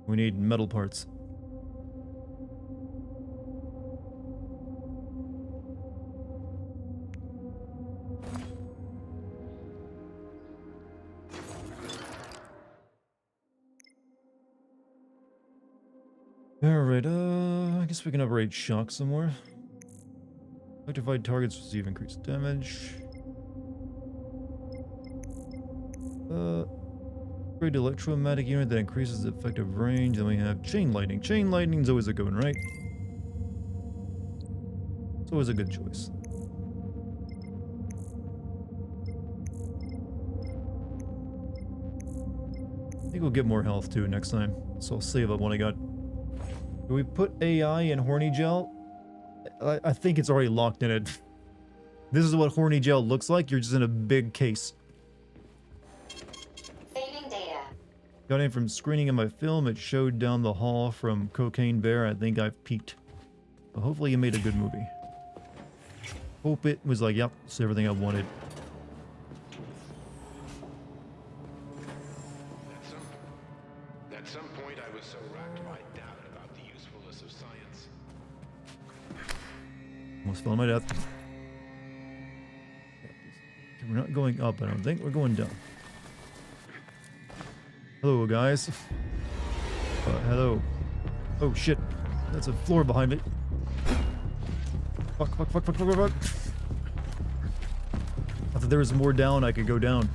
We need metal parts. Alright, I guess we can upgrade shock somewhere. Electrified targets receive increased damage. Upgrade electromagnetic unit that increases the effective range. Then we have chain lightning. Chain lightning's always a good one, right? It's always a good choice. I think we'll get more health too next time, so I'll save up what I got. Do we put AI in horny gel? I think it's already locked in it. This is what horny gel looks like. You're just in a big case. Saving data. Got in from screening in my film. It showed down the hall from Cocaine Bear. I think I've peaked. But hopefully you made a good movie. Hope it was like, yep, it's everything I wanted. At some point, I was so racked by doubt about the usefulness of science. Almost fell on my death. We're not going up, I don't think. We're going down. Hello, guys. Hello. Oh, shit. That's a floor behind me. Fuck, fuck, fuck, fuck, fuck, fuck. I thought there was more down I could go down.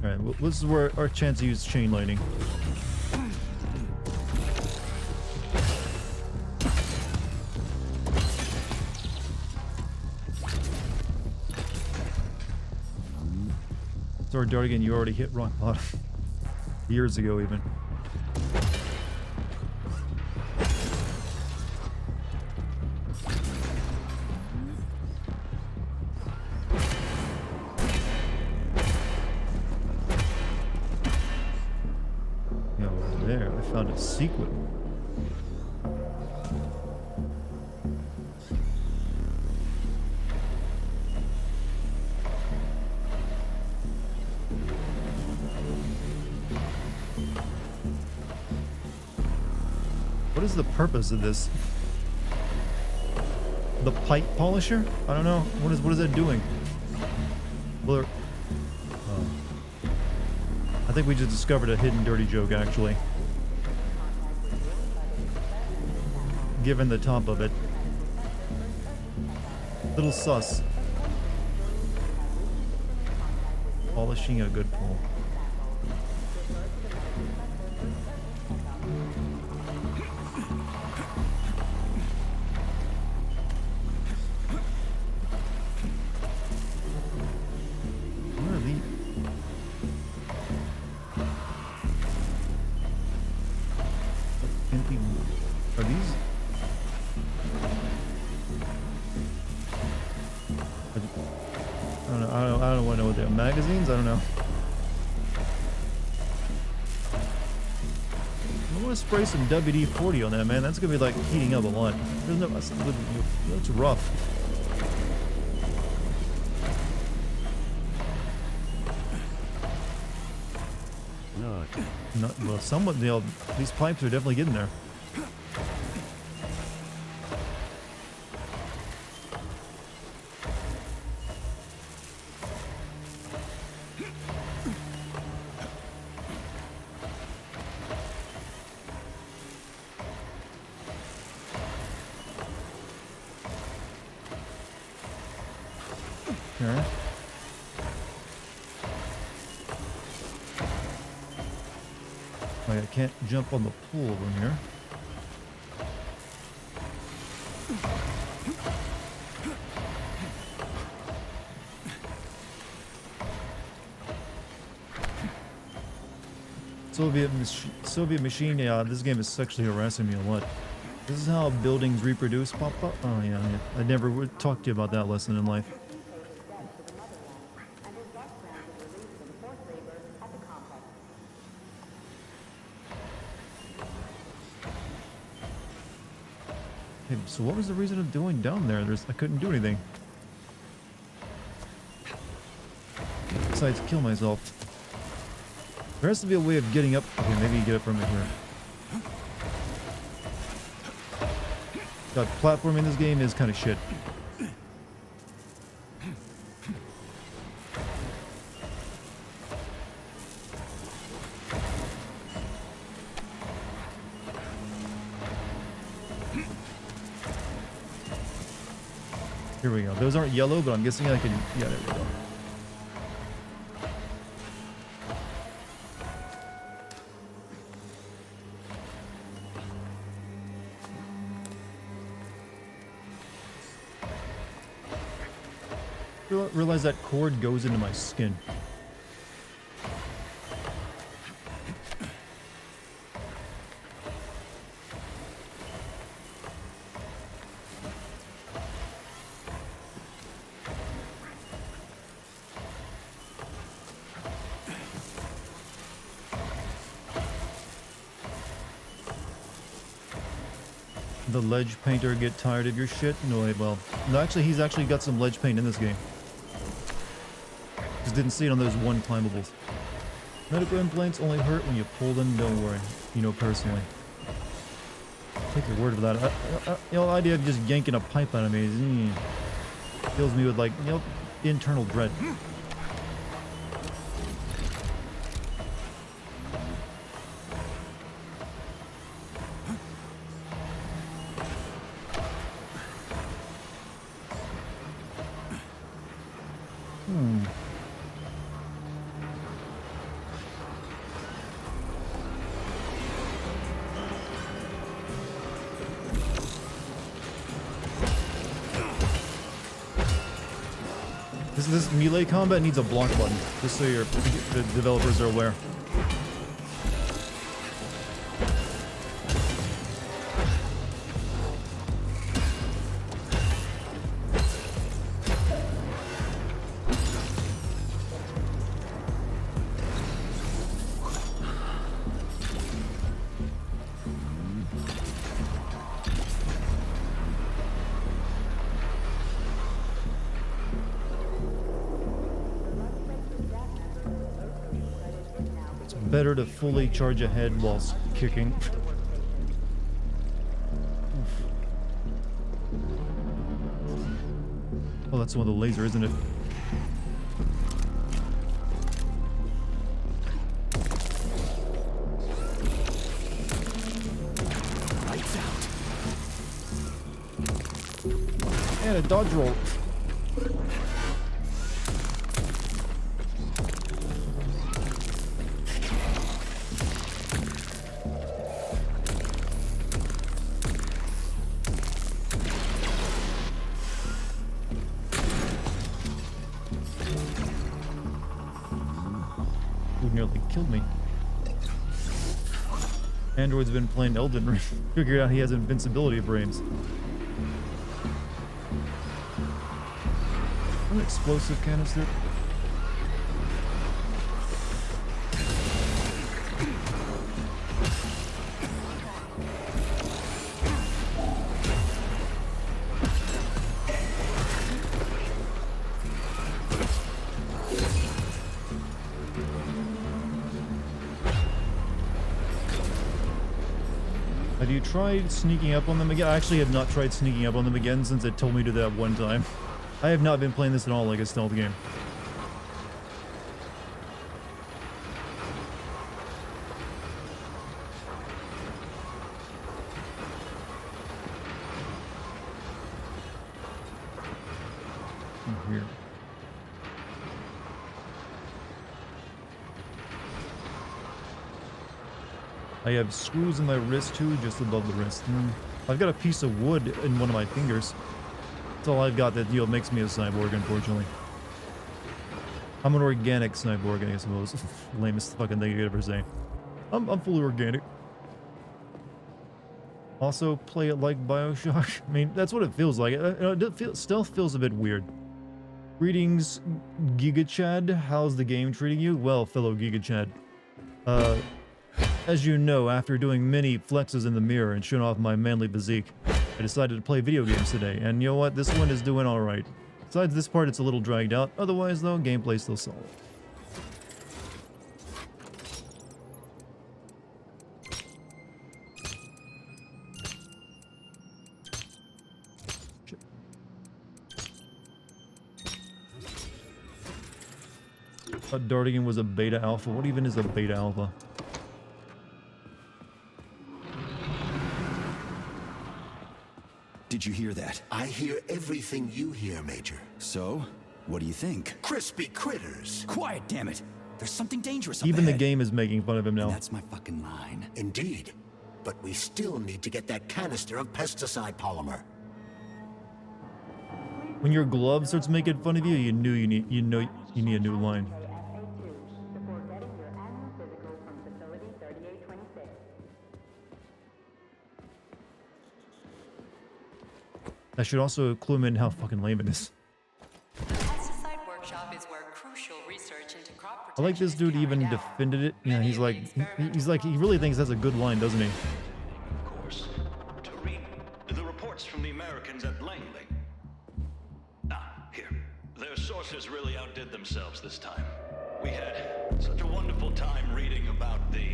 Alright, well, this is where our chance to use chain lightning. Sorry, Dartigan, you already hit rock bottom. Years ago, even. Yeah, over there, I found a sequin. What is the purpose of this? The pipe polisher? I don't know. What is that doing? Well, I think we just discovered a hidden dirty joke, actually. Given the top of it. Little sus. Polishing a good pole. Are these? I don't want to know what they are. Magazines? I don't know. I want to spray some WD-40 on that, man. That's gonna be like heating up a lot. There's no. That's rough. Not, well, somewhat, you know, these pipes are definitely getting there. Okay. Wait, I can't jump on the pool over here. Soviet machine, yeah, this game is sexually harassing me a lot. This is how buildings reproduce, Papa? Oh, yeah. I never would talk to you about that lesson in life. Hey, so what was the reason of doing down there? I couldn't do anything. Besides kill myself. There has to be a way of getting up. Okay, maybe you get up from here. God, platforming in this game is kind of shit. Here we go. Those aren't yellow, but I'm guessing I can... Yeah, there we go. Realize that cord goes into my skin. The ledge painter get tired of your shit? No way, well. No, actually, he's actually got some ledge paint in this game. Just didn't see it on those one climbables. Medical implants only hurt when you pull them, don't worry. You know personally. Take your word for that. You know, the idea of just yanking a pipe out of me fills me with, like, you know, internal dread. This melee combat needs a block button, just so the developers are aware. Better to fully charge ahead whilst kicking. Oh, that's one of the laser, isn't it? Lights out. And a dodge roll. Nearly killed me. Android's been playing Elden Ring. Figured out he has invincibility frames. An explosive canister. Have you tried sneaking up on them again? I actually have not tried sneaking up on them again since it told me to that one time. I have not been playing this at all like a stealth game. Here. I have screws in my wrist too, just above the wrist. I've got a piece of wood in one of my fingers. That's all I've got that makes me a cyborg, unfortunately. I'm an organic cyborg, I suppose. Lamest fucking thing you could ever say. I'm fully organic. Also, play it like Bioshock. I mean, that's what it feels like. Stealth feels a bit weird. Greetings, Giga Chad. How's the game treating you? Well, fellow Giga Chad. As you know, after doing many flexes in the mirror and showing off my manly physique, I decided to play video games today. And you know what? This one is doing alright. Besides this part, it's a little dragged out. Otherwise, though, gameplay's still solid. Dartigan was a beta alpha. What even is a beta alpha? Did you hear that? I hear everything you hear, Major. So, what do you think? Crispy critters. Quiet, damn it. There's something dangerous up Even ahead. the game is making fun of him now. And that's my fucking line. Indeed. But we still need to get that canister of pesticide polymer. When your glove starts making fun of you, you know you need a new line. That should also clue him in how fucking lame it is. The pesticide workshop is where crucial research into crop I like this dude even defended it. Yeah, he's like he really thinks that's a good line, doesn't he? Of course, to read the reports from the Americans at Langley. Here. Their sources really outdid themselves this time. We had such a wonderful time reading about the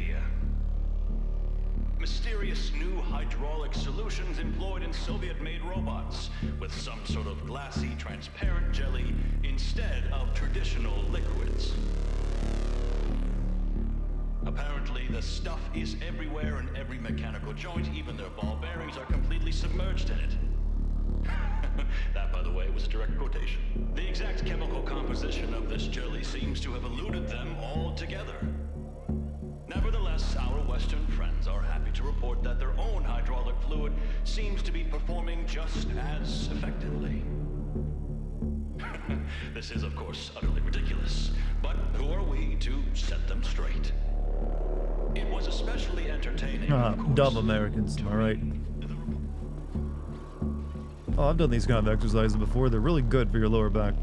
mysterious new hydraulic solutions employed in Soviet-made robots, with some sort of glassy, transparent jelly instead of traditional liquids. Apparently, the stuff is everywhere in every mechanical joint, even their ball bearings are completely submerged in it. That, by the way, was a direct quotation. The exact chemical composition of this jelly seems to have eluded them altogether. Nevertheless, our Western friends are happy to report that their own hydraulic fluid seems to be performing just as effectively. This is, of course, utterly ridiculous, but who are we to set them straight? It was especially entertaining, Dumb Americans, am I right? Oh, I've done these kind of exercises before. They're really good for your lower back.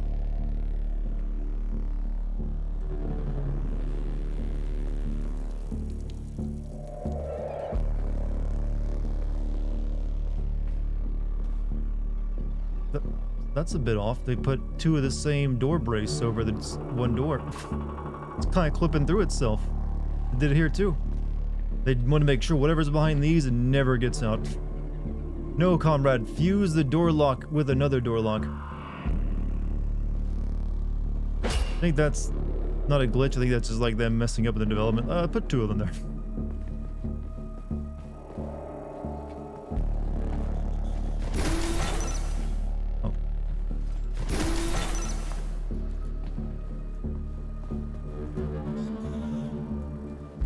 That's a bit off. They put two of the same door brace over the one door. It's kind of clipping through itself. They did it here too. They want to make sure whatever's behind these never gets out. No, comrade, fuse the door lock with another door lock. I think that's not a glitch. I think that's just like them messing up in the development. Put two of them there. Oh.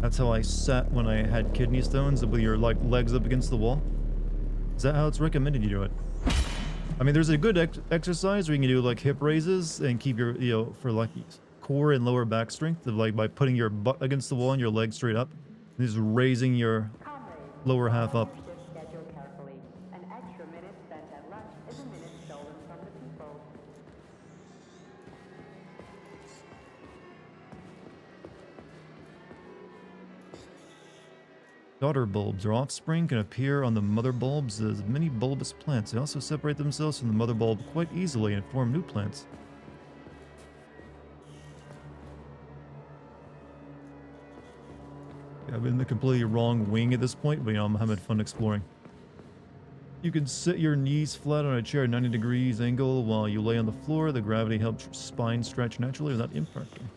That's how I sat when I had kidney stones, with your like legs up against the wall. Is that how it's recommended you do it? I mean, there's a good exercise where you can do like hip raises and keep your, for like core and lower back strength, of like by putting your butt against the wall and your legs straight up, and just raising your lower half up. Daughter bulbs or offspring can appear on the mother bulbs as many bulbous plants. They also separate themselves from the mother bulb quite easily and form new plants. I'm in the completely wrong wing at this point, but you know, I'm having fun exploring. You can sit your knees flat on a chair at 90 degrees angle while you lay on the floor. The gravity helps your spine stretch naturally without impacting.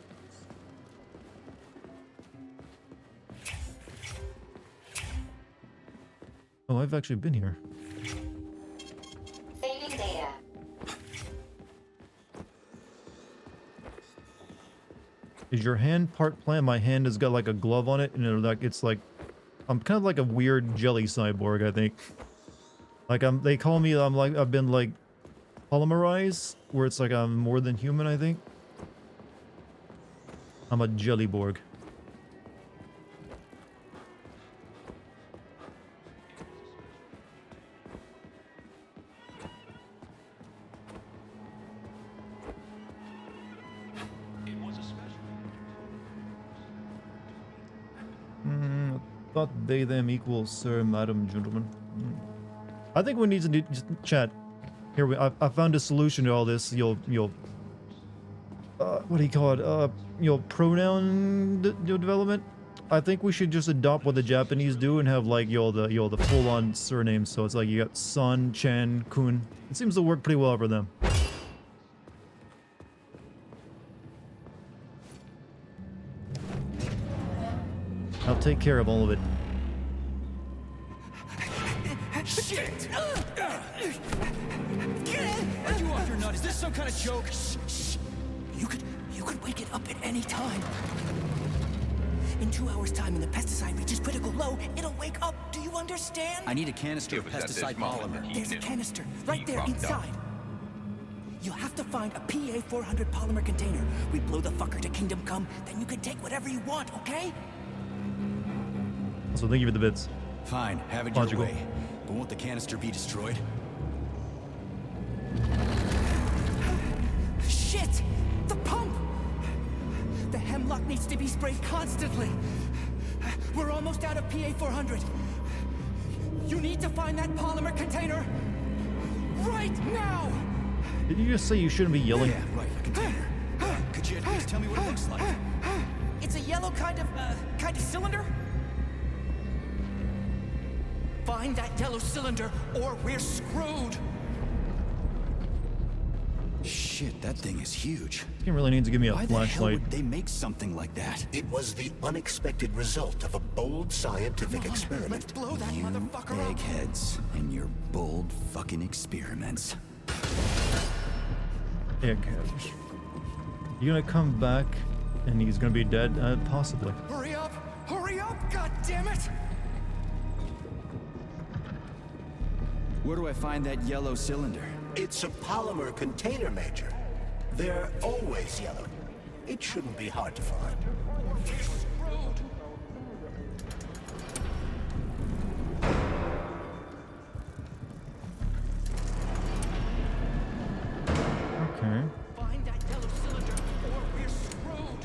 Oh, I've actually been here. Saving data. Is your hand part plant? My hand has got like a glove on it, and it's like I'm kind of like a weird jelly cyborg, I think. Like they call me, I've been like polymerized, where it's like I'm more than human, I think. I'm a jellyborg. Thought they them equals sir, madam, gentlemen. I think we need to do, just chat. Here I found a solution to all this. What do you call it? Pronoun development. I think we should just adopt what the Japanese do and have like the full-on surnames. So it's like you got Son, Chan, Kun. It seems to work pretty well for them. I'll take care of all of it. Shit! Are you off your nut? Is this some kind of joke? Shh. You could wake it up at any time. In 2 hours' time, when the pesticide reaches critical low, it'll wake up. Do you understand? I need a canister of pesticide polymer. There's a canister right there inside. You'll have to find a PA-400 polymer container. We blow the fucker to Kingdom Come, then you can take whatever you want, okay? So thank you for the bits. Fine, have it your way. But won't the canister be destroyed? Shit! The pump! The hemlock needs to be sprayed constantly. We're almost out of PA-400. You need to find that polymer container right now! Did you just say you shouldn't be yelling? Yeah, right, a container. Could you at least tell me what it looks like? It's a yellow kind of cylinder? Find that yellow cylinder, or we're screwed! Shit, that thing is huge. This game really needs to give me a Why the hell flashlight. would they make something like that? It was the unexpected result of a bold scientific experiment. Let's blow that motherfucker up! Eggheads and your bold fucking experiments. Eggheads. You gonna come back and he's gonna be dead? Possibly. Hurry up! Hurry up, goddammit! Where do I find that yellow cylinder? It's a polymer container, Major. They're always yellow. It shouldn't be hard to find. Okay. Find that yellow cylinder, or we're screwed!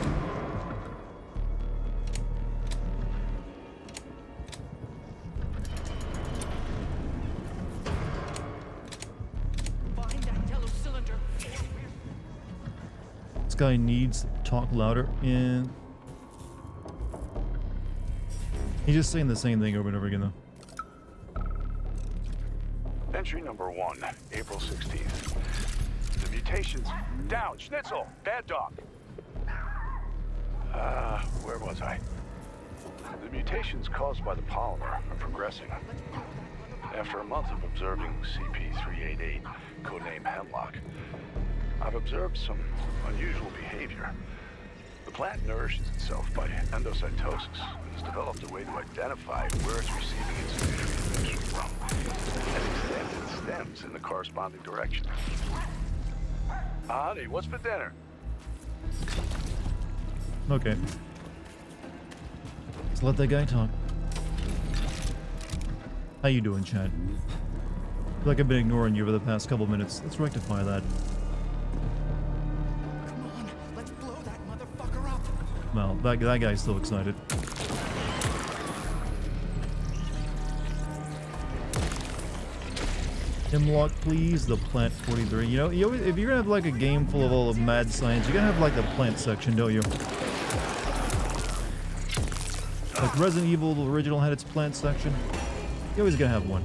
Find that yellow cylinder, or we're... This guy needs to talk louder. Yeah. He's just saying the same thing over and over again, though. Entry number 1, April 16th. The mutations down. Schnitzel, bad dog. Where was I? The mutations caused by the polymer are progressing. After a month of observing CP388, codename Hemlock, I've observed some unusual behavior. The plant nourishes itself by endocytosis and has developed a way to identify where it's receiving its nutrient mixture from and extend its stems in the corresponding direction. Honey, what's for dinner? Okay. Let's let that guy talk. How you doing, Chad? I feel like I've been ignoring you for the past couple minutes. Let's rectify that. Come on, let's blow that motherfucker up! Well, that guy's still excited. Hemlock, please. The plant 43. You know, if you're gonna have like a game full of all of mad science, you gotta have like the plant section, don't you? Like Resident Evil, the original, had its plant section. You're always gonna have one.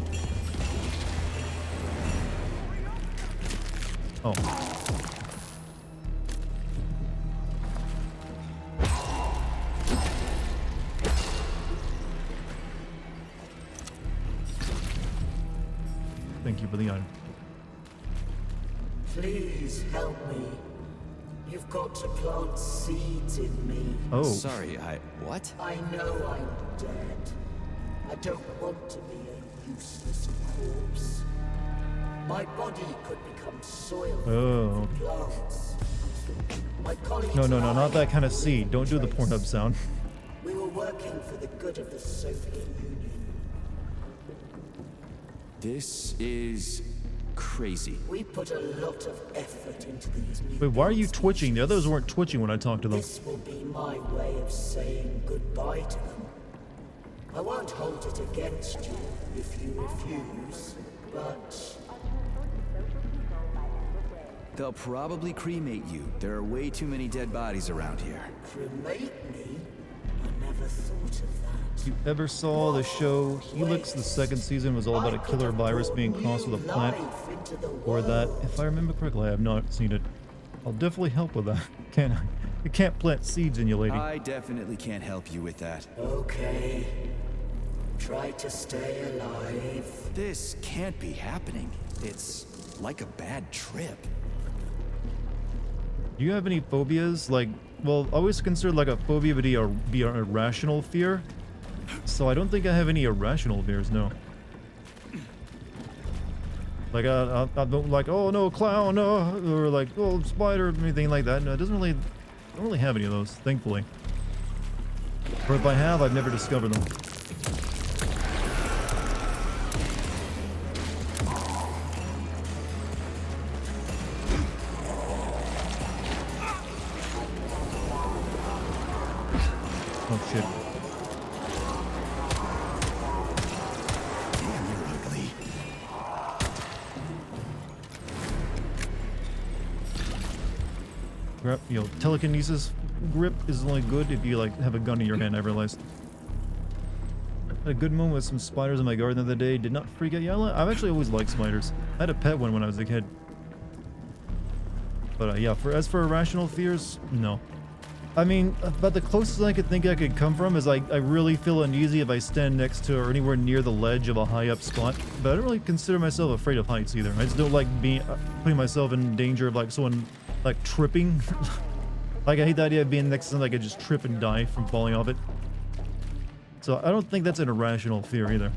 Oh. Thank you for the item. Please help me. You've got to plant seeds in me. Oh. Sorry, what? I know I'm dead. I don't want to be a useless corpse. My body could become soil Oh. for plants. My colleagues No, and I not that kind of were seed. Don't do the Pornhub sound. We were working for the good of the Soviet Union. This is crazy. We put a lot of effort into these new Wait, why are you twitching? The others weren't twitching when I talked to them. This will be my way of saying goodbye to them. I won't hold it against you if you refuse, but They'll probably cremate you. There are way too many dead bodies around here. cremate me? I never thought of that. If you ever saw the show Helix, the second season was all about a killer virus being crossed with a plant. Or that, if I remember correctly, I have not seen it. I'll definitely help with that. Can't I? You can't plant seeds in you, lady. I definitely can't help you with that. Okay. Try to stay alive. This can't be happening. It's like a bad trip. Do you have any phobias? Like, well, I always considered like a phobia would be an irrational fear. So I don't think I have any irrational fears, no. Like, I don't like, oh no, clown, or like, oh, spider, or anything like that. No, it doesn't really, I don't really have any of those, thankfully. Or if I have, I've never discovered them. Oh shit. Damn, you're ugly. Grip, you know, telekinesis grip is only good if you like have a gun in your hand, I realized. Had a good moment with some spiders in my garden the other day. Did not freak out. Yeah, I've actually always liked spiders. I had a pet one when I was a kid. But yeah, as for irrational fears, no. I mean, about the closest I could think I could come from is I really feel uneasy if I stand next to or anywhere near the ledge of a high up spot. But I don't really consider myself afraid of heights either. I just don't like putting myself in danger of like someone like tripping. Like I hate the idea of being next to something I could just trip and die from falling off it. So I don't think that's an irrational fear either.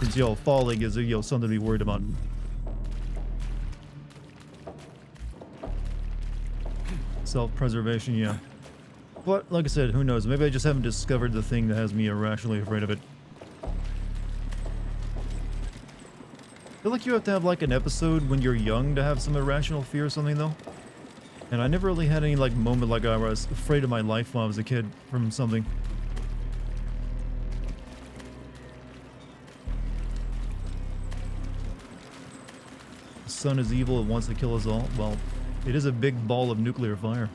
Since falling is something to be worried about. Self-preservation, yeah. But, like I said, who knows? Maybe I just haven't discovered the thing that has me irrationally afraid of it. I feel like you have to have, like, an episode when you're young to have some irrational fear or something, though. And I never really had any, like, moment like I was afraid of my life when I was a kid from something. The sun is evil, it wants to kill us all. Well, it is a big ball of nuclear fire.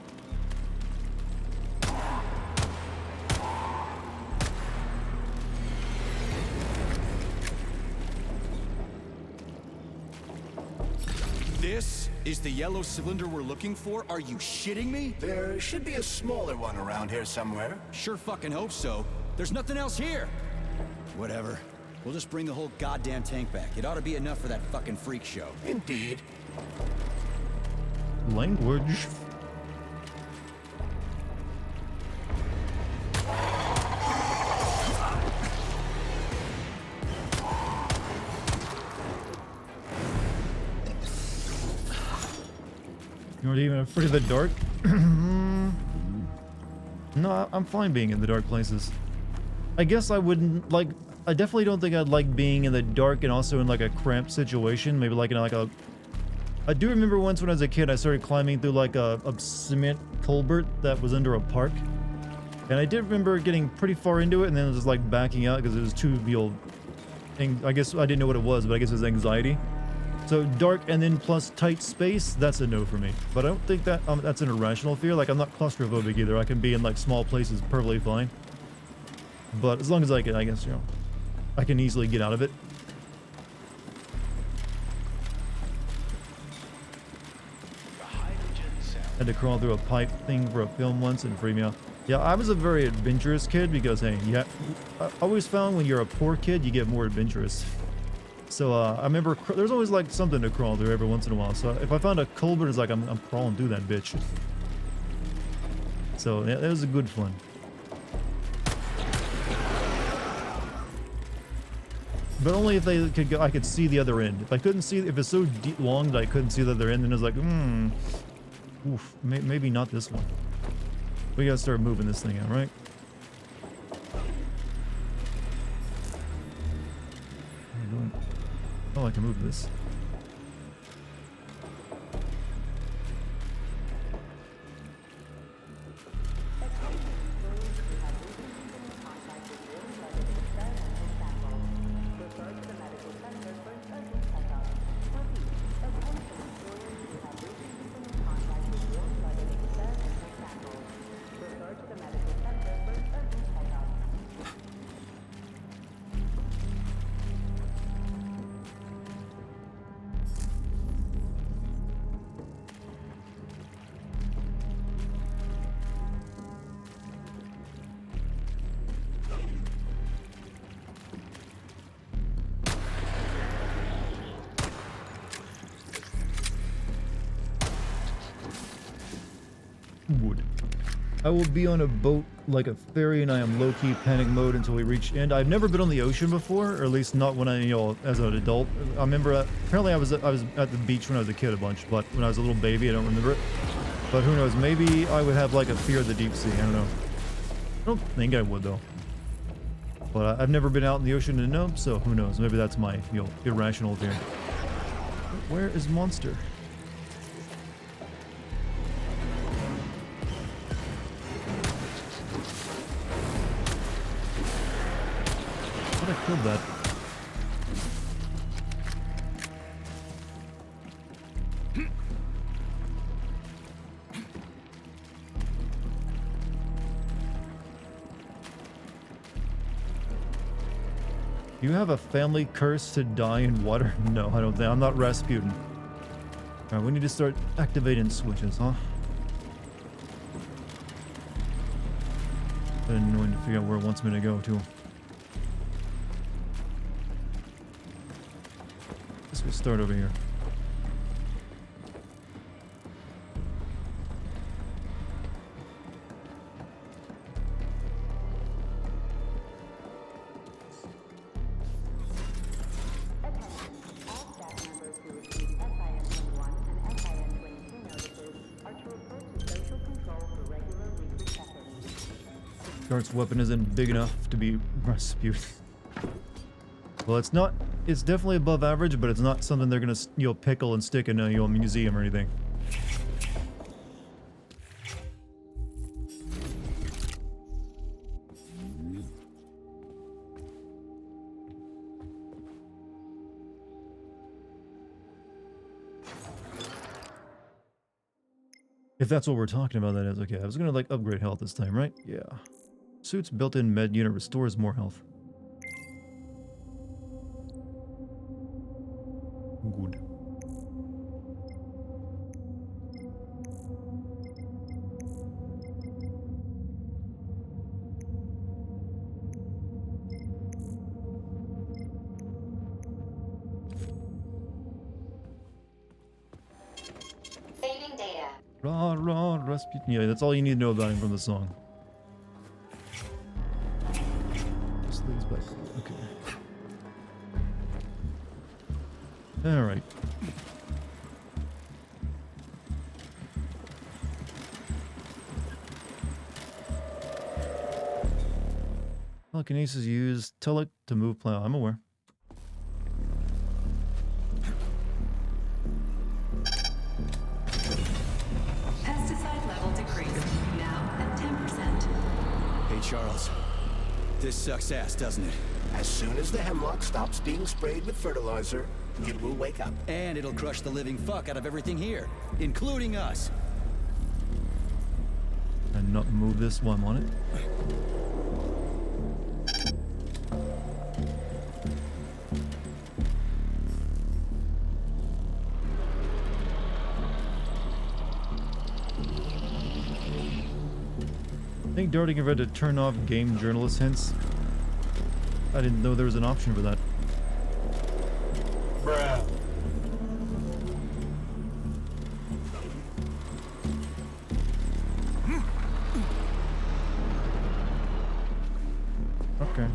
This is the yellow cylinder we're looking for? Are you shitting me? There should be a smaller one around here somewhere. Sure fucking hope so. There's nothing else here. Whatever. We'll just bring the whole goddamn tank back. It ought to be enough for that fucking freak show. Indeed. Language. You aren't even afraid of the dark? No, I'm fine being in the dark places. I guess I wouldn't like. I definitely don't think I'd like being in the dark and also in like a cramped situation. Maybe like in like a. I do remember once when I was a kid, I started climbing through like a cement culvert that was under a park, and I did remember getting pretty far into it and then just like backing out because it was too, I guess I didn't know what it was, but I guess it was anxiety. So dark and then plus tight space, that's a no for me. But I don't think that that's an irrational fear. Like, I'm not claustrophobic either. I can be in like small places perfectly fine. But as long as I can, I guess, you know, I can easily get out of it. Had to crawl through a pipe thing for a film once and free me out. Yeah, I was a very adventurous kid because, hey, yeah, I always found when you're a poor kid, you get more adventurous. So I remember there's always like something to crawl through every once in a while. So if I found a culvert, it's like I'm crawling through that bitch. So yeah, that was a good fun. But only if they could go, I could see the other end. If I couldn't see, if it's so deep, long that I couldn't see the other end, then it was like, oof, maybe not this one. We gotta start moving this thing out, right? Oh, I can move this. Wood. I will be on a boat like a ferry, and I am low-key panic mode until we reach end. I've never been on the ocean before, or at least not when I, you know, as an adult. I remember apparently I was at the beach when I was a kid a bunch, but when I was a little baby, I don't remember it. But who knows? Maybe I would have like a fear of the deep sea. I don't know. I don't think I would though. But I've never been out in the ocean to know, so who knows? Maybe that's my, you know, irrational fear. Where is Monster? I killed that. You have a family curse to die in water? No, I don't think. I'm not Rasputin. Alright, we need to start activating switches, huh? It's annoying to figure out where it wants me to go, too. We'll start over here. Dart's weapon isn't big enough to be Rasputin. Well, it's not. It's definitely above average, but it's not something they're gonna, you know, pickle and stick in a, you know, museum or anything. If that's what we're talking about, that is okay. I was gonna like upgrade health this time, right? Yeah. Suit's built-in med unit restores more health. Good. Saving data. Rah, rah, Rasputin. Yeah, that's all you need to know about him from the song. Just leads back. Okay. Alright. Telekinesis used tele to move plow. I'm aware. Pesticide level decreased. Now at 10%. Hey, Charles. This sucks ass, doesn't it? As soon as the hemlock stops being sprayed with fertilizer, It will wake up. And it'll crush the living fuck out of everything here, including us. And not move this while I'm on it. I think Dartigan read to turn off game journalist hints. I didn't know there was an option for that. Bruh. Okay.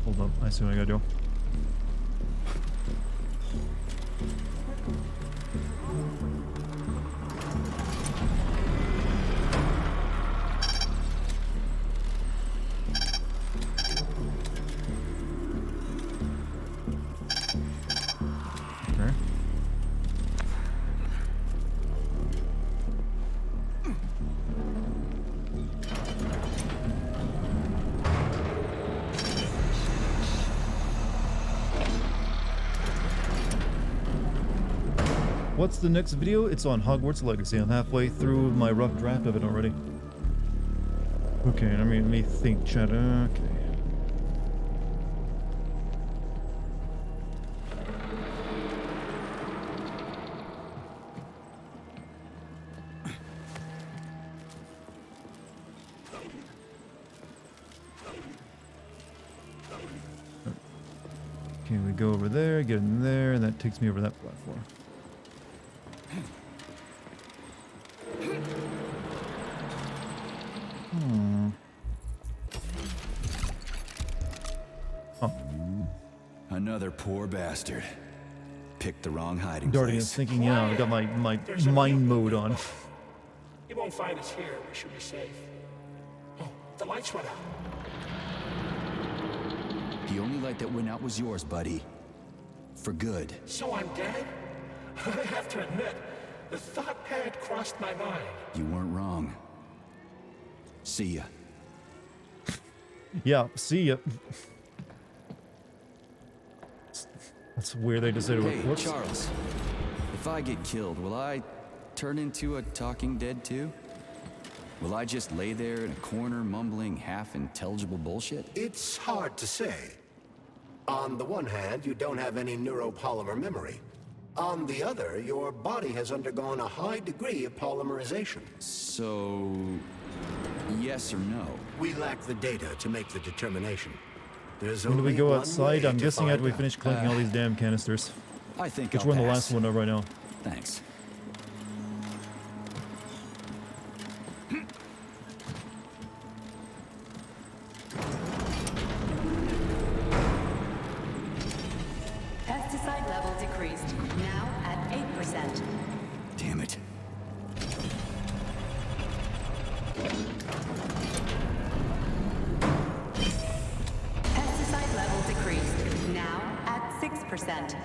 Hold up, I see what I gotta do. Okay. What's the next video? It's on Hogwarts Legacy. I'm halfway through my rough draft of it already. Okay, let me think, chat. Okay. Okay, we go over there, get in there, and that takes me over that platform. Another poor bastard. Picked the wrong hiding Dartigan place. is thinking, yeah, I got my mind mode on. He won't find us here. We should be safe. Oh, the lights went out. The only light that went out was yours, buddy. For good. So I'm dead? I have to admit, the thought had crossed my mind. You weren't wrong. See ya. Yeah, see ya. That's weird they decided Hey, whoops. Charles. If I get killed, will I turn into a talking dead too? Will I just lay there in a corner mumbling half-intelligible bullshit? It's hard to say. On the one hand, you don't have any neuropolymer memory. On the other, your body has undergone a high degree of polymerization. So, yes or no? We lack the data to make the determination. There's When do we only go one outside? way I'm to guessing after we find finish out. collecting all these damn canisters. I think Which I'll we're in the pass. last one of right now. Thanks. Pesticide level decreased, now at 8%. Damn it. Pesticide level decreased, now at 6%.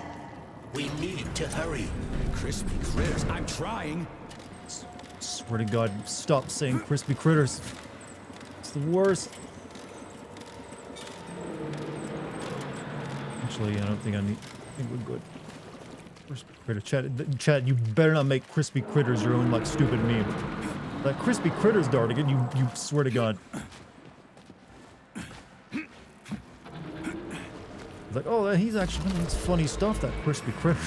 We need to hurry. Crispy critters, I'm trying. Swear to God, stop saying crispy critters. It's the worst. Actually, I don't think I need. I think we're good. Crispy critter. Chat, you better not make crispy critters your own like stupid meme. That crispy critters, Dartigan, you swear to God. It's like, oh, he's actually, it's funny stuff, that crispy critter.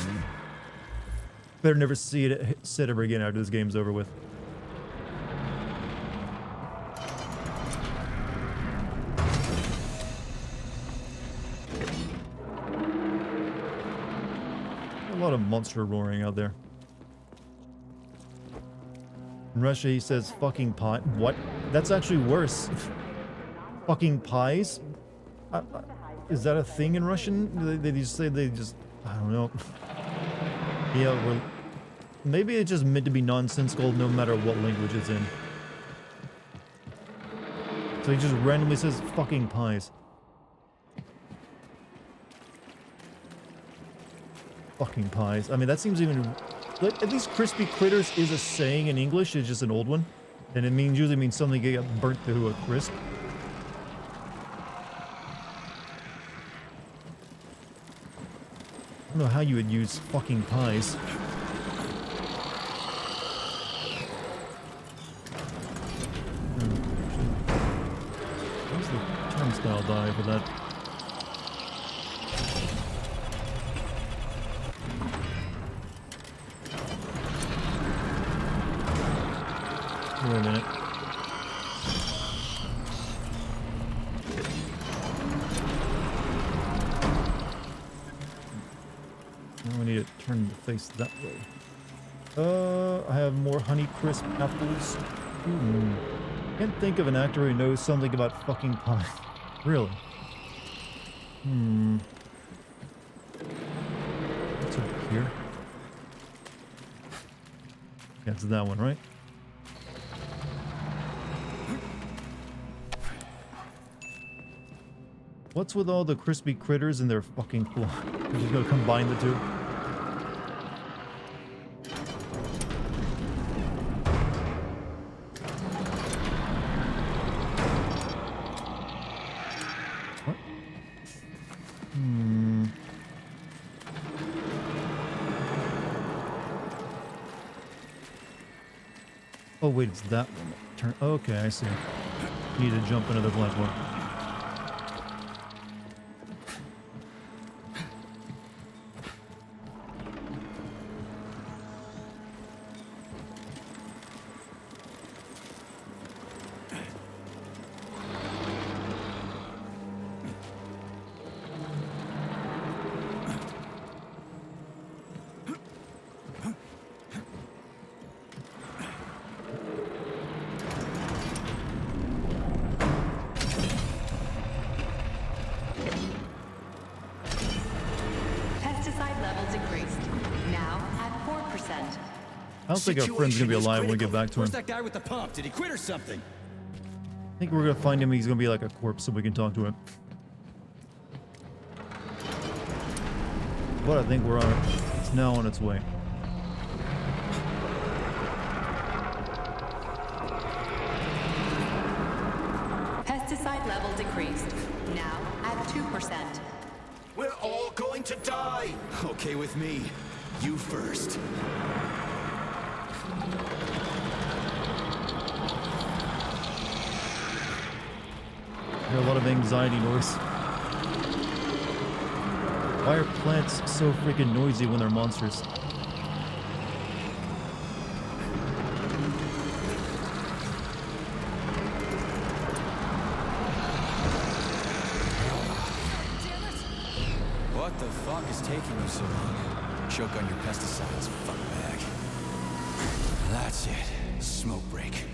Better never see it said ever again after this game's over with. A lot of monster roaring out there. In Russia, he says fucking pie. What? That's actually worse. Fucking pies? Is that a thing in Russian? They just say they just... I don't know. Yeah, well... Maybe it's just meant to be nonsensical no matter what language it's in. So he just randomly says fucking pies. Fucking pies. I mean, that seems even... At least crispy critters is a saying in English. It's just an old one. And it usually means something get burnt to a crisp. I don't know how you would use fucking pies. Where's the turnstile die for that? Wait a minute. Now we need to turn the face that way. I have more Honeycrisp apples. Can't think of an actor who knows something about fucking pie. Really? What's over here? Yeah, it's that one, right? What's with all the crispy critters and their fucking claw? I'm just gonna combine the two. What? Oh wait, it's that one. Turn. Okay, I see. Need to jump another platform. I don't think our friend's gonna be alive when we get back to him. Where's that guy with the pump? Did he quit or something? I think we're gonna find him. He's gonna be like a corpse, so we can talk to him. But I think we're on it. It's now on its way. Pesticide level decreased. Now at 2%. We're all going to die. Okay with me. You first. I hear a lot of anxiety noise. Why are plants so freaking noisy when they're monsters? What the fuck is taking you so long? Choke on your pesticides, fuckbag. That's it. Smoke break.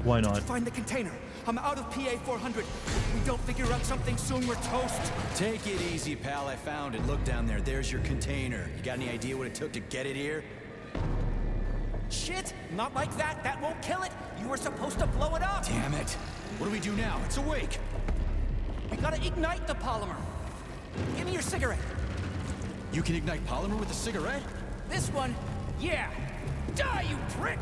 Why not? Find the container. I'm out of PA 400. If we don't figure out something soon, we're toast. Take it easy, pal. I found it. Look down there. There's your container. You got any idea what it took to get it here? Shit! Not like that. That won't kill it. You were supposed to blow it up. Damn it. What do we do now? It's awake. We gotta ignite the polymer. Give me your cigarette. You can ignite polymer with a cigarette? This one? Yeah. Die, you prick!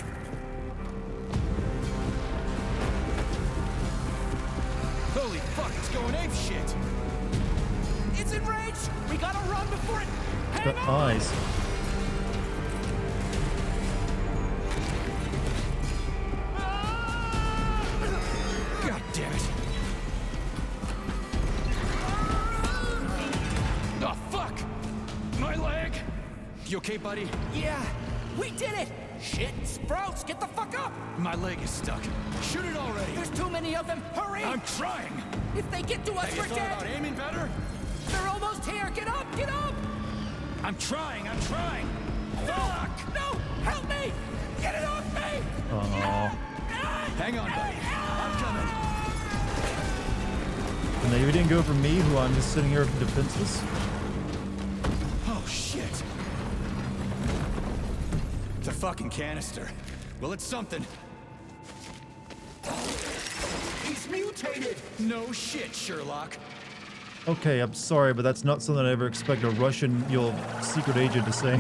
Holy fuck, it's going ape shit! It's enraged! We gotta run before it... Hang The on! eyes. God damn it! Oh, fuck! My leg! You okay, buddy? Yeah, we did it! Shit, Sprouts, get the fuck up! My leg is stuck. Shoot it already! There's too many of them, hurry! I'm trying! If they get to us, Have you we're thought dead! about aiming better? They're almost here, get up, get up! I'm trying! Fuck! No, help me! Get it off me! Aww. Hang on, buddy. I'm coming. And then you didn't go for me, who I'm just sitting here defenseless. Oh, shit. It's a fucking canister. Well, it's something. He's mutated! No shit, Sherlock. Okay, I'm sorry, but that's not something I ever expect a Russian, secret agent to say.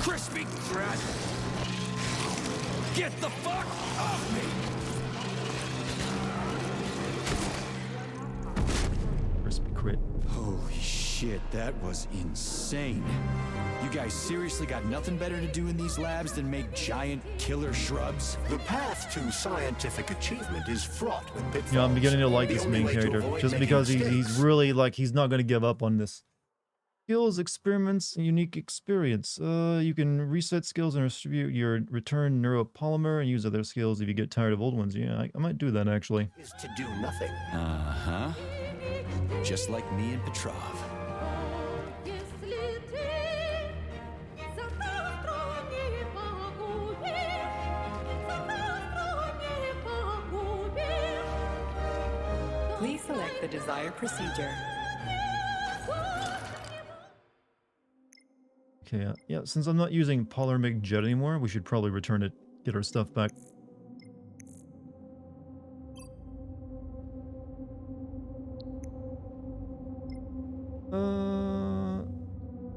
Crispy rat! Get the fuck off me! Crispy crit. Holy shit, that was insane. You guys seriously got nothing better to do in these labs than make giant killer shrubs? The path to scientific achievement is fraught with pitfalls. Yeah, I'm beginning to like The this only main way to character avoid just making because he's mistakes- really like he's not going to give up on this. Skills, experiments, and unique experience. You can reset skills and distribute your return neuropolymer and use other skills if you get tired of old ones. Yeah, I might do that actually. Is to do nothing. Uh-huh. Just like me and Petrov. Please select the desired procedure. Okay, yeah, since I'm not using polymeric jet anymore, we should probably return it, get our stuff back.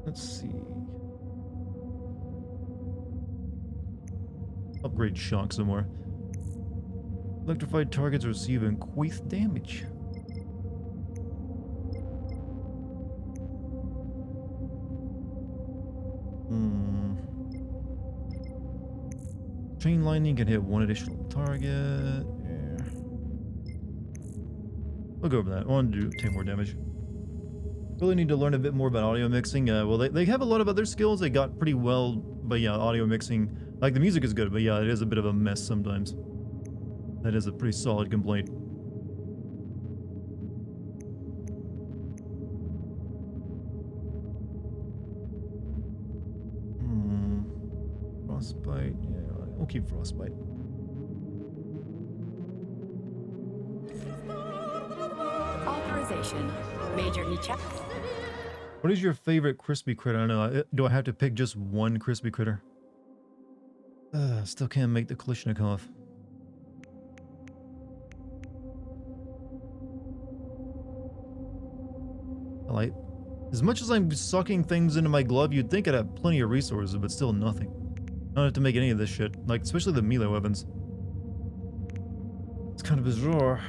Let's see. Upgrade shock some more. Electrified targets receive increased damage. Chain lightning can hit one additional target. Yeah. We'll go over that. I want to take more damage. Really need to learn a bit more about audio mixing. Well, they have a lot of other skills they got pretty well, but yeah, audio mixing. Like, the music is good, but yeah, it is a bit of a mess sometimes. That is a pretty solid complaint. Frostbite. Yeah, we'll keep frostbite. Authorization. Major Nietzsche. What is your favorite crispy critter? I don't know. Do I have to pick just one crispy critter? Still can't make the Kalishnikov. Like, as much as I'm sucking things into my glove, you'd think I'd have plenty of resources, but still nothing. I don't have to make any of this shit. Like, especially the melee weapons. It's kind of bizarre.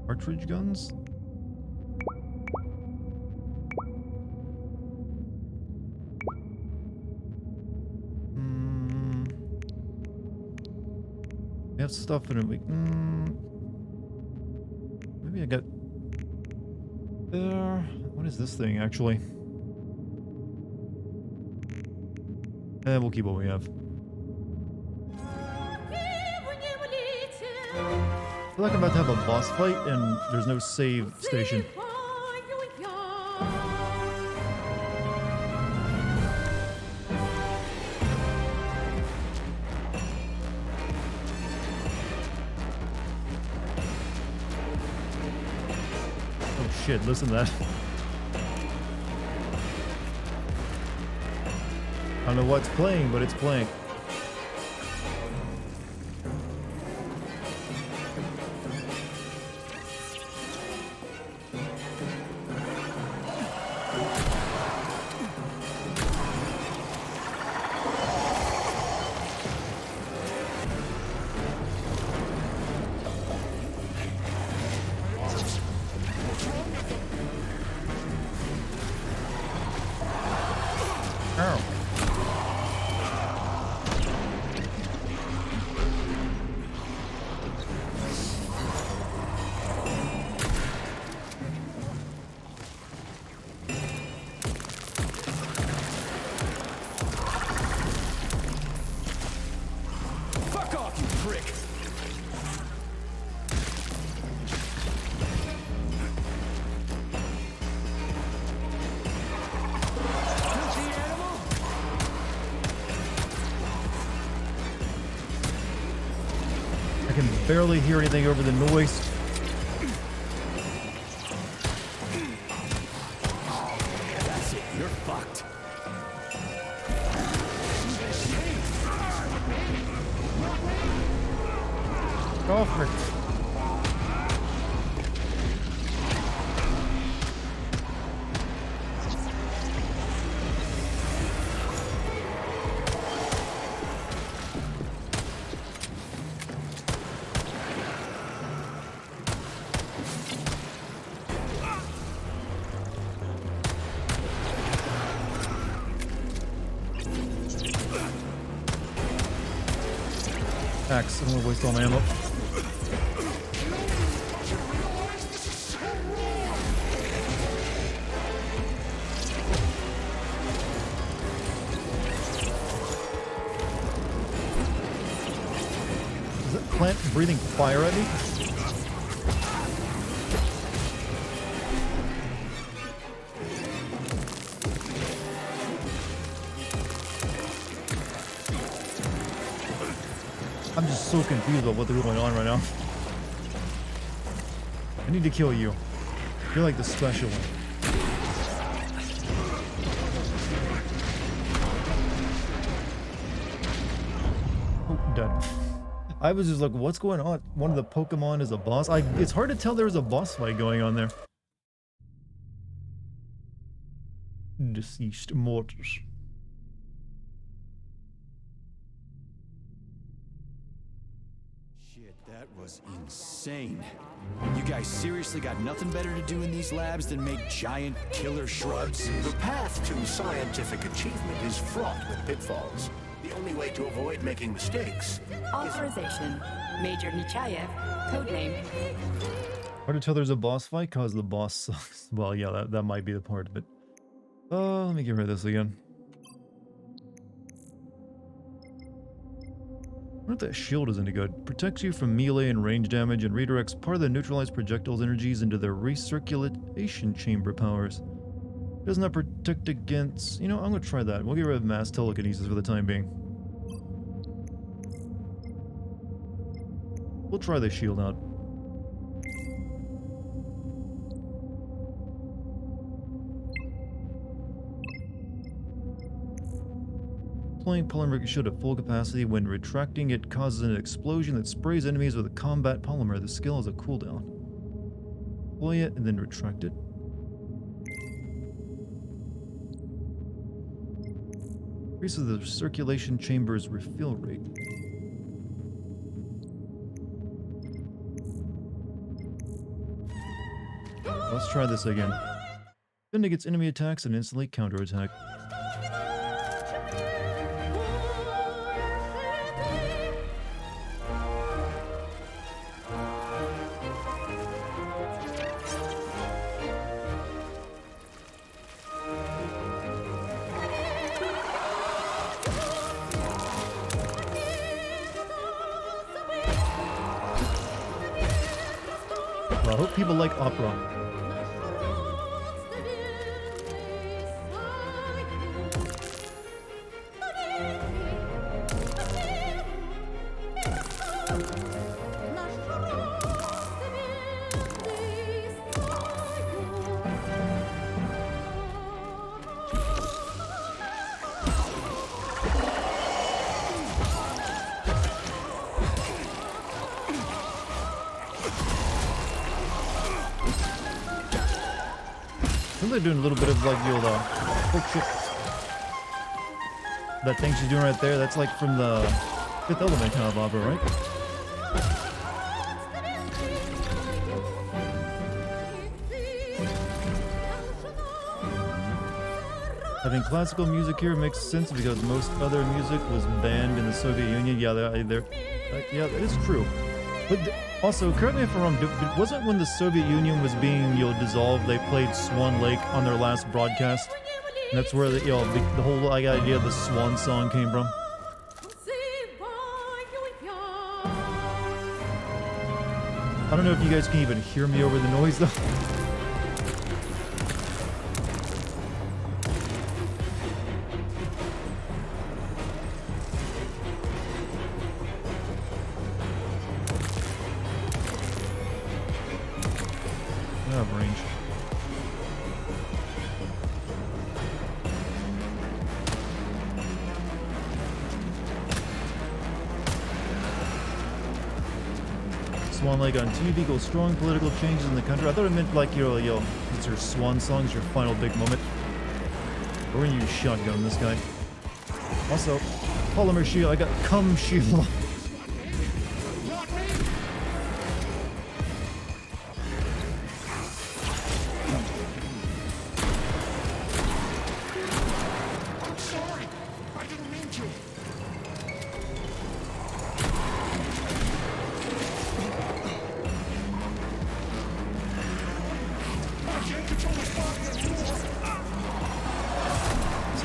Cartridge guns? We have stuff in it. Maybe I got... what is this thing, actually? We'll keep what we have. I feel like I'm about to have a boss fight and there's no save station. Oh shit, listen to that. I don't know what's playing, but it's playing. I can barely hear anything over the noise. That's it, you're fucked. Go for it. attacks. I don't want to waste all my ammo. Is that plant breathing fire at me? I'm just so confused about what's going on right now. I need to kill you. You're like the special one. Oh, dead. I was just like, what's going on? One of the Pokemon is a boss. It's hard to tell there's a boss fight going on there. Deceased mortals. That was insane. You guys seriously got nothing better to do in these labs than make giant killer shrubs? The path to scientific achievement is fraught with pitfalls. The only way to avoid making mistakes Authorization. Major Nechayev, codename. Hard to tell there's a boss fight because the boss sucks. Well, yeah, that might be the part of it. Let me get rid of this again. What if that shield is any good? Protects you from melee and range damage and redirects part of the neutralized projectile's energies into their recirculation chamber powers. Does not protect against... You know, I'm going to try that. We'll get rid of mass telekinesis for the time being. We'll try the shield out. Deploying polymer shield at full capacity. When retracting, it causes an explosion that sprays enemies with a combat polymer. The skill has a cooldown. Deploy it and then retract it. Increases the circulation chamber's refill rate. Let's try this again. Then it gets enemy attacks and instantly counterattack. I hope people like opera. They're doing a little bit of like the old quick shit. That thing she's doing right there, that's like from the Fifth Element kind of opera, right? Having classical music here makes sense because most other music was banned in the Soviet Union. Yeah, yeah, that is true. But also, correct me if I'm wrong, wasn't when the Soviet Union was being, dissolved, they played Swan Lake on their last broadcast? And that's where the whole idea of the Swan song came from. I don't know if you guys can even hear me over the noise though. Range. Swan Lake on TV equals strong political changes in the country. I thought it meant like it's your swan song, it's your final big moment. We're gonna use shotgun this guy. Also, polymer shield. I got cum shield.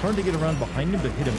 hard to get around behind him to hit him.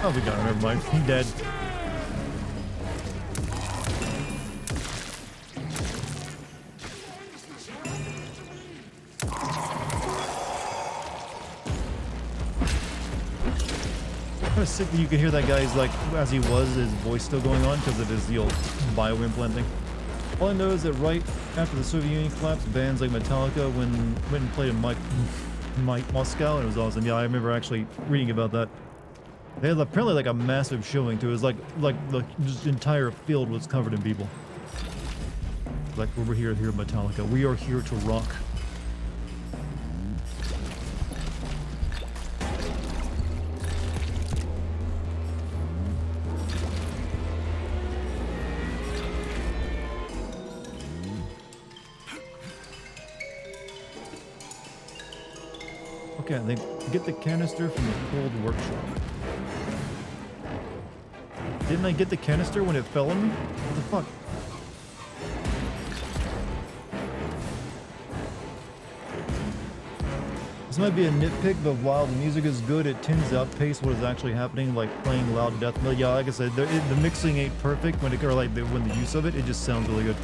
Oh, we got him. Never mind. He's dead. Kind of sick that you can hear that guy's, like, as he was, his voice still going on because of his the old bio implant thing. All I know is that right after the Soviet Union collapsed, bands like Metallica went and played in Moscow, and it was awesome. Yeah, I remember actually reading about that. They had apparently like a massive showing too. It was like the just entire field was covered in people. Like, we're here at Metallica. We are here to rock. Okay, they get the canister from the cold workshop. Didn't I get the canister when it fell on me? What the fuck? This might be a nitpick, but while the music is good, it tends to outpace what is actually happening, like playing loud death metal. Yeah, like I said, the mixing ain't perfect when when the use of it, it just sounds really good.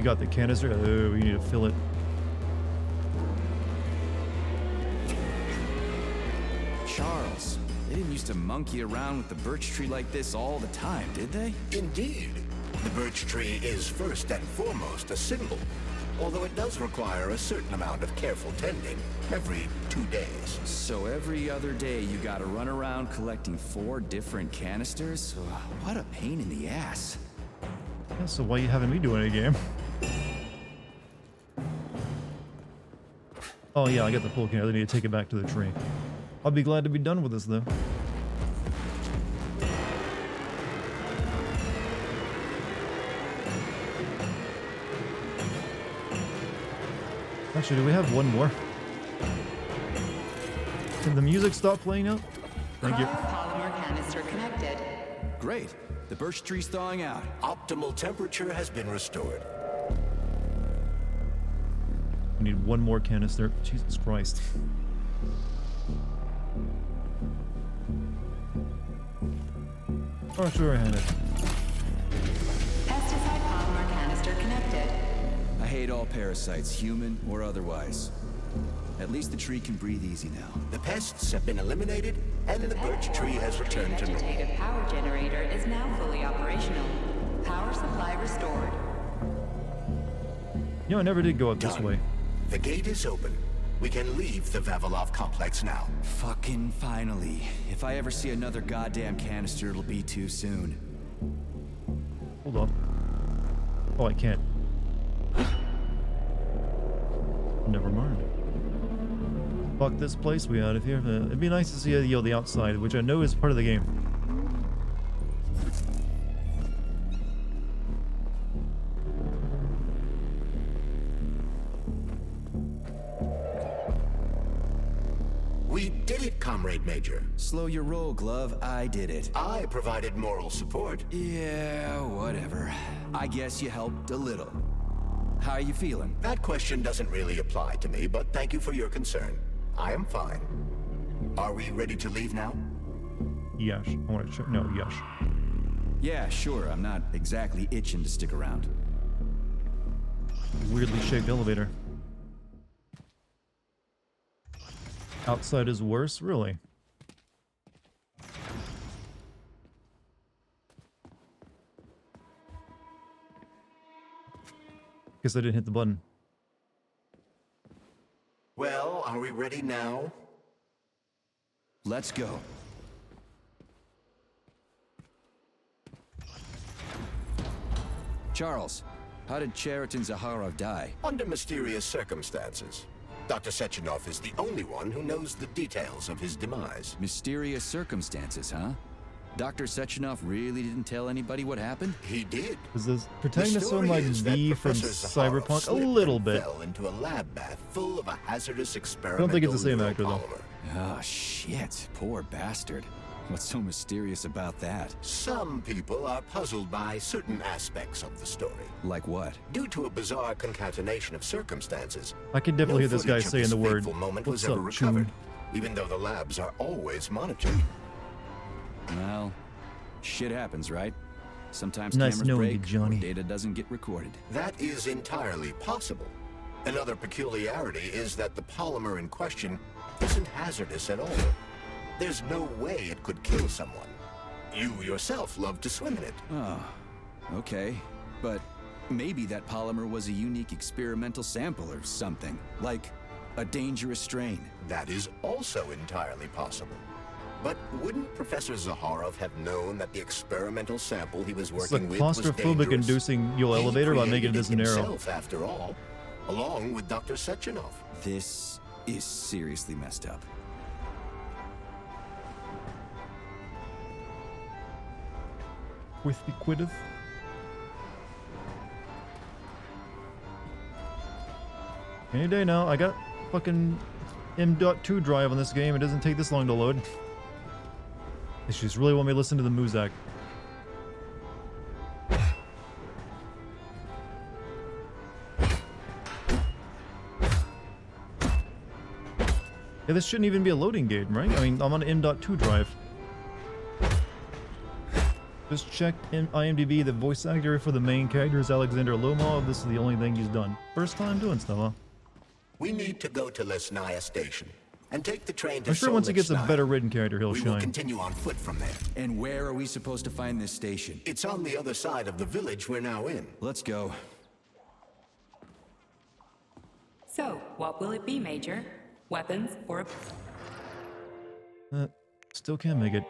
Got the canister. Oh, we need to fill it. Charles, they didn't used to monkey around with the birch tree like this all the time, did they? Indeed. The birch tree is first and foremost a symbol, although it does require a certain amount of careful tending every 2 days. So every other day you gotta run around collecting 4 different canisters? What a pain in the ass. Yeah, so why are you having me do any game? Oh yeah, I got the pull can. I need to take it back to the tree. I'll be glad to be done with this though. Actually, do we have one more? Can the music stop playing now? Thank you. Polymer canister connected. Great. The birch tree's thawing out. Optimal temperature has been restored. We need one more canister. Jesus Christ. Oh, sure, I had it. Pesticide polymer canister connected. I hate all parasites, human or otherwise. At least the tree can breathe easy now. The pests have been eliminated, and the birch tree has returned to normal. Vegetative power generator is now fully operational. Power supply restored. You know, I never did go up this way. The gate is open. We can leave the Vavilov complex now. Fucking finally. If I ever see another goddamn canister, it'll be too soon. Hold on. Oh, I can't. Never mind. Fuck this place, we out of here. It'd be nice to see the outside, which I know is part of the game. We did it, Comrade Major. Slow your roll, Glove. I did it. I provided moral support. Yeah, whatever. I guess you helped a little. How are you feeling? That question doesn't really apply to me, but thank you for your concern. I am fine. Are we ready to leave now? Yes. I want to check. No, yes. Yeah, sure. I'm not exactly itching to stick around. Weirdly shaped elevator. Outside is worse? Really? Guess I didn't hit the button. Well, are we ready now? Let's go. Charles, how did Cheriton Zaharov die? Under mysterious circumstances. Dr. Sechenov is the only one who knows the details of his demise. Mysterious circumstances, huh? Dr. Sechenov really didn't tell anybody what happened? He did. Is this protagonist sound like V from Cyberpunk? A little bit. Fell into a lab bath full of a hazardous I experimental don't think it's the same actor though. Oh shit, poor bastard. What's so mysterious about that? Some people are puzzled by certain aspects of the story. Like what? Due to a bizarre concatenation of circumstances, I can definitely hear this guy footage of saying the word, fateful moment "What's was ever up, recovered, Chum?" even though the labs are always monitored. Well, shit happens, right? Sometimes Nice cameras knowing you, break, Johnny. or data doesn't get recorded. That is entirely possible. Another peculiarity is that the polymer in question isn't hazardous at all. There's no way it could kill someone. You yourself love to swim in it. Oh, okay. But maybe that polymer was a unique experimental sample or something. Like a dangerous strain. That is also entirely possible. But wouldn't Professor Zaharov have known that the experimental sample he was It's like working with was claustrophobic dangerous? inducing your elevator by making it this He created narrow. himself, after all, along with Dr. Sechenov. This is seriously messed up. With the quitteth. Any day now. I got fucking M.2 drive on this game. It doesn't take this long to load. They just really want me to listen to the Muzak. Yeah, this shouldn't even be a loading gate, right? I mean, I'm on an M.2 drive. Just checked in IMDb. The voice actor for the main character is Alexander Lomov. This is the only thing he's done. First time doing stuff, huh? We need to go to Lesnaya Station and take the train to I'm sure once he gets a Solnitsnaya. better written character, he'll We will shine. continue on foot from there. And where are we supposed to find this station? It's on the other side of the village we're now in. Let's go. So, what will it be, Major? Weapons or a... Still can't make it.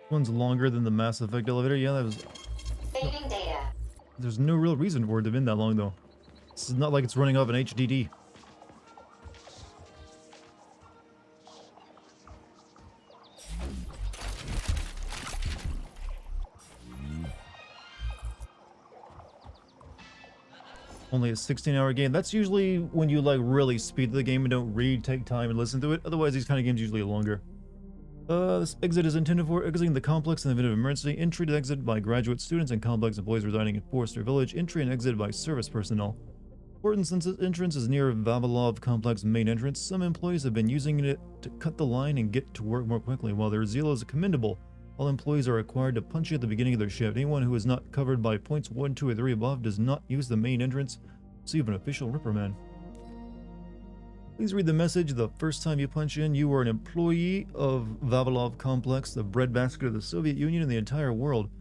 One's longer than the Mass Effect elevator. Yeah, that was... Saving data. There's no real reason for it to have been that long, though. This is not like it's running off an HDD. Only a 16-hour game. That's usually when you like really speed the game and don't read, take time and listen to it. Otherwise, these kind of games usually are longer. This exit is intended for exiting the complex in the event of emergency. Entry to exit by graduate students and complex employees residing in Forester Village. Entry and exit by service personnel. Important since its entrance is near Vavilov Complex main entrance, some employees have been using it to cut the line and get to work more quickly. While their zeal is commendable, all employees are required to punch you at the beginning of their shift. Anyone who is not covered by points 1, 2, or 3 above does not use the main entrance. Receive an official reprimand. Please read the message. The first time you punch in, you are an employee of Vavilov Complex, the breadbasket of the Soviet Union and the entire world.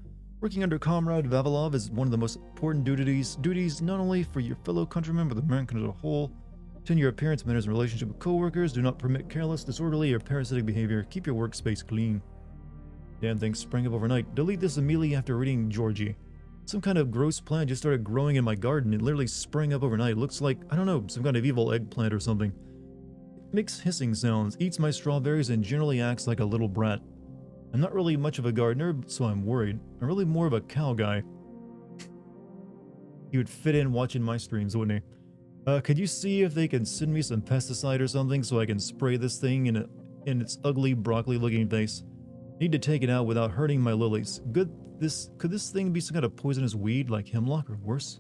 Working under Comrade Vavilov is one of the most important duties not only for your fellow countrymen, but the American as a whole. Attend your appearance, manners, and relationship with co-workers. Do not permit careless, disorderly, or parasitic behavior. Keep your workspace clean. Damn thing sprang up overnight. Delete this immediately after reading Georgie. Some kind of gross plant just started growing in my garden. It literally sprang up overnight. It looks like, I don't know, some kind of evil eggplant or something. It makes hissing sounds, eats my strawberries, and generally acts like a little brat. I'm not really much of a gardener, so I'm worried. I'm really more of a cow guy. He would fit in watching my streams, wouldn't he? Could you see if they can send me some pesticide or something so I can spray this thing in its ugly broccoli-looking face? Need to take it out without hurting my lilies. Could this thing be some kind of poisonous weed like hemlock or worse?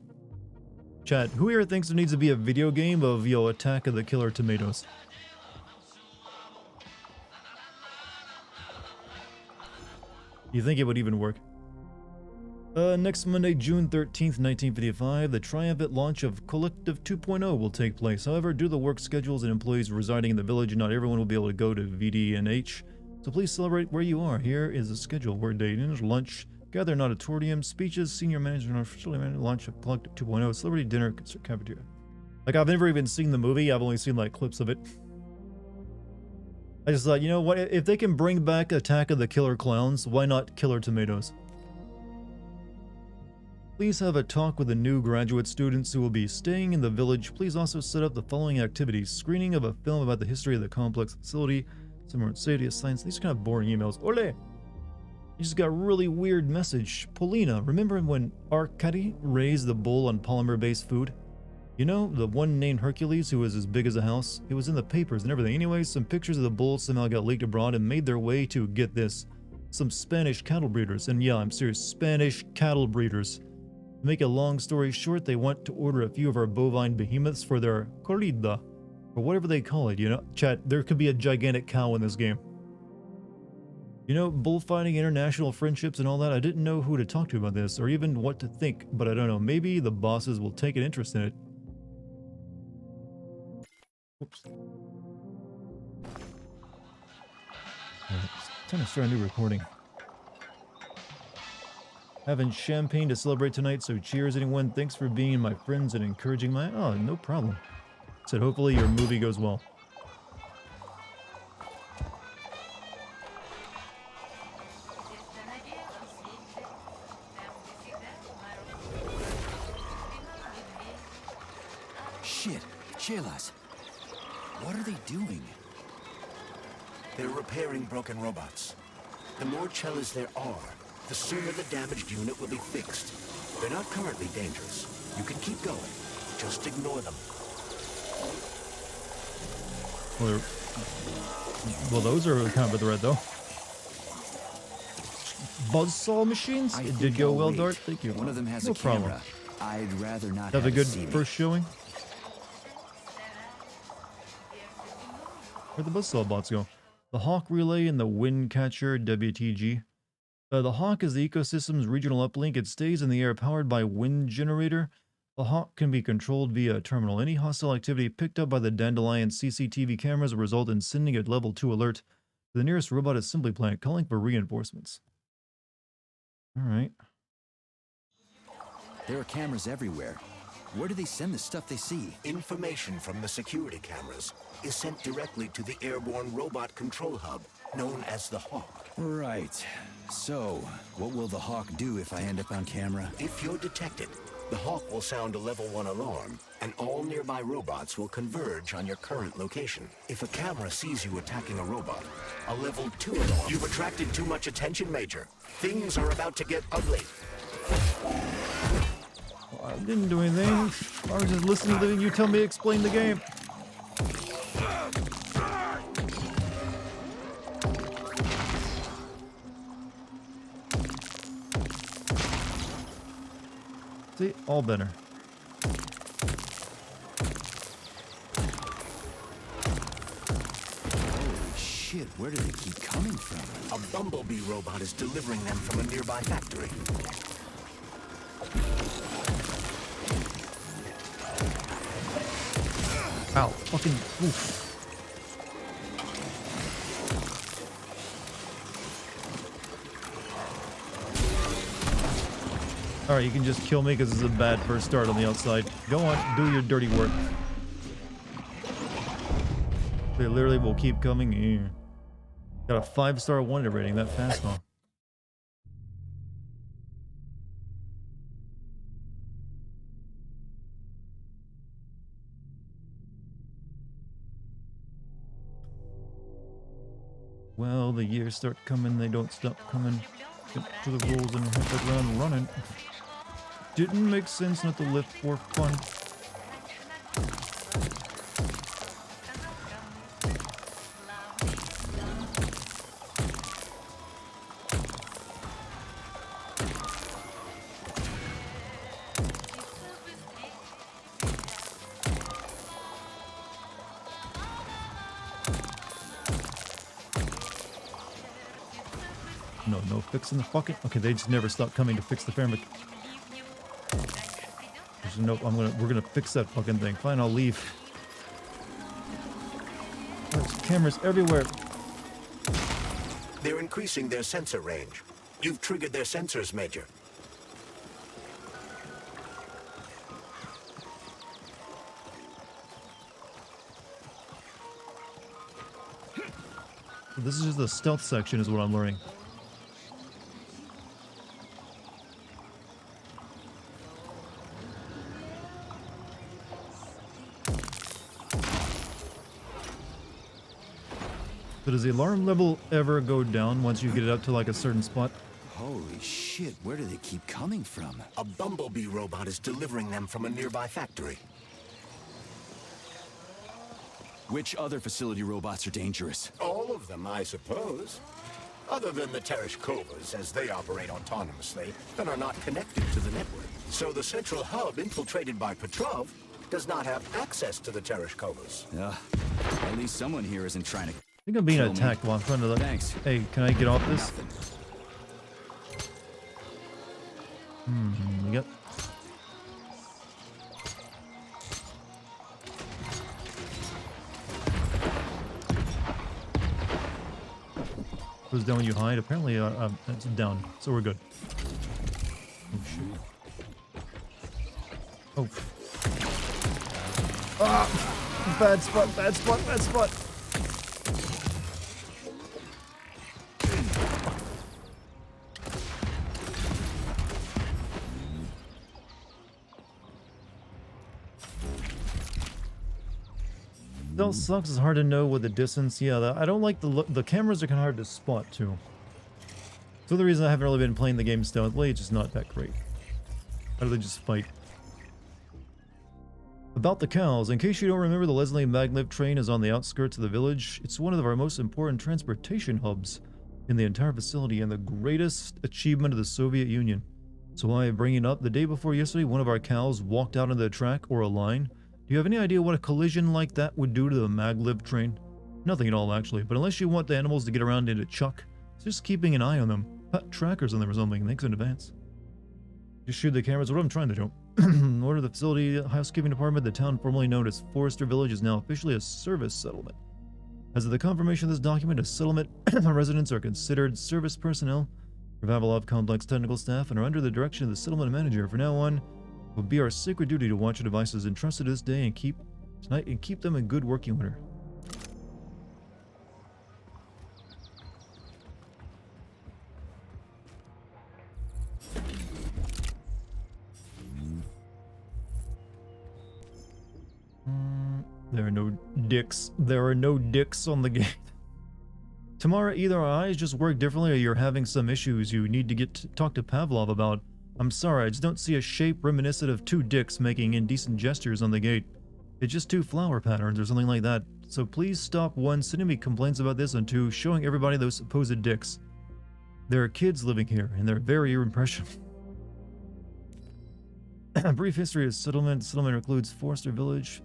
Chat, who here thinks there needs to be a video game of, Attack of the Killer Tomatoes? You think it would even work? Next Monday, June 13th, 1955, the triumphant launch of Collective 2.0 will take place. However, due to the work schedules and employees residing in the village, not everyone will be able to go to VDNH. So please celebrate where you are. Here is the schedule. Work day, lunch, Gather in auditorium, speeches, senior manager, and officially launch of Collective 2.0, celebrity dinner, concert cafeteria. Like, I've never even seen the movie. I've only seen, like, clips of it. I just thought, you know what? If they can bring back Attack of the Killer Clowns, why not Killer Tomatoes? Please have a talk with the new graduate students who will be staying in the village. Please also set up the following activities. Screening of a film about the history of the complex facility. Summer safety of science. These are kind of boring emails. Ole! You just got a really weird message. Polina, remember when Arkady raised the bull on polymer-based food? You know, the one named Hercules who was as big as a house? It was in the papers and everything. Anyways, some pictures of the bull somehow got leaked abroad and made their way to, get this, some Spanish cattle breeders. And yeah, I'm serious, Spanish cattle breeders. To make a long story short, they want to order a few of our bovine behemoths for their corrida, or whatever they call it, you know? Chat, there could be a gigantic cow in this game. You know, bullfighting, international friendships and all that, I didn't know who to talk to about this, or even what to think, but I don't know, maybe the bosses will take an interest in it. Whoops. Alright, it's time to start a new recording. Having champagne to celebrate tonight, so cheers anyone. Thanks for being my friends and encouraging my... Oh, no problem. Said hopefully your movie goes well. Shit, Chelas. What are they doing? They're repairing broken robots. The more Chelas there are, the sooner the damaged unit will be fixed. They're not currently dangerous. You can keep going. Just ignore them. Well, those are kind of a threat, though. Buzzsaw machines? It did go well, Dart. Thank you. One of them has no a camera. problem. I'd rather not Have a it good see me. first showing. Where'd the buzzsaw bots go? The Hawk Relay and the Wind Catcher WTG. The Hawk is the ecosystem's regional uplink. It stays in the air powered by wind generator. The Hawk can be controlled via a terminal. Any hostile activity picked up by the Dandelion CCTV cameras will result in sending a level 2 alert to the nearest robot assembly plant, calling for reinforcements. Alright. There are cameras everywhere. Where do they send the stuff they see? Information from the security cameras is sent directly to the airborne robot control hub, known as the Hawk. Right. So, what will the Hawk do if I end up on camera? If you're detected, the Hawk will sound a level 1 alarm, and all nearby robots will converge on your current location. If a camera sees you attacking a robot, a level 2 alarm. You've attracted too much attention, Major. Things are about to get ugly. I didn't do anything. I was just listening to you tell me to explain the game. See, all better. Holy shit, where do they keep coming from? A bumblebee robot is delivering them from a nearby factory. Ow, fucking oof. Alright, you can just kill me because it's a bad first start on the outside. Go on, do your dirty work. They literally will keep coming. Yeah. Got a 5-star wonder rating that fast, huh? Well, the years start coming, they don't stop coming. Get to the rules and hit the ground running. Didn't make sense not to lift for fun. No fixing the fucking... Okay, they just never stop coming to fix the fabric. There's no... We're gonna fix that fucking thing. Fine, I'll leave. There's cameras everywhere. They're increasing their sensor range. You've triggered their sensors, Major. This is just the stealth section is what I'm learning. So does the alarm level ever go down once you get it up to like a certain spot? Holy shit, where do they keep coming from? A bumblebee robot is delivering them from a nearby factory. Which other facility robots are dangerous? All of them, I suppose. Other than the Tereshkovas, as they operate autonomously and are not connected to the network. So the central hub infiltrated by Petrov does not have access to the Tereshkovas. At least someone here isn't trying to... I think I'm being attacked while I'm trying to look. Thanks. Hey, can I get off this? Yep. Goes down when you hide. Apparently, it's down, so we're good. Oh shit! Oh. Ah! Bad spot! Bad spot! Bad spot! Stealth sucks. It's hard to know with the distance. Yeah, I don't like the cameras are kind of hard to spot too. So the reason I haven't really been playing the game stealthily, it's just not that great. How do they just fight? About the cows, in case you don't remember, the Leslie maglev train is on the outskirts of the village. It's one of our most important transportation hubs in the entire facility and the greatest achievement of the Soviet Union. So why I bring it up? The day before yesterday, one of our cows walked out onto the track or a line. Do you have any idea what a collision like that would do to the maglev train? Nothing at all, actually, but unless you want the animals to get around into chuck, it's just keeping an eye on them. Put trackers on them or something, thanks in advance. Just shoot the cameras, what I'm trying to do. In order the facility housekeeping department, the town formerly known as Forrester Village is now officially a service settlement. As of the confirmation of this document, a settlement residents are considered service personnel for Vavilov Complex technical staff and are under the direction of the settlement manager. From now on, it will be our sacred duty to watch the devices entrusted this day and keep them in good working order. There are no dicks. There are no dicks on the gate. Tamara, either our eyes just work differently or you're having some issues you need to talk to Pavlov about. I'm sorry, I just don't see a shape reminiscent of two dicks making indecent gestures on the gate. It's just two flower patterns or something like that. So please stop, one, sending me complaints about this, and two, showing everybody those supposed dicks. There are kids living here, and they're very impressionable. A brief history of settlement. Settlement includes Forrester Village.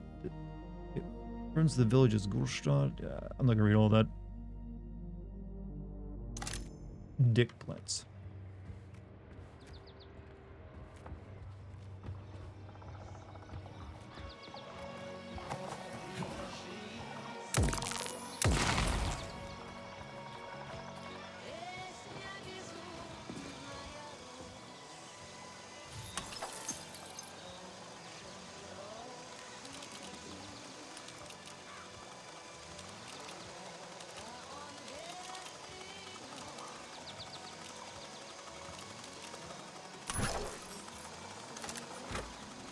It runs to the village as Gulstadt. I'm not gonna read all that. Dick plants.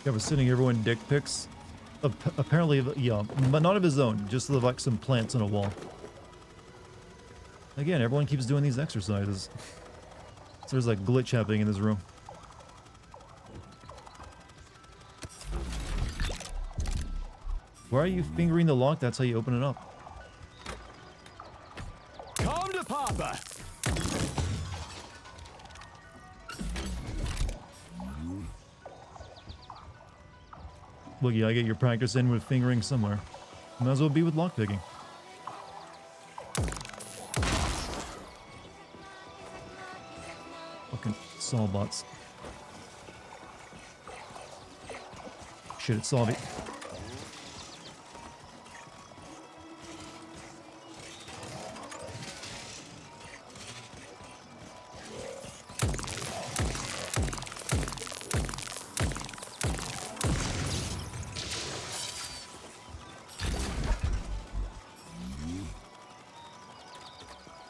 Yeah, we're sending everyone dick pics. Apparently, yeah, but not of his own, just of like some plants on a wall. Again, everyone keeps doing these exercises. So there's like glitch happening in this room. Why are you fingering the lock? That's how you open it up. Come to Papa! Look, you gotta get your practice in with fingering somewhere. Might as well be with lockpicking. Fucking Sawbots. Shit, it's Solvy.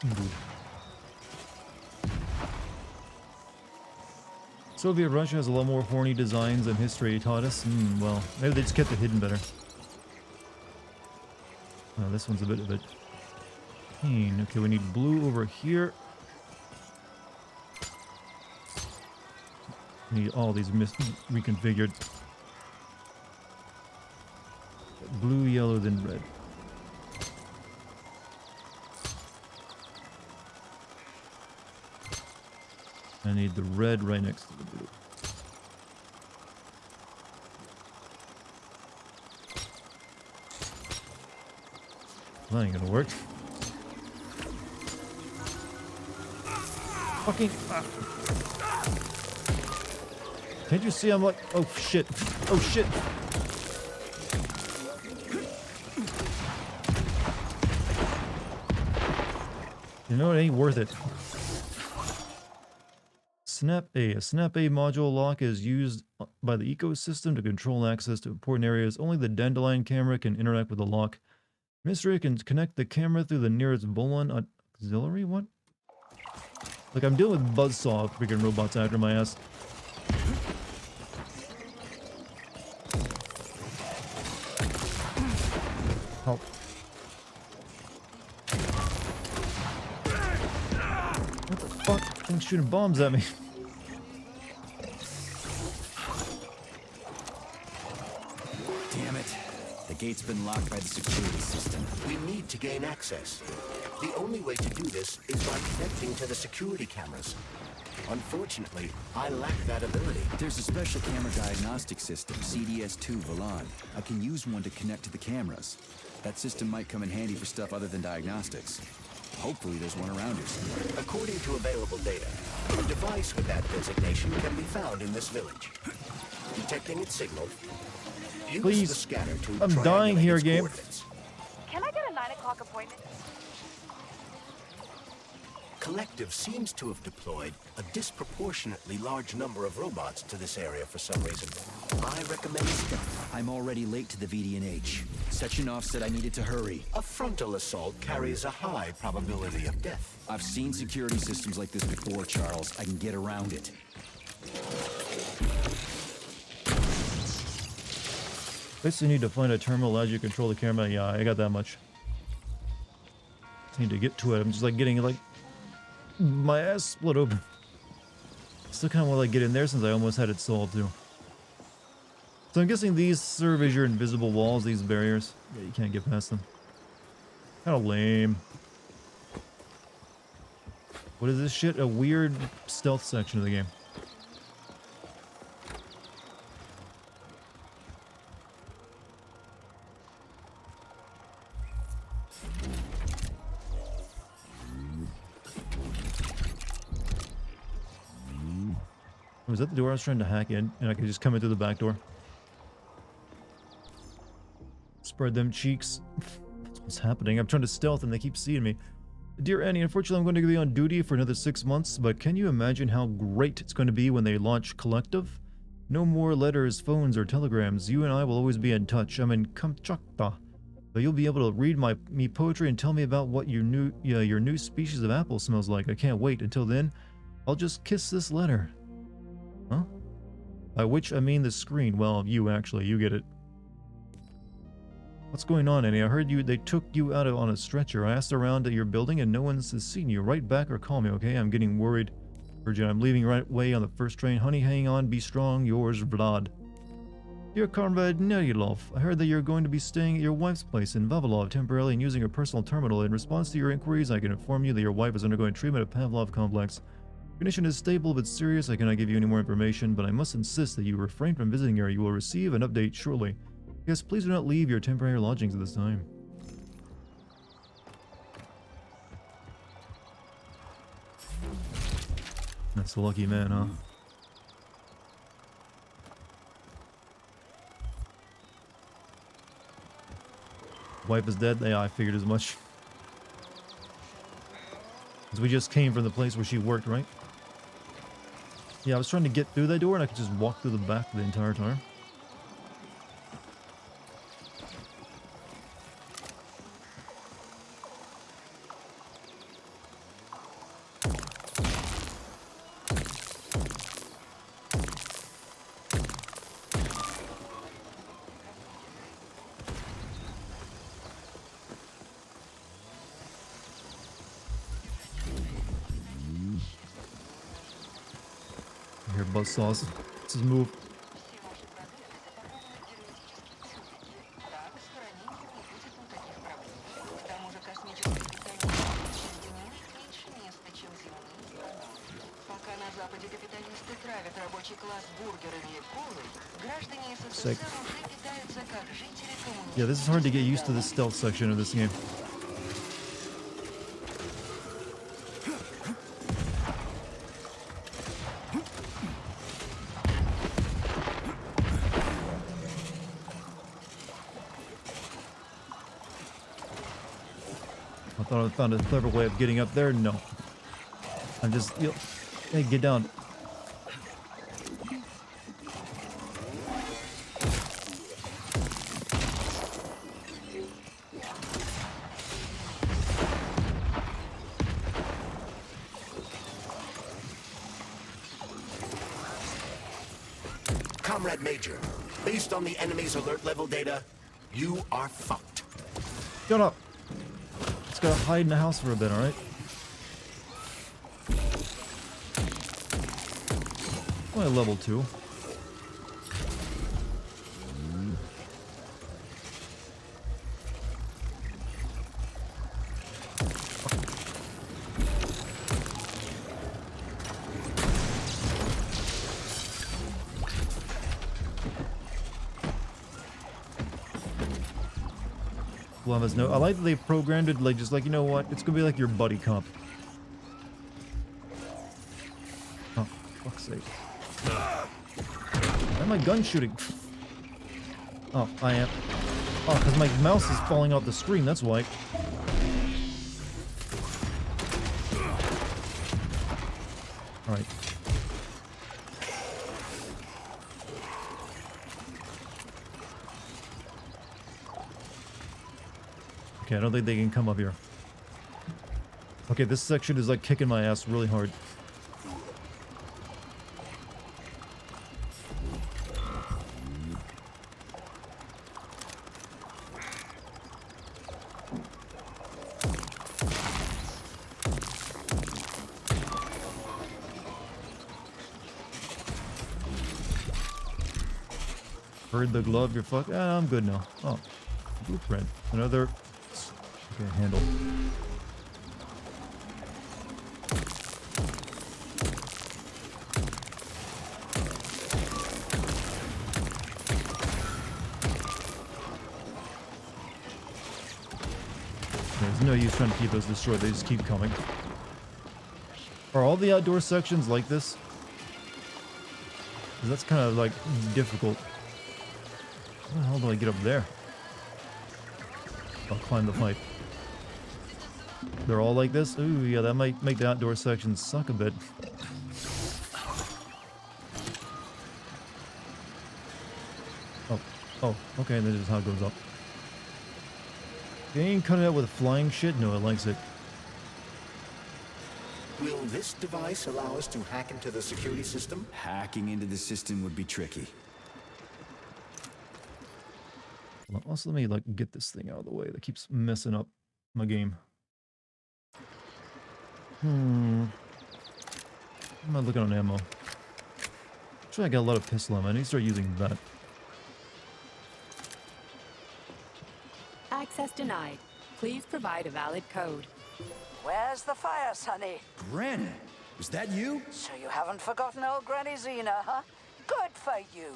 Good. Soviet Russia has a lot more horny designs than history taught us. Well, maybe they just kept it hidden better. Oh, this one's a bit of a pain. Okay, we need blue over here. We need all these reconfigured. Blue, yellow, then red. I need the red right next to the blue. That ain't gonna work. Fucking... Can't you see I'm like... Oh shit. Oh shit. You know, it ain't worth it. Snap A. A Snap A module lock is used by the ecosystem to control access to important areas. Only the Dandelion camera can interact with the lock. Mystery can connect the camera through the nearest Bolon auxiliary? What? Like, I'm dealing with buzzsaw freaking robots after my ass. Help. What the fuck? Thing's shooting bombs at me. Damn it. The gate's been locked by the security system. We need to gain access. The only way to do this is by connecting to the security cameras. Unfortunately, I lack that ability. There's a special camera diagnostic system, CDS-2 Volan. I can use one to connect to the cameras. That system might come in handy for stuff other than diagnostics. Hopefully there's one around here somewhere. According to available data, a device with that designation can be found in this village. Detecting its signal, use Please. the scanner to I'm dying here, game. coordinates. Can I get a 9 o'clock appointment? Collective seems to have deployed a disproportionately large number of robots to this area for some reason. I recommend stealth. I'm already late to the VD&H. Sechenov said I needed to hurry. A frontal assault carries a high probability of death. I've seen security systems like this before, Charles. I can get around it. Basically need to find a terminal that allows you to control the camera. Yeah, I got that much. Just need to get to it. I'm just like getting like my ass split open. Still kind of want to like get in there since I almost had it solved too. So I'm guessing these serve as your invisible walls, these barriers. Yeah, you can't get past them. Kind of lame. What is this shit? A weird stealth section of the game. Was that the door I was trying to hack in and I could just come in through the back door? Spread them cheeks. That's what's happening. I'm trying to stealth and they keep seeing me. Dear Annie, unfortunately I'm going to be on duty for another 6 months, but can you imagine how great it's going to be when they launch Collective? No more letters, phones, or telegrams. You and I will always be in touch. I'm in Kamchatka. But you'll be able to read me poetry and tell me about what your new species of apple smells like. I can't wait. Until then, I'll just kiss this letter. Huh? By which I mean the screen. Well, you actually, you get it. What's going on, Annie? I heard they took you out on a stretcher. I asked around at your building and no one's seen you. Write back or call me, okay? I'm getting worried. Virgin, I'm leaving right away on the first train. Honey, hang on, be strong. Yours, Vlad. Dear comrade Nerilov, I heard that you're going to be staying at your wife's place in Vavilov temporarily and using her personal terminal. In response to your inquiries, I can inform you that your wife is undergoing treatment at Pavlov Complex. Condition is stable but serious. I cannot give you any more information, but I must insist that you refrain from visiting her. You will receive an update shortly. Yes, please do not leave your temporary lodgings at this time. That's a lucky man, huh? Wife is dead? Yeah, I figured as much. Because we just came from the place where she worked, right? Yeah, I was trying to get through that door and I could just walk through the back the entire time. buzzsaws. It's his move. Sick. Yeah, this is hard to get used to the stealth section of this game. I thought I found a clever way of getting up there. No. I'm just... Hey, get down. Comrade Major, based on the enemy's alert level data, you are fucked. Shut up. Just gotta hide in the house for a bit, alright? Only level 2. Llama's no. I like that they programmed it like just like, you know what? It's gonna be like your buddy comp. Oh, fuck's sake. Why am I gun shooting? Oh, I am. Oh, because my mouse is falling off the screen, that's why. Alright. Okay, I don't think they can come up here. Okay, this section is like kicking my ass really hard. Heard the glove, you're fuck. Ah, I'm good now. Oh, blueprint. Another. Okay, handle. There's no use trying to keep those destroyed, they just keep coming. Are all the outdoor sections like this? 'Cause that's kind of like difficult. How the hell do I get up there? I'll climb the pipe. They're all like this? Ooh, yeah, that might make the outdoor section suck a bit. Oh, okay, and this is how it goes up. They ain't cutting it out with flying shit? No, it likes it. Will this device allow us to hack into the security system? Hacking into the system would be tricky. Well, also, let me like get this thing out of the way that keeps messing up my game. I'm not looking on ammo. Actually, I got a lot of pistol ammo. I need to start using that. Access denied. Please provide a valid code. Where's the fire, Sonny? Granny, is that you? So you haven't forgotten old Granny Zena, huh? Good for you.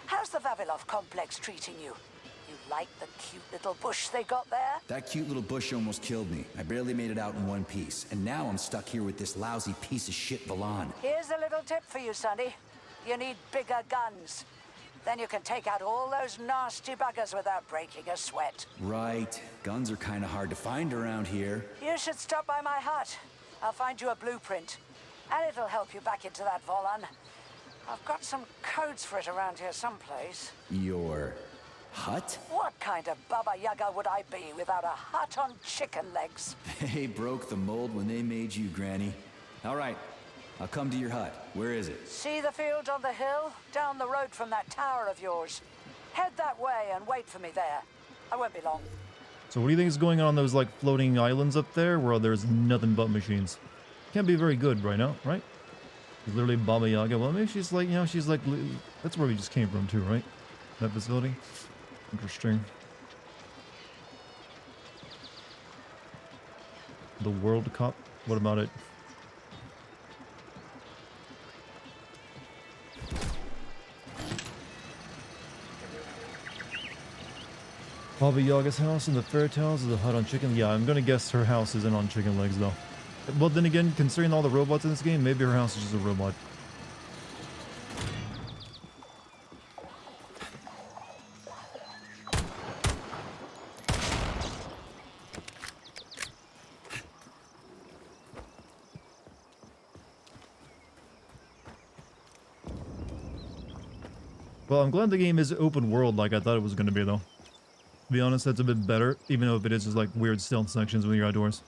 How's the Vavilov complex treating you? You like the cute little bush they got there? That cute little bush almost killed me. I barely made it out in one piece. And now I'm stuck here with this lousy piece of shit Valan. Here's a little tip for you, Sonny. You need bigger guns. Then you can take out all those nasty buggers without breaking a sweat. Right. Guns are kind of hard to find around here. You should stop by my hut. I'll find you a blueprint. And it'll help you back into that Volan. I've got some codes for it around here someplace. Your hut? What kind of Baba Yaga would I be without a hut on chicken legs? They broke the mold when they made you, Granny. All right. I'll come to your hut. Where is it? See the field on the hill? Down the road from that tower of yours. Head that way and wait for me there. I won't be long. So what do you think is going on those like floating islands up there where there's nothing but machines? Can't be very good right now, right? She's literally Baba Yaga. Well, maybe she's like, you know, she's like, that's where we just came from too, right? That facility. Interesting. The World Cup. What about it? Baba Yaga's house in the fairy tales is a hut on chicken. Yeah, I'm gonna guess her house isn't on chicken legs though. Well, then again, considering all the robots in this game, maybe her house is just a robot. Well, I'm glad the game is open world like I thought it was going to be, though. To be honest, that's a bit better, even though if it is just like weird stealth sections when you're outdoors.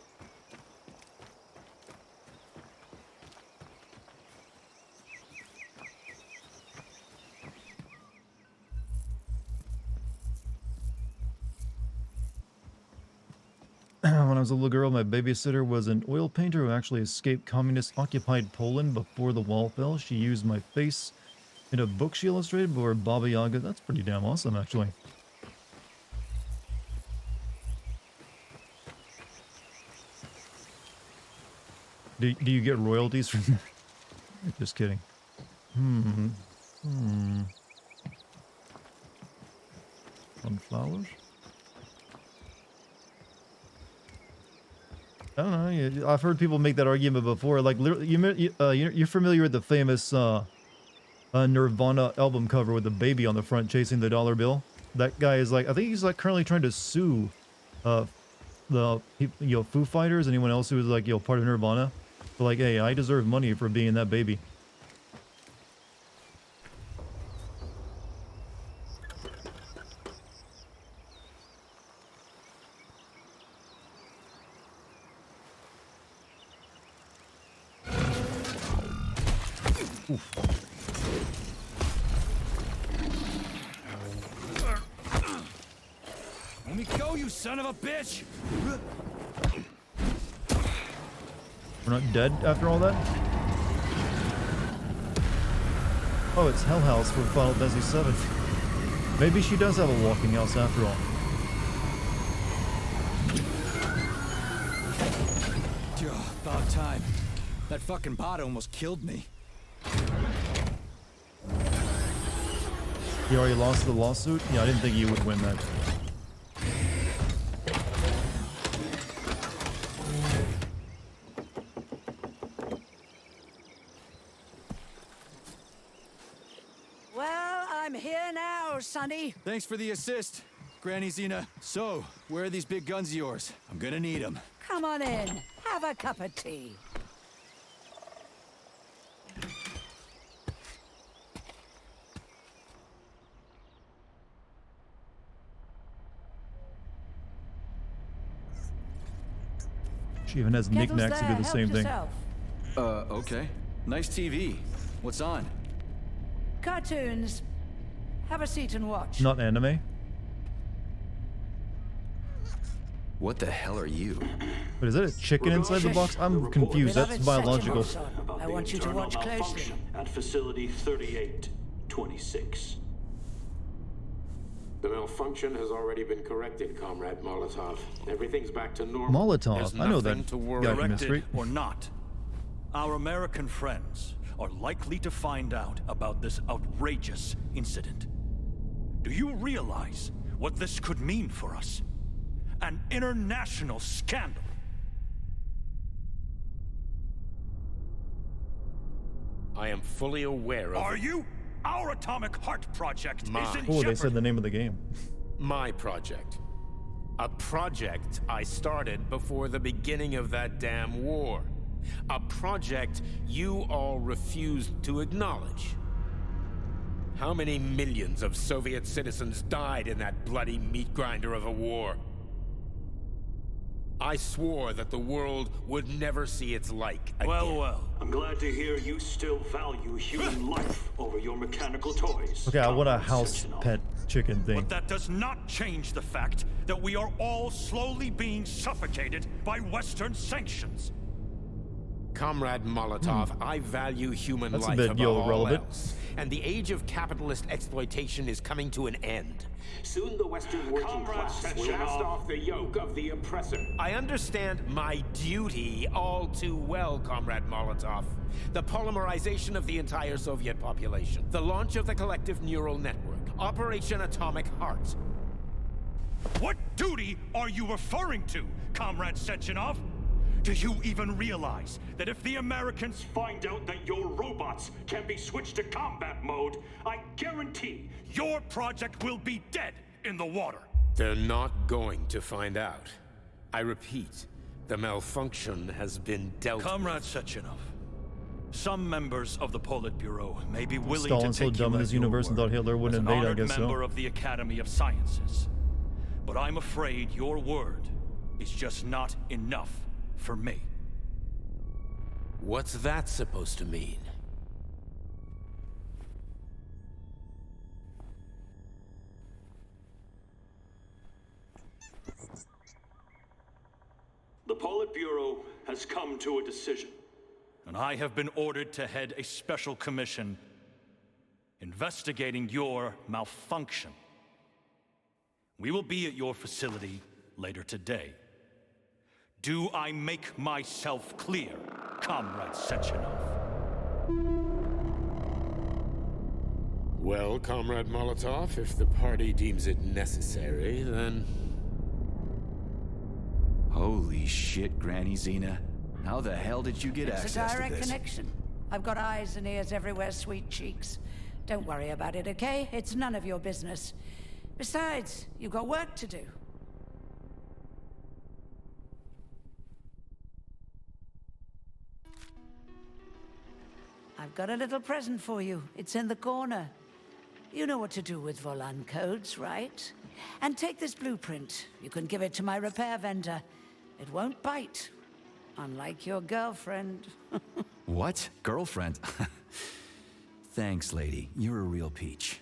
When I was a little girl, my babysitter was an oil painter who actually escaped communist-occupied Poland before the wall fell. She used my face in a book she illustrated for Baba Yaga. That's pretty damn awesome, actually. Do you get royalties from that? Just kidding. Sunflowers? I don't know. I've heard people make that argument before. Like, you're familiar with the famous Nirvana album cover with the baby on the front chasing the dollar bill? That guy is like, I think he's like currently trying to sue the Foo Fighters, anyone else who is like part of Nirvana. But like, hey, I deserve money for being that baby. Let me go, you son of a bitch! We're not dead after all that? Oh, it's Hell House for Final Fantasy VII. Maybe she does have a walking house after all. About time. That fucking bot almost killed me. You already lost the lawsuit? Yeah, I didn't think you would win that. Well, I'm here now, Sonny. Thanks for the assist, Granny Xena. So, where are these big guns of yours? I'm gonna need them. Come on in. Have a cup of tea. She even has knickknacks to do the same thing. Okay. Nice TV. What's on? Cartoons. Have a seat and watch. Not anime? What the hell are you? But is that a chicken inside the box? I'm confused. That's biological. I want you to watch closely. At facility 3826. The malfunction has already been corrected, Comrade Molotov. Everything's back to normal. Molotov, I know that guy from history. Or not, our American friends are likely to find out about this outrageous incident. Do you realize what this could mean for us? An international scandal. I am fully aware of... Are you? Our Atomic Heart Project is in Oh, they jeopardy. said the name of the game. My project. A project I started before the beginning of that damn war. A project you all refused to acknowledge. How many millions of Soviet citizens died in that bloody meat grinder of a war? I swore that the world would never see its like again. Well. I'm glad to hear you still value human life over your mechanical toys. Okay, I want a house pet chicken thing. But that does not change the fact that we are all slowly being suffocated by Western sanctions. Comrade Molotov, I value human That's a life bit, above yo, all relevant. else. And the age of capitalist exploitation is coming to an end. Soon the Western working class will cast off the yoke of the oppressor. I understand my duty all too well, Comrade Molotov. The polymerization of the entire Soviet population. The launch of the collective neural network. Operation Atomic Heart. What duty are you referring to, Comrade Sechenov? Do you even realize that if the Americans Find out that your robots can be switched to combat mode, I guarantee your project will be dead in the water? They're not going to find out. I repeat, the malfunction has been dealt with. Comrade Sechenov, some members of the Politburo may be willing Stalin's to so take dumb you in at this your universe and word thought Hitler wouldn't as an invade, I honored guess member so. of the Academy of Sciences. But I'm afraid your word is just not enough for me. What's that supposed to mean? the Politburo has come to a decision. And I have been ordered to head a special commission investigating your malfunction. We will be at your facility later today. Do I make myself clear, Comrade Sechenov? Well, Comrade Molotov, if the party deems it necessary, then... Holy shit, Granny Xena. How the hell did you get It's a access to direct this? connection. I've got eyes and ears everywhere, sweet cheeks. Don't worry about it, okay? It's none of your business. Besides, you've got work to do. I've got a little present for you. It's in the corner. You know what to do with Volan codes, right? And take this blueprint. You can give it to my repair vendor. It won't bite. Unlike your girlfriend. What? Girlfriend? Thanks, lady. You're a real peach.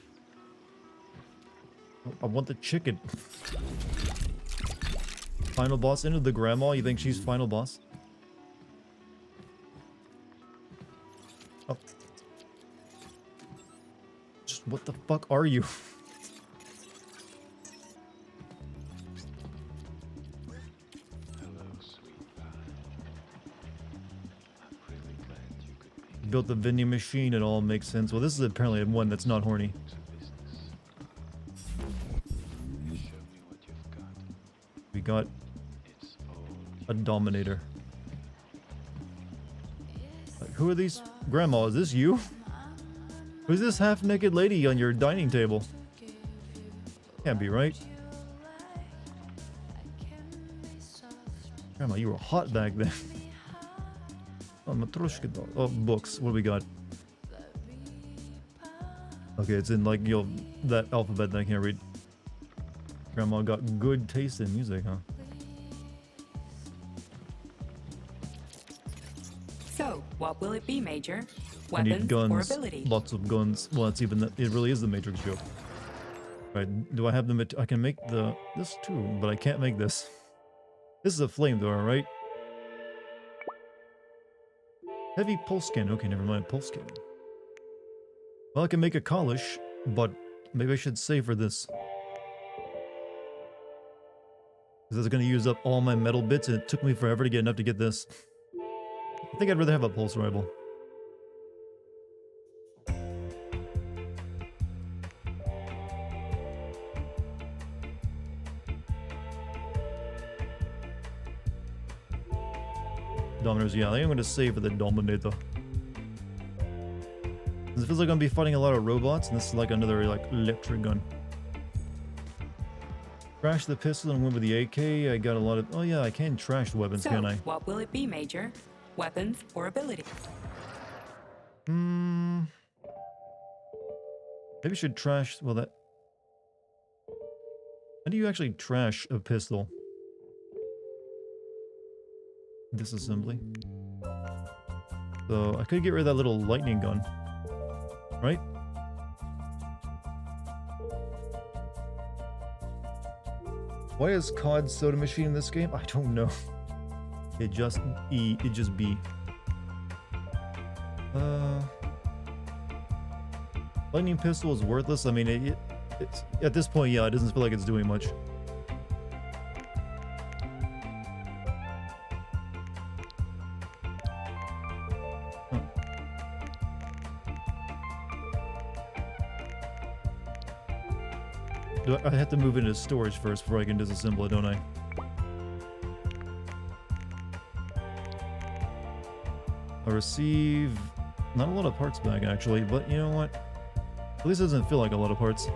I want the chicken. Final boss into the grandma? You think she's final boss? Oh. Just what the fuck are you? Built the vending machine, it all makes sense. Well, this is apparently one that's not horny. We got a Dominator. Who are these? Grandma, is this you? Who's this half-naked lady on your dining table? Can't be right. Grandma, you were hot back then. Oh, Matroshka doll. Oh, books. What do we got? Okay, it's in like, you know, that alphabet that I can't read. Grandma got good taste in music, huh? So, what will it be, Major? I need Weapons guns. or ability? Lots of guns. Well, it's even, it really is the Matrix joke. Right, do I have the, I can make this too, but I can't make this. This is a flamethrower, right? Heavy pulse cannon. Okay, never mind. Pulse cannon. Well, I can make a Kalish, but maybe I should save for this. Because it's going to use up all my metal bits, and it took me forever to get enough to get this. I think I'd rather have a pulse rifle. Dominators, yeah, I think I'm going to save for the Dominator. It feels like I'm going to be fighting a lot of robots, and this is like another like electric gun. Trash the pistol and win with the AK. I got a lot of... Oh yeah, I can trash the weapons, So, can I? what will it be, Major? Weapons or ability? Maybe I should trash... Well, that... How do you actually trash a pistol? Disassembly. So, I could get rid of that little lightning gun. Right? Why is COD soda machine in this game? I don't know. It just be. Lightning pistol is worthless. I mean, it's at this point, yeah, it doesn't feel like it's doing much. I have to move into storage first before I can disassemble it, don't I? I receive not a lot of parts back, actually, but you know what? At least it doesn't feel like a lot of parts.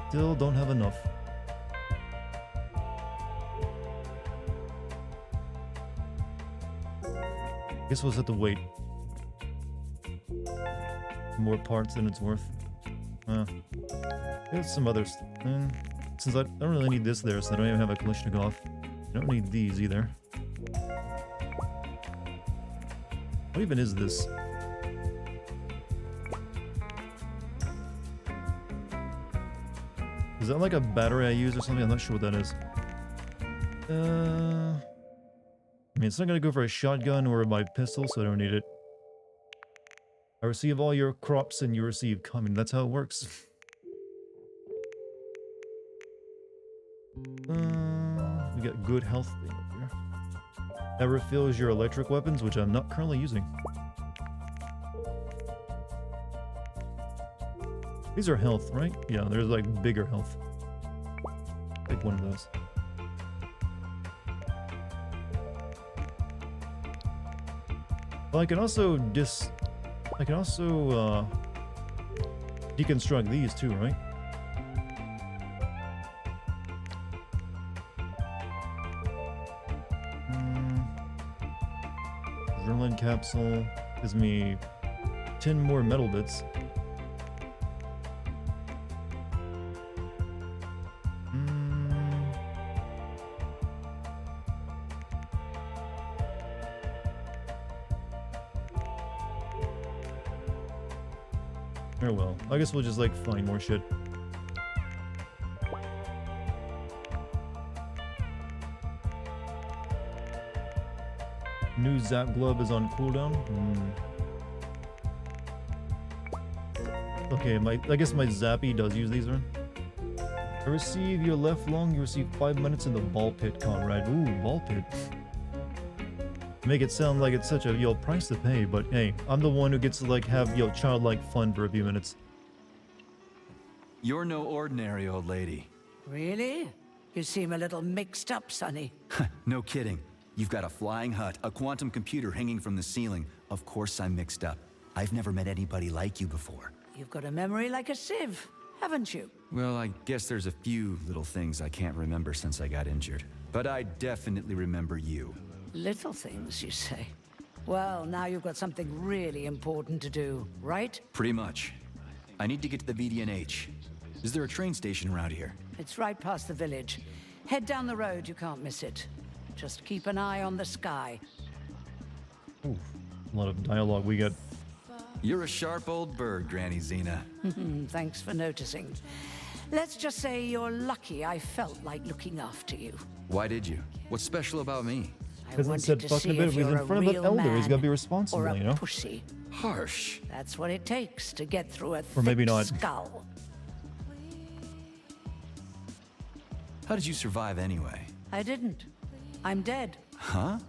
Still don't have enough. Guess we'll just have to wait. More parts than it's worth. There's some others. Since I don't really need this there, so I don't even have a Kalashnikov. I don't need these either. What even is this? Is that like a battery I use or something? I'm not sure what that is. I mean, it's not going to go for a shotgun or my pistol, so I don't need it. I receive all your crops and you receive coming. That's how it works. We got good health thing up here. That refills your electric weapons, which I'm not currently using. These are health, right? Yeah, there's like bigger health. Take one of those. Well, I can also deconstruct these too, right? Adrenaline capsule gives me 10 more metal bits. Oh well, I guess we'll just like find more shit. New Zap Glove is on cooldown. Okay, I guess my Zappy does use these, right? I receive your left lung, you receive 5 minutes in the ball pit, comrade. Ooh, ball pit. Make it sound like it's such a price to pay, but hey, I'm the one who gets to like have childlike fun for a few minutes. You're no ordinary old lady. Really? You seem a little mixed up, Sonny. No kidding. You've got a flying hut, a quantum computer hanging from the ceiling. Of course I'm mixed up. I've never met anybody like you before. You've got a memory like a sieve, haven't you? Well, I guess there's a few little things I can't remember since I got injured. But I definitely remember you. Little things, you say? Well, now you've got something really important to do, right? Pretty much. I need to get to the VDNH. Is there a train station around here? It's right past the village. Head down the road, you can't miss it. Just keep an eye on the sky. Ooh, a lot of dialogue we got. You're a sharp old bird, Granny Xena. Thanks for noticing. Let's just say you're lucky I felt like looking after you. Why did you? What's special about me? Because it said fucking a bit. If he's in front of an elder, he's got to be responsible, or a you know? Pussy. Harsh. That's what it takes to get through a or maybe thick not. skull. How did you survive anyway? I didn't. I'm dead. Huh?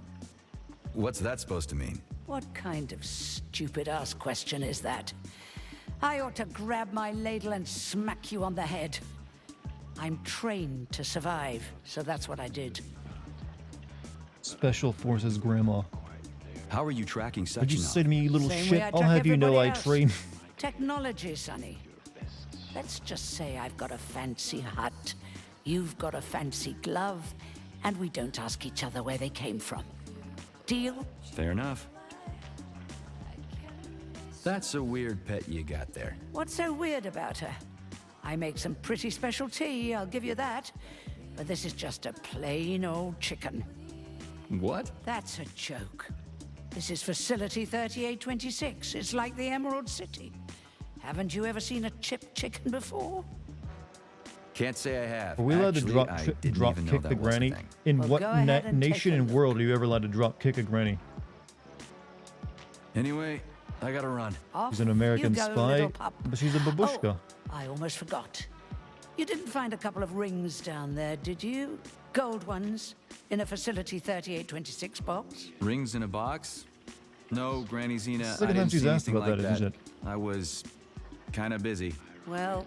What's that supposed to mean? What kind of stupid-ass question is that? I ought to grab my ladle and smack you on the head. I'm trained to survive, so that's what I did. Special Forces Grandma. How are you tracking Sechenov? Would you say to me, you little Same shit? way I I'll track have you know I everybody else. train. Technology, Sonny. Let's just say I've got a fancy hut, you've got a fancy glove, and we don't ask each other where they came from. Deal? Fair enough. That's a weird pet you got there. What's so weird about her? I make some pretty special tea, I'll give you that. But this is just a plain old chicken. What? That's a joke. This is Facility 3826. It's like the Emerald City. Haven't you ever seen a chipped chicken before? Can't say I have. Are we allowed Actually, to drop I didn't drop even know kick that the was a granny? thing. In Well, what go ahead and take nation a and look. world are you ever allowed to drop kick a granny? Anyway, I gotta run. Off She's an American you go, spy, little pup. but she's a babushka. Oh, I almost forgot. You didn't find a couple of rings down there, did you? Gold ones in a Facility 3826 box? Rings in a box? No, Granny Xena, It's the I second time didn't she's see asked anything about like that, isn't that. I was kind of busy. Well,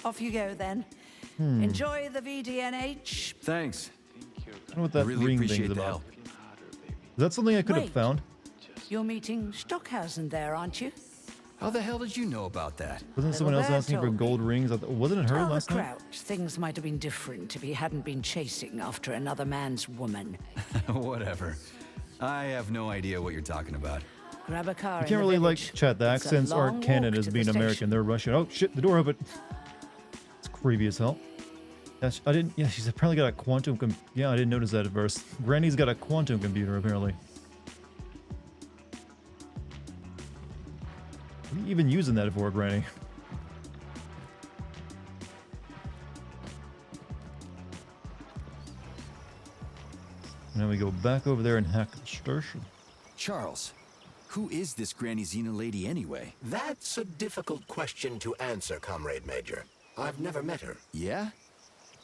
off you go then. Hmm. Enjoy the VDNH. Thanks. I don't know what that really ring appreciate thing's the about. help. Is that something I could have Wait. found? You're meeting Stockhausen there, aren't you? How the hell did you know about that? Wasn't someone else Bear asking for told me. gold rings? Wasn't it her Tell the last night? crowd things might have been different if he hadn't been chasing after another man's woman. Whatever. I have no idea what you're talking about. Grab a car You in can't the really village. chat. The It's a accents long aren't canon walk as to the being station. American. They're Russian. Oh shit! The door opened. It's creepy as hell. Yeah, I didn't. Yeah, she's apparently got a quantum. Yeah, I didn't notice that at first. Granny's got a quantum computer apparently. What are you even using that for, Granny? Now we go back over there and hack the station. Charles, who is this Granny Xena lady anyway? That's a difficult question to answer, Comrade Major. I've never met her. Yeah?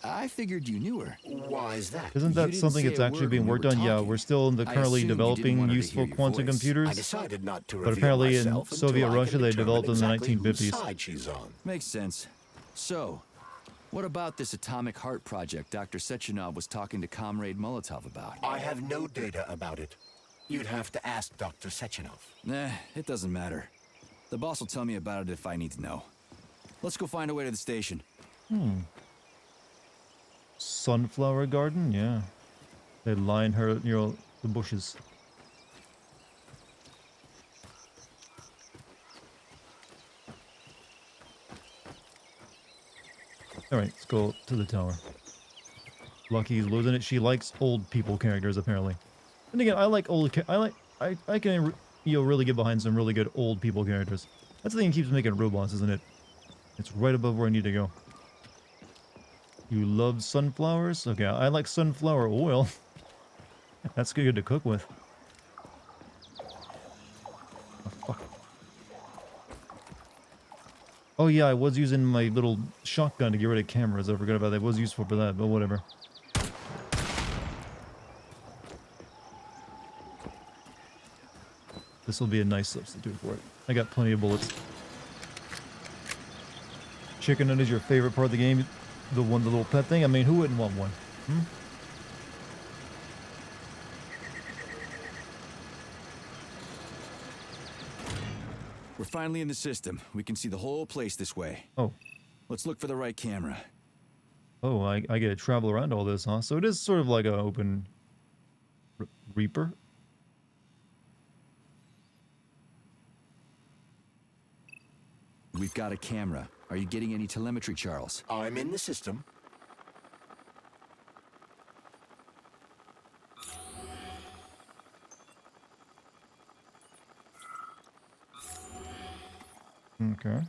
I figured you knew her. Why is that? Isn't You that didn't something say that's a actually word being when we worked were on? Yeah, talking. we're still in the I currently assumed you didn't developing want her to useful hear your quantum voice. computers. I decided not to But reveal apparently in myself until Soviet I can Russia they determine developed in the exactly whose 1950s. side she's on. Makes sense. So, what about this atomic heart project Dr. Sechenov was talking to Comrade Molotov about? I have no data about it. You'd have to ask Dr. Sechenov. Nah, it doesn't matter. The boss will tell me about it if I need to know. Let's go find a way to the station. Sunflower garden, yeah. They line her, the bushes. All right, let's go to the tower. Lucky's losing it. She likes old people characters apparently. And again, I like old. I can really get behind some really good old people characters. That's the thing that keeps making robots, isn't it? It's right above where I need to go. You love sunflowers? Okay, I like sunflower oil. That's good to cook with. Oh, fuck. Oh yeah, I was using my little shotgun to get rid of cameras. I forgot about that. It was useful for that, but whatever. This will be a nice substitute for it. I got plenty of bullets. Chicken nut is your favorite part of the game? The little pet thing? I mean, who wouldn't want one? Hmm? We're finally in the system. We can see the whole place this way. Oh. Let's look for the right camera. Oh, I get to travel around all this, huh? So it is sort of like an open Reaper. We've got a camera. Are you getting any telemetry, Charles? I'm in the system. Okay.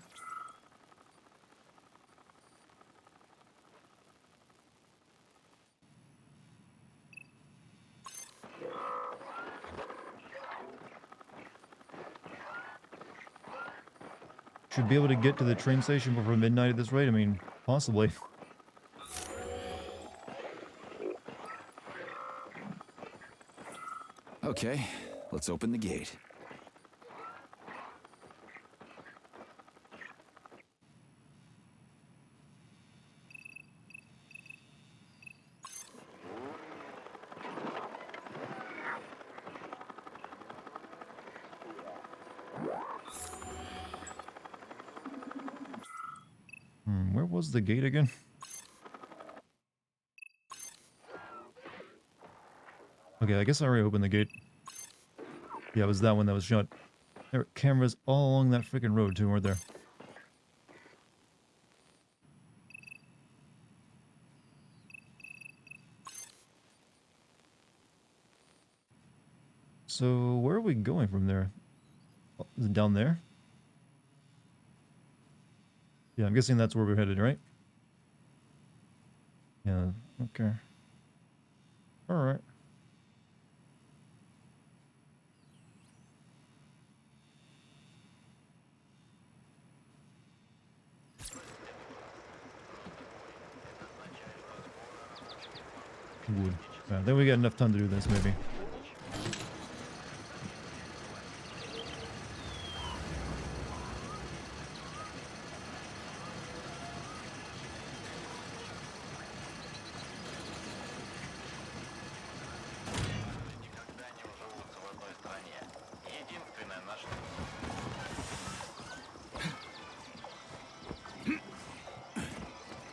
Should be able to get to the train station before midnight at this rate. I mean, possibly. Okay, let's open the gate. Where was the gate again? Okay, I guess I already opened the gate. Yeah, it was that one that was shut. There were cameras all along that freaking road too, weren't there? So, where are we going from there? Oh, is it down there? Yeah, I'm guessing that's where we're headed, right? Yeah, okay. Alright. Wood. Yeah, then we got enough time to do this, maybe.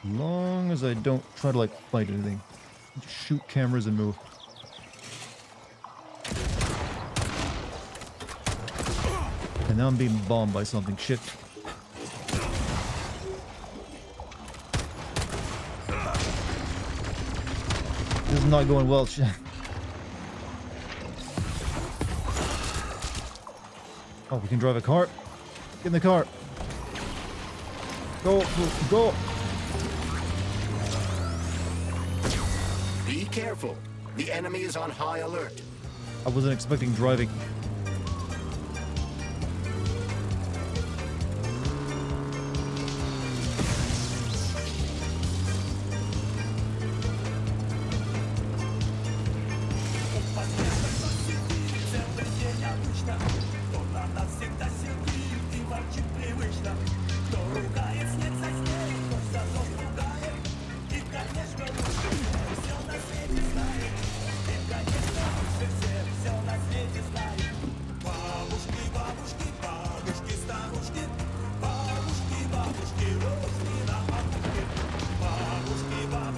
As long as I don't try to, like, fight anything. Just shoot cameras and move. And now I'm being bombed by something. Shit. This is not going well. Shit. Oh, we can drive a car. Get in the car. Go, go. Be careful. The enemy is on high alert. I wasn't expecting driving.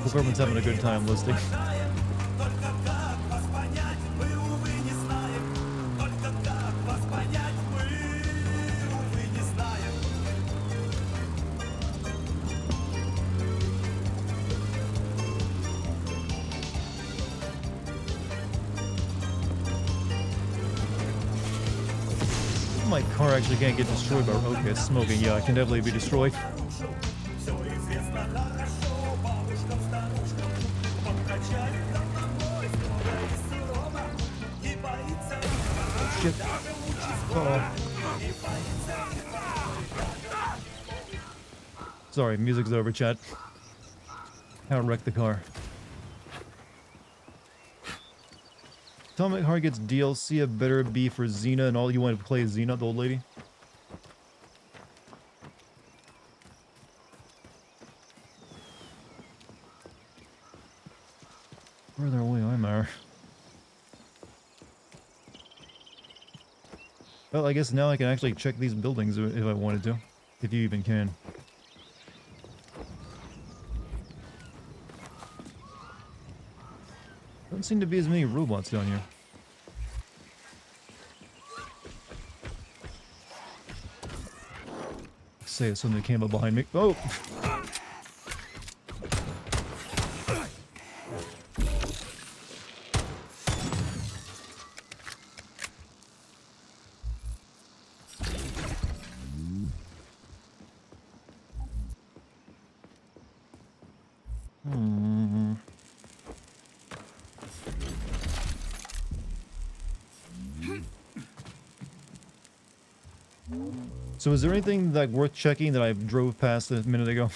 Hope everyone's having a good time listening. My car actually can't get destroyed by... Okay, it's smoking. Yeah, it can definitely be destroyed. Shit. Uh-oh. Sorry, music's over, chat. How wrecked the car. Atomic Heart gets DLC. It better be for Xena, and all you want to play is Xena, the old lady. Further away, I'm there. Well, I guess now I can actually check these buildings if I wanted to. If you even can. Don't seem to be as many robots down here. Say if something came up behind me. Oh! So is there anything like worth checking that I drove past a minute ago?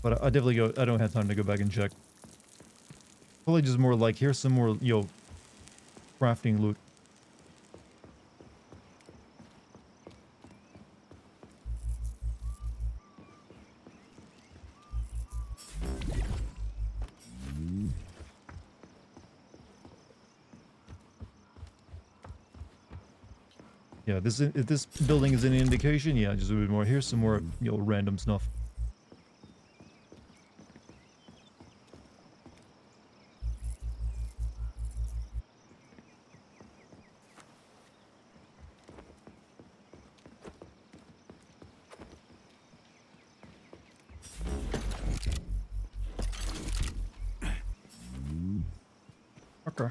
But I definitely I don't have time to go back and check. Probably just more like, here's some more, crafting loot. Yeah, if this building is any indication, yeah, just a bit more. Here's some more, random stuff. Okay.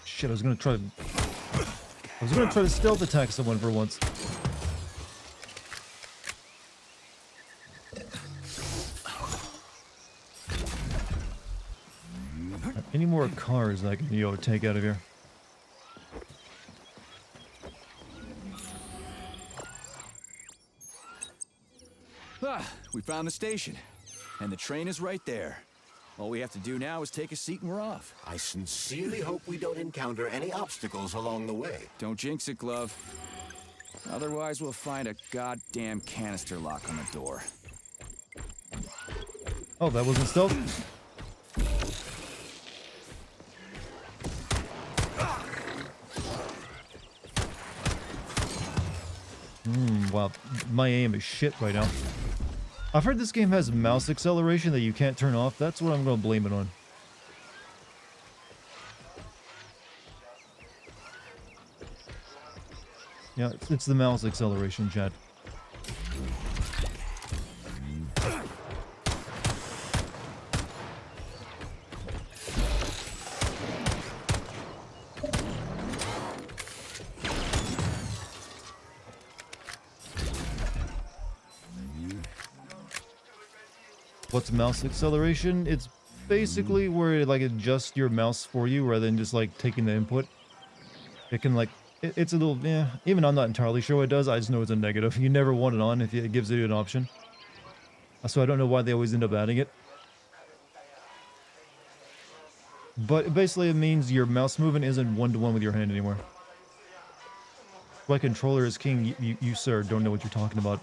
Shit, I was was gonna try to stealth attack someone for once. Any more cars I can, take out of here? Ah, we found the station. And the train is right there. All we have to do now is take a seat and we're off. I sincerely hope we don't encounter any obstacles along the way. Don't jinx it, Glove. Otherwise, we'll find a goddamn canister lock on the door. Oh, that wasn't stealth? Wow, my aim is shit right now. I've heard this game has mouse acceleration that you can't turn off. That's what I'm going to blame it on. Yeah, it's the mouse acceleration, Chad. What's mouse acceleration? It's basically where it adjusts your mouse for you rather than just taking the input. It can it's a little, yeah, even I'm not entirely sure what it does. I just know it's a negative. You never want it on if it gives you an option. So I don't know why they always end up adding it. But basically it means your mouse movement isn't one-to-one with your hand anymore. My controller is king. You sir, don't know what you're talking about.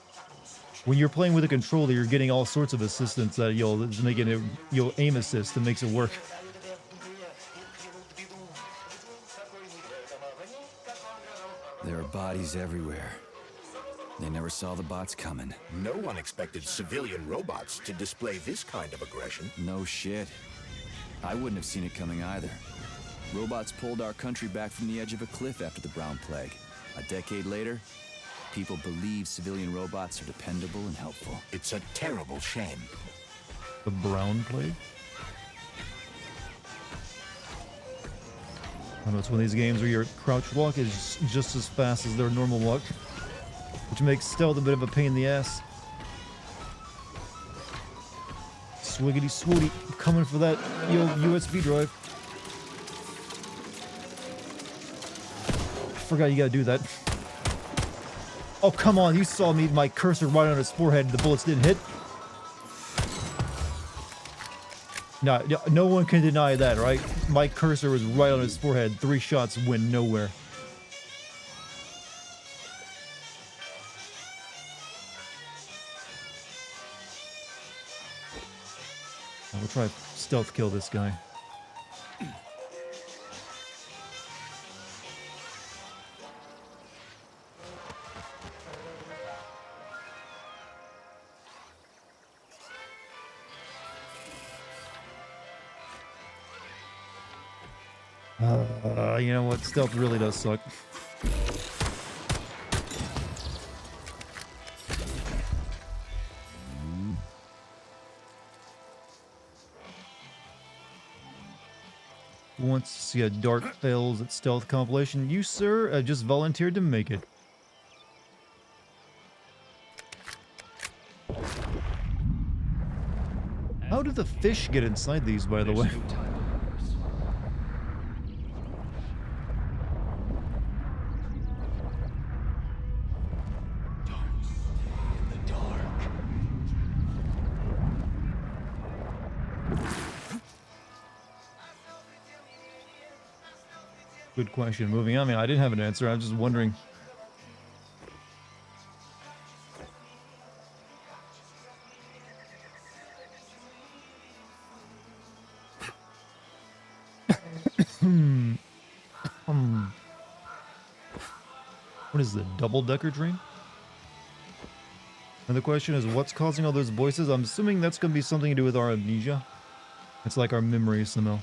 When you're playing with a controller, you're getting all sorts of assistance that just making it, aim assist that makes it work. There are bodies everywhere. They never saw the bots coming. No one expected civilian robots to display this kind of aggression. No shit. I wouldn't have seen it coming either. Robots pulled our country back from the edge of a cliff after the Brown Plague. A decade later, people believe civilian robots are dependable and helpful. It's a terrible shame. The Brown Plague? I don't know, it's one of these games where your crouch walk is just as fast as their normal walk, which makes stealth a bit of a pain in the ass. Swiggity swooty, I'm coming for that USB drive. I forgot you gotta do that. Oh, come on, you saw my cursor right on his forehead and the bullets didn't hit. No one can deny that, right? My cursor was right on his forehead. 3 shots went nowhere. We'll try to stealth kill this guy. You know what? Stealth really does suck. Who wants to see a Dark Fails at Stealth compilation? You, sir, just volunteered to make it. How do the fish get inside these, by the way? Good question. Moving on. I mean, I didn't have an answer. I'm just wondering. What is the double-decker train? And the question is, what's causing all those voices? I'm assuming that's going to be something to do with our amnesia. It's like our memory somehow.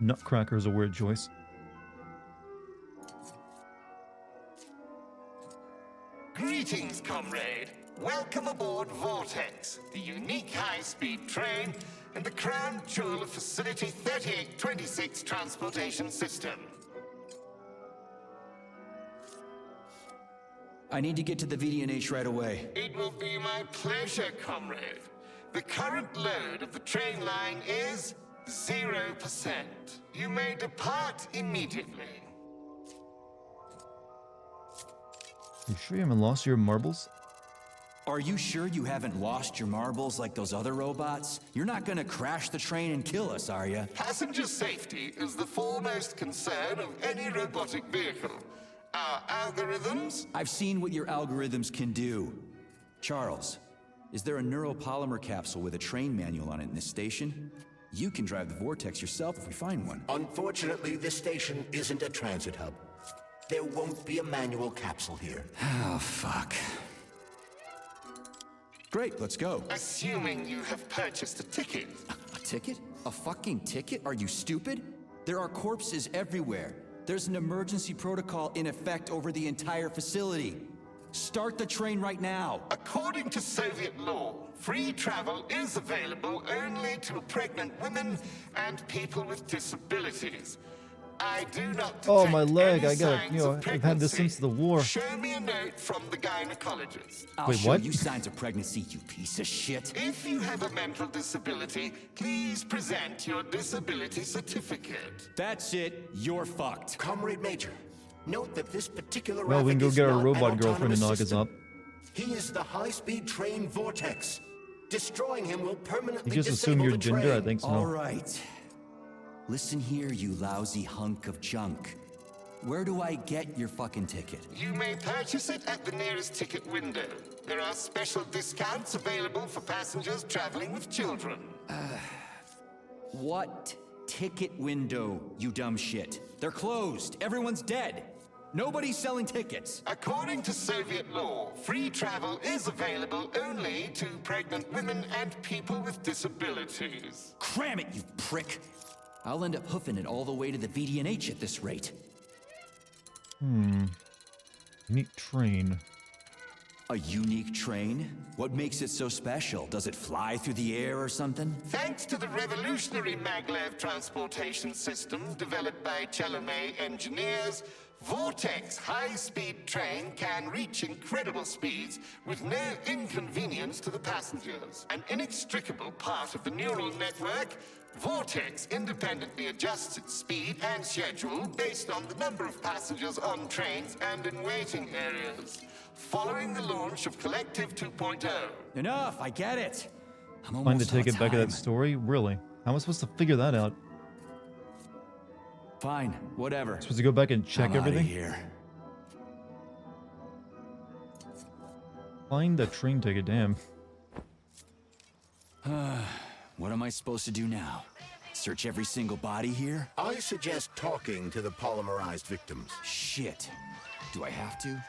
Nutcracker is a weird choice. comrade. Welcome aboard Vortex, the unique high-speed train and the crown jewel of Facility 3826 Transportation System. I need to get to the VDNH right away. It will be my pleasure, comrade. The current load of the train line is 0%. You may depart immediately. You sure you haven't lost your marbles? Are you sure you haven't lost your marbles like those other robots? You're not gonna crash the train and kill us, are you? Passenger safety is the foremost concern of any robotic vehicle. Our algorithms? I've seen what your algorithms can do. Charles, is there a neuropolymer capsule with a train manual on it in this station? You can drive the Vortex yourself if we find one. Unfortunately, this station isn't a transit hub. There won't be a manual capsule here. Oh, fuck. Great, let's go. Assuming you have purchased a ticket. A ticket? A fucking ticket? Are you stupid? There are corpses everywhere. There's an emergency protocol in effect over the entire facility. Start the train right now. According to Soviet law, free travel is available only to pregnant women and people with disabilities. I do not detect my leg! any I got signs you know, of I've had this pregnancy. since the war. Show me a note from the gynecologist. I'll Wait, show what? you signs of pregnancy, you piece of shit. If you have a mental disability, please present your disability certificate. That's it. You're fucked. Comrade Major, note that this particular Well, we can go is get our not robot an girlfriend to autonomous knock us system. up. He is the high-speed train Vortex. Destroying him will permanently You just assume disable your the gender? train. I think so. All right. Listen here, you lousy hunk of junk. Where do I get your fucking ticket? You may purchase it at the nearest ticket window. There are special discounts available for passengers traveling with children. What ticket window, you dumb shit? They're closed. Everyone's dead. Nobody's selling tickets. According to Soviet law, free travel is available only to pregnant women and people with disabilities. Cram it, you prick. I'll end up hoofing it all the way to the VDNH at this rate. Unique train. A unique train? What makes it so special? Does it fly through the air or something? Thanks to the revolutionary maglev transportation system developed by Chelomey engineers, Vortex high-speed train can reach incredible speeds with no inconvenience to the passengers. An inextricable part of the neural network, Vortex independently adjusts its speed and schedule based on the number of passengers on trains and in waiting areas. Following the launch of Collective 2.0. Enough, I get it. I'm Find the almost out of ticket back of time. that story? Really? How am I supposed to figure that out? Fine, whatever. Supposed to go back and check I'm outta everything? here. Find the train ticket, damn. What am I supposed to do now? Search every single body here? I suggest talking to the polymerized victims. Shit. Do I have to?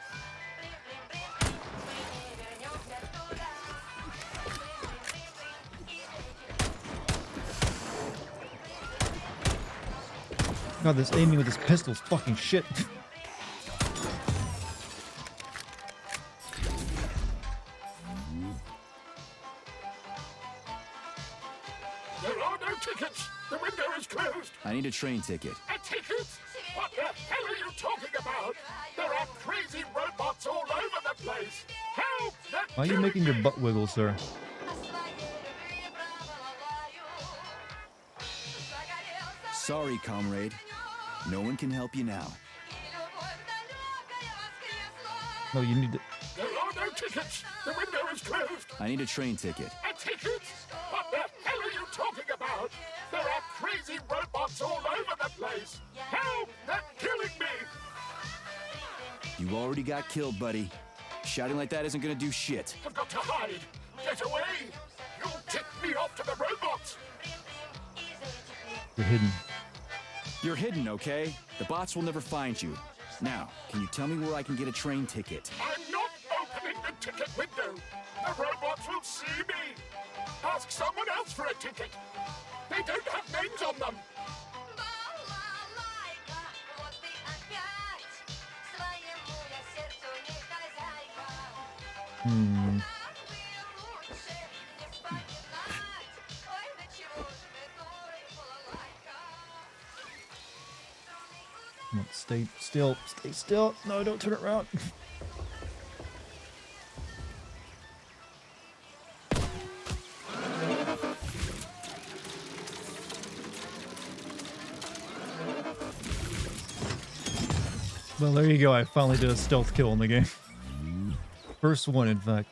God, this aiming with this pistol's fucking shit. There are no tickets. The window is closed. I need a train ticket. A ticket? What the hell are you talking about? There are crazy robots all over the place. Help! They're Why are you killing making your me. butt wiggle, sir? Sorry, comrade. No one can help you now. No, you need to... There are no tickets. The window is closed. I need a train ticket. A ticket? What the hell are you talking about? There are crazy robots all over the place. Help! They're killing me. You already got killed, buddy. Shouting like that isn't gonna do shit. I've got to hide. Get away. You'll tip me off to the robots. You're hidden. You're hidden, okay? The bots will never find you. Now, can you tell me where I can get a train ticket? I'm not opening the ticket window. The robots will see me. Ask someone else for a ticket. They don't have names on them. Come on, stay still. Stay still. No, don't turn around. Well, there you go. I finally did a stealth kill in the game. First one, in fact.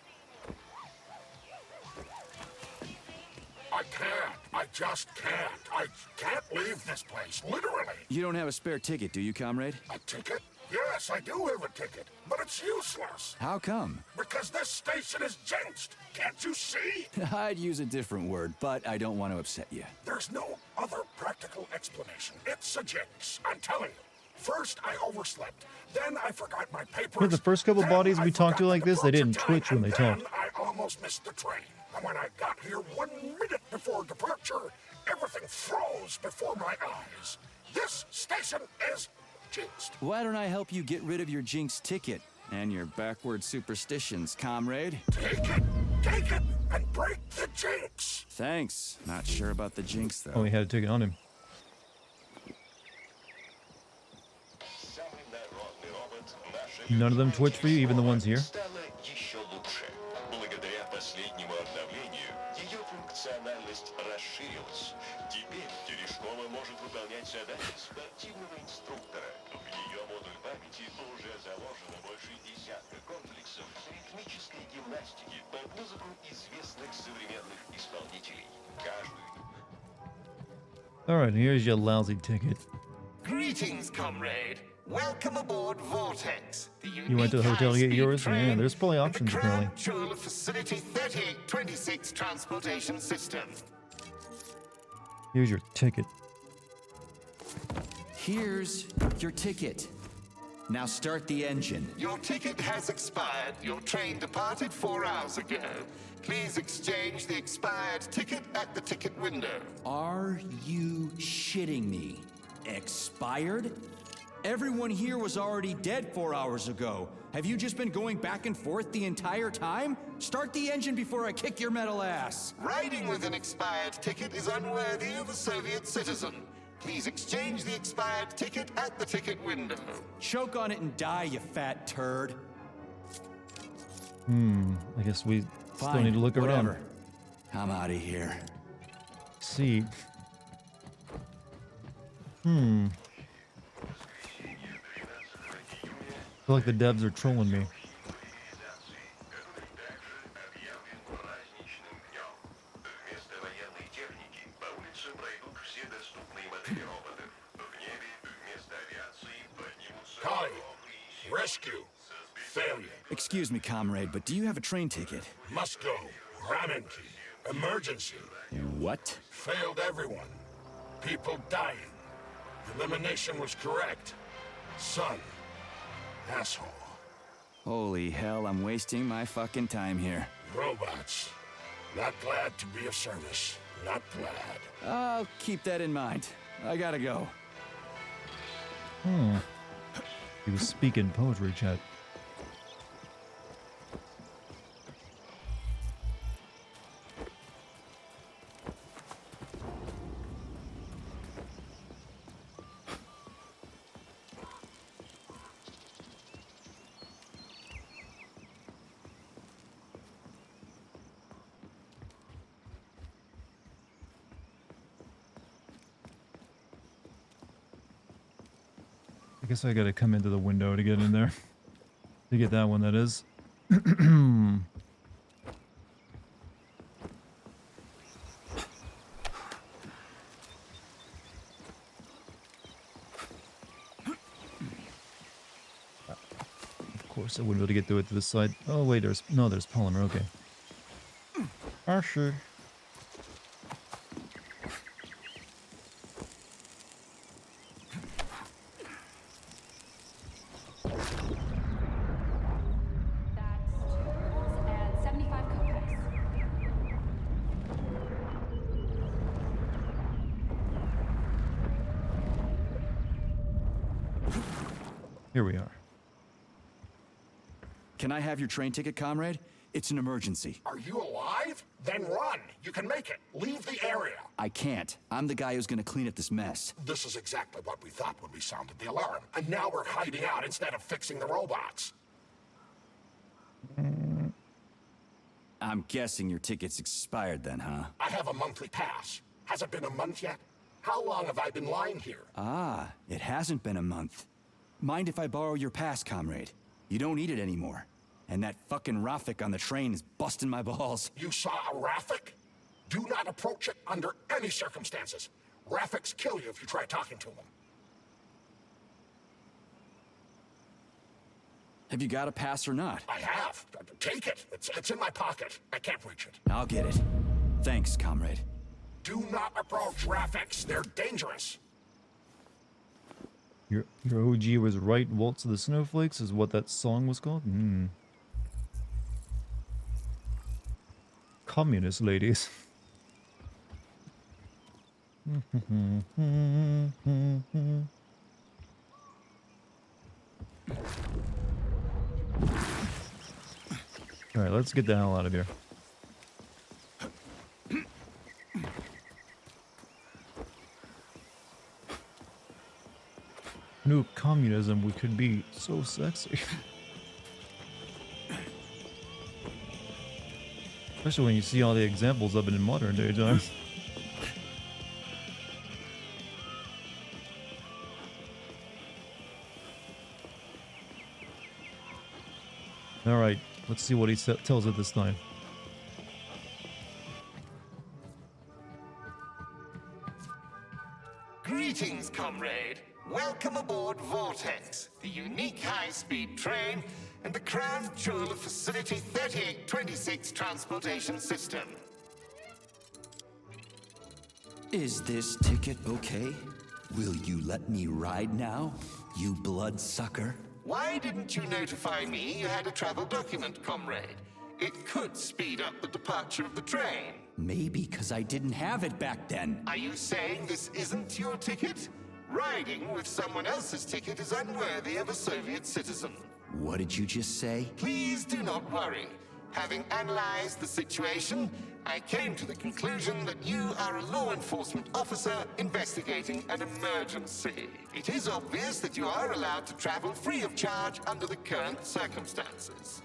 I can't. I just can't. I can't leave this place, literally. You don't have a spare ticket, do you, comrade? A ticket? Yes, I do have a ticket, but it's useless. How come? Because this station is jinxed. Can't you see? I'd use a different word, but I don't want to upset you. There's no other practical explanation. It's a jinx, I'm telling you. First, I overslept. Then I forgot my papers. Yeah, the first couple bodies we talked to like this, they didn't twitch when they talked. I almost missed the train. And when I got here 1 minute before departure, everything froze before my eyes. This station is jinxed. Why don't I help you get rid of your jinx ticket and your backward superstitions, comrade? Take it, and break the jinx. Thanks. Not sure about the jinx, though. Oh, he had a ticket on him. None of them twitch for you, even the ones here? Alright, here's your lousy ticket. Greetings, comrade. Welcome aboard Vortex. You went to the hotel to get yours? Yeah, there's probably options apparently. Jewel of Facility 3826 Transportation System. Here's your ticket. Here's your ticket. Now start the engine. Your ticket has expired. Your train departed 4 hours ago. Please exchange the expired ticket at the ticket window. Are you shitting me? Expired? Everyone here was already dead 4 hours ago. Have you just been going back and forth the entire time? Start the engine before I kick your metal ass. Riding with an expired ticket is unworthy of a Soviet citizen. Please exchange the expired ticket at the ticket window. Choke on it and die, you fat turd. I guess we still need to look whatever. around. I'm out of here. See. I feel like the devs are trolling me. Connie, rescue. Failure. Excuse me, comrade, but do you have a train ticket? Must go. Ramen key. Emergency. What? Failed everyone. People dying. Elimination was correct. Son. Asshole. Holy hell, I'm wasting my fucking time here. Robots. Not glad to be of service. Not glad. I'll keep that in mind. I gotta go. He was speaking poetry, chat. I guess I gotta come into the window to get in there. To get that one, that is. Of course, I wouldn't be able to get through it to this side. Oh, wait, there's polymer, okay. Sure. Here we are. Can I have your train ticket, comrade? It's an emergency. Are you alive? Then run. You can make it. Leave the area. I can't. I'm the guy who's gonna clean up this mess. This is exactly what we thought when we sounded the alarm. And now we're hiding out instead of fixing the robots. I'm guessing your ticket's expired then, huh? I have a monthly pass. Has it been a month yet? How long have I been lying here? Ah, it hasn't been a month. Mind if I borrow your pass, comrade? You don't need it anymore. And that fucking Rafik on the train is busting my balls. You saw a Rafik? Do not approach it under any circumstances. Rafiks kill you if you try talking to them. Have you got a pass or not? I have. Take it. It's in my pocket. I can't reach it. I'll get it. Thanks, comrade. Do not approach Rafiks. They're dangerous. Your OG was right. Waltz of the Snowflakes is what that song was called. Communist ladies. All right, let's get the hell out of here. New communism, we could be so sexy. Especially when you see all the examples of it in modern day times. Alright, let's see what he tells it this time. Greetings, comrade. Welcome aboard Vortex, the unique high-speed train and the crown jewel of Facility 3826 transportation system. Is this ticket okay? Will you let me ride now, you bloodsucker? Why didn't you notify me you had a travel document, comrade? It could speed up the departure of the train. Maybe because I didn't have it back then. Are you saying this isn't your ticket? Riding with someone else's ticket is unworthy of a Soviet citizen. What did you just say? Please do not worry. Having analyzed the situation, I came to the conclusion that you are a law enforcement officer investigating an emergency. It is obvious that you are allowed to travel free of charge under the current circumstances.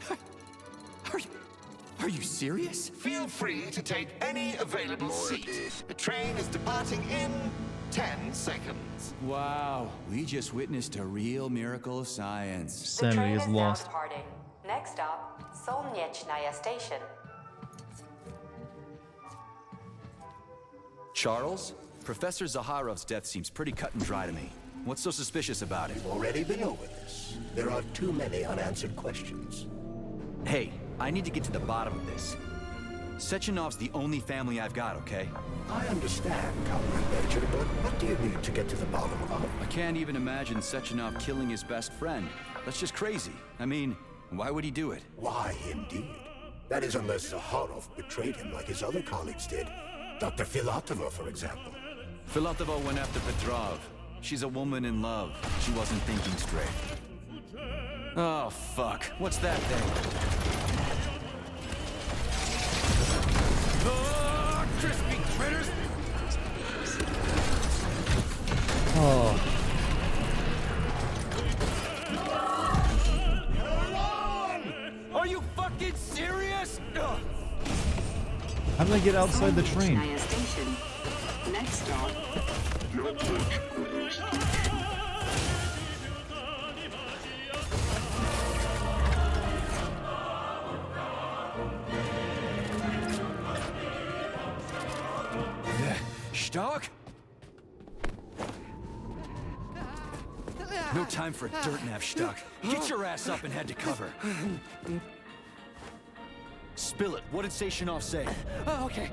Are you serious? Feel free to take any available seat. The train is departing in 10 seconds. Wow, we just witnessed a real miracle of science. Sanity is lost. Departing. Next stop, Solnechnaya Station. Charles? Professor Zaharov's death seems pretty cut and dry to me. What's so suspicious about it? We've already been over this. There are too many unanswered questions. Hey, I need to get to the bottom of this. Sechenov's the only family I've got, okay? I understand, Comrade Major, but what do you need to get to the bottom of? I can't even imagine Sechenov killing his best friend. That's just crazy. I mean, why would he do it? Why, indeed. That is unless Zaharov betrayed him like his other colleagues did. Dr. Filatova, for example. Filatova went after Petrov. She's a woman in love. She wasn't thinking straight. Oh, fuck. What's that thing? Crispy critters! Oh. Are you fucking serious? How did I get outside the train? Station. Next stop. Stark? No time for dirt nap, Stuck. Get your ass up and head to cover. Spill it. What did Sechenov say? Oh, okay.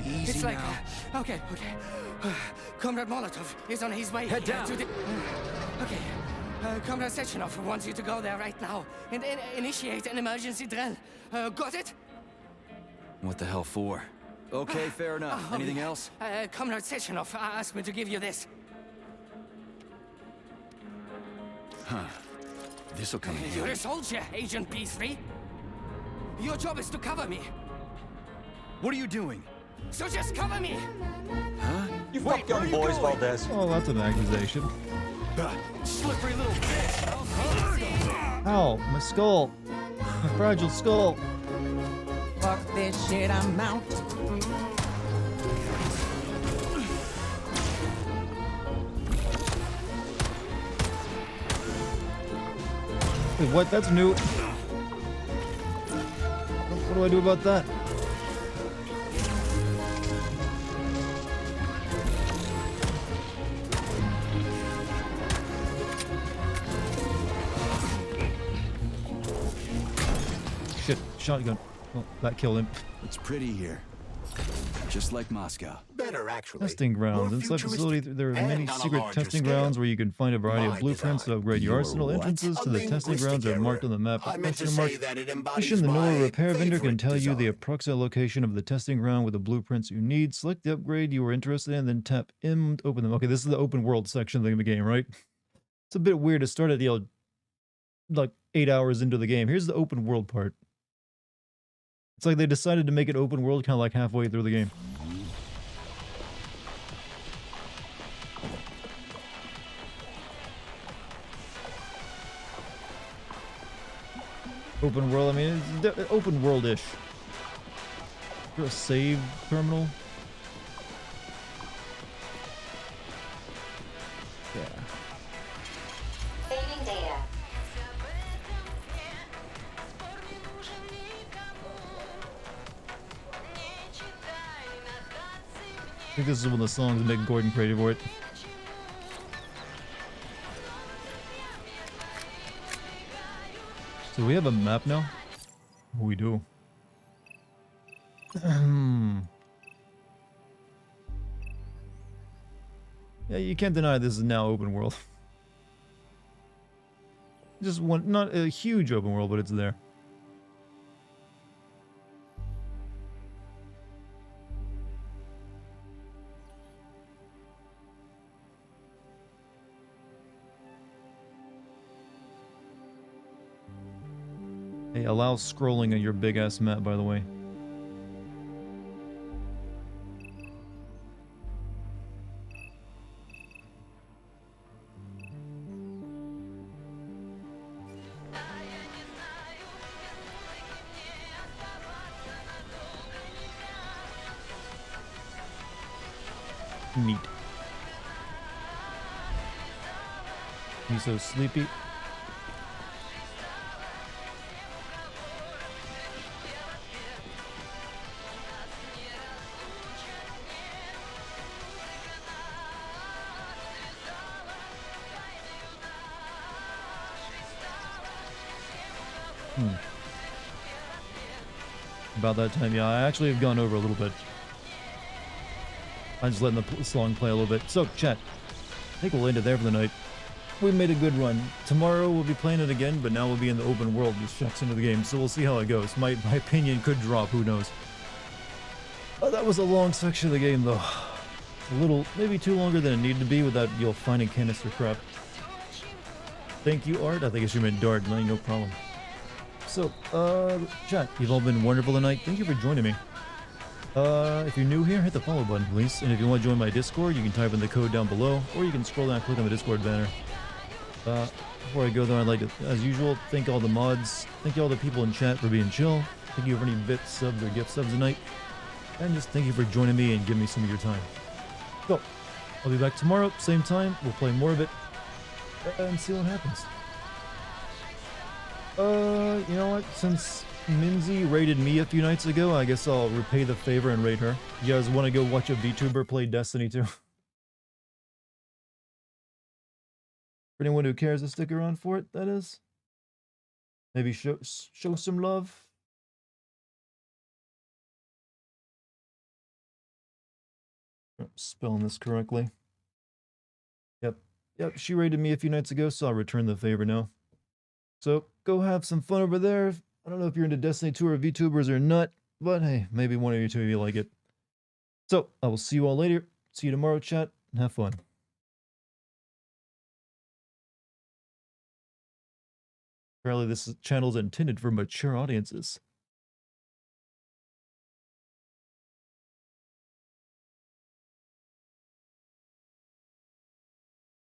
Easy It's like, now. Okay. Comrade Molotov is on his way. Head down. To the... Okay. Comrade Sechenov wants you to go there right now and initiate an emergency drill. Got it? What the hell for? Okay, fair enough. Anything else? Comrade Sechenov asked me to give you this. Huh. This'll come in You're handy. a soldier, Agent P3. Your job is to cover me. What are you doing? So just cover me. Huh? You fuck young boys, Valdez. Oh, that's an accusation. Slippery little bitch. Ow, my skull. My fragile skull. Fuck this shit, I'm out. Wait, what? That's new. What do I do about that? Shit, shotgun. Oh, that killed him. It's pretty here. Just like Moscow. Better, actually. Testing grounds. Inside the facility, there are many secret testing grounds where you can find a variety of blueprints to upgrade your arsenal. Entrances to the testing grounds are marked on the map. Mission, the Noah repair vendor can tell you the approximate location of the testing ground with the blueprints you need. Select the upgrade you are interested in, then tap M to open them. Okay, this is the open world section of the game, right? It's a bit weird to start at the like 8 hours into the game. Here's the open world part. It's like they decided to make it open world kind of like halfway through the game. Open world, I mean, it's open world-ish. Is there a save terminal? Yeah. Saving data. I think this is one of the songs that make Gordon crazy for it. So we have a map now? We do. Yeah, you can't deny this is now open world. Just one, not a huge open world, but it's there. Hey, allow scrolling on your big ass map, by the way. Neat. You so sleepy? About that time, yeah, I actually have gone over a little bit. I'm just letting the song play a little bit. So, chat, I think we'll end it there for the night. We made a good run. Tomorrow we'll be playing it again, but now we'll be in the open world, just checks into the game, so we'll see how it goes. My opinion could drop, who knows. Oh, that was a long section of the game, though. A little, maybe too longer than it needed to be without you'll finding canister crap. Thank you, Art. I think I should have been Dart, no problem. So, chat, you've all been wonderful tonight. Thank you for joining me. If you're new here, hit the follow button, please. And if you want to join my Discord, you can type in the code down below, or you can scroll down and click on the Discord banner. Before I go though, I'd like to, as usual, thank all the mods. Thank all the people in chat for being chill. Thank you for any bit subs or gift subs tonight. And just thank you for joining me and giving me some of your time. So, I'll be back tomorrow, same time. We'll play more of it and see what happens. You know what? Since Minzy raided me a few nights ago, I guess I'll repay the favor and raid her. You guys want to go watch a VTuber play Destiny 2? For anyone who cares to stick around for it, that is. Maybe show some love. Spelling this correctly. Yep, she raided me a few nights ago, so I'll return the favor now. So, go have some fun over there. I don't know if you're into Destiny 2 or VTubers or not, but hey, maybe one of you two of you like it. So, I will see you all later. See you tomorrow, chat, and have fun. Apparently this channel is intended for mature audiences.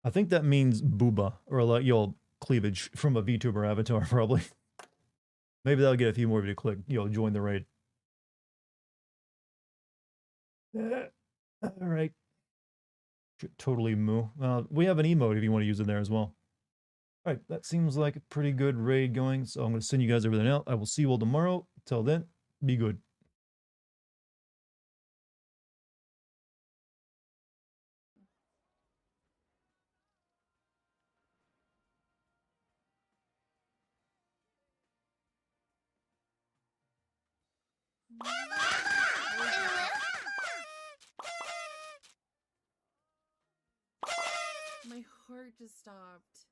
I think that means booba, or like you'll cleavage from a VTuber avatar, probably. Maybe that'll get a few more of you to click, join the raid. All right. Should totally moo. We have an emote if you want to use it there as well. All right, that seems like a pretty good raid going, so I'm going to send you guys everything out. I will see you all tomorrow. Till then, be good. My heart just stopped.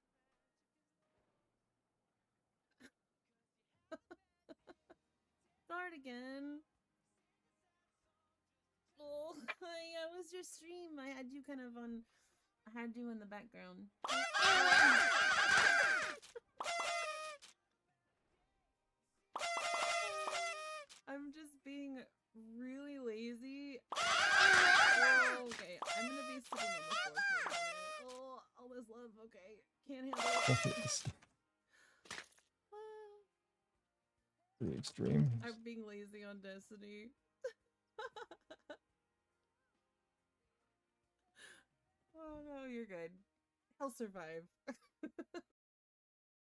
Dartigan. Oh, yeah, it was your stream. I had you kind of on. I had you in the background. I'm just being really lazy. Oh, okay, I'm gonna be sitting on the floor for a minute. Oh, all this love. Okay, can't handle it. To the extreme. I'm being lazy on Destiny. Oh no, you're good. I'll survive.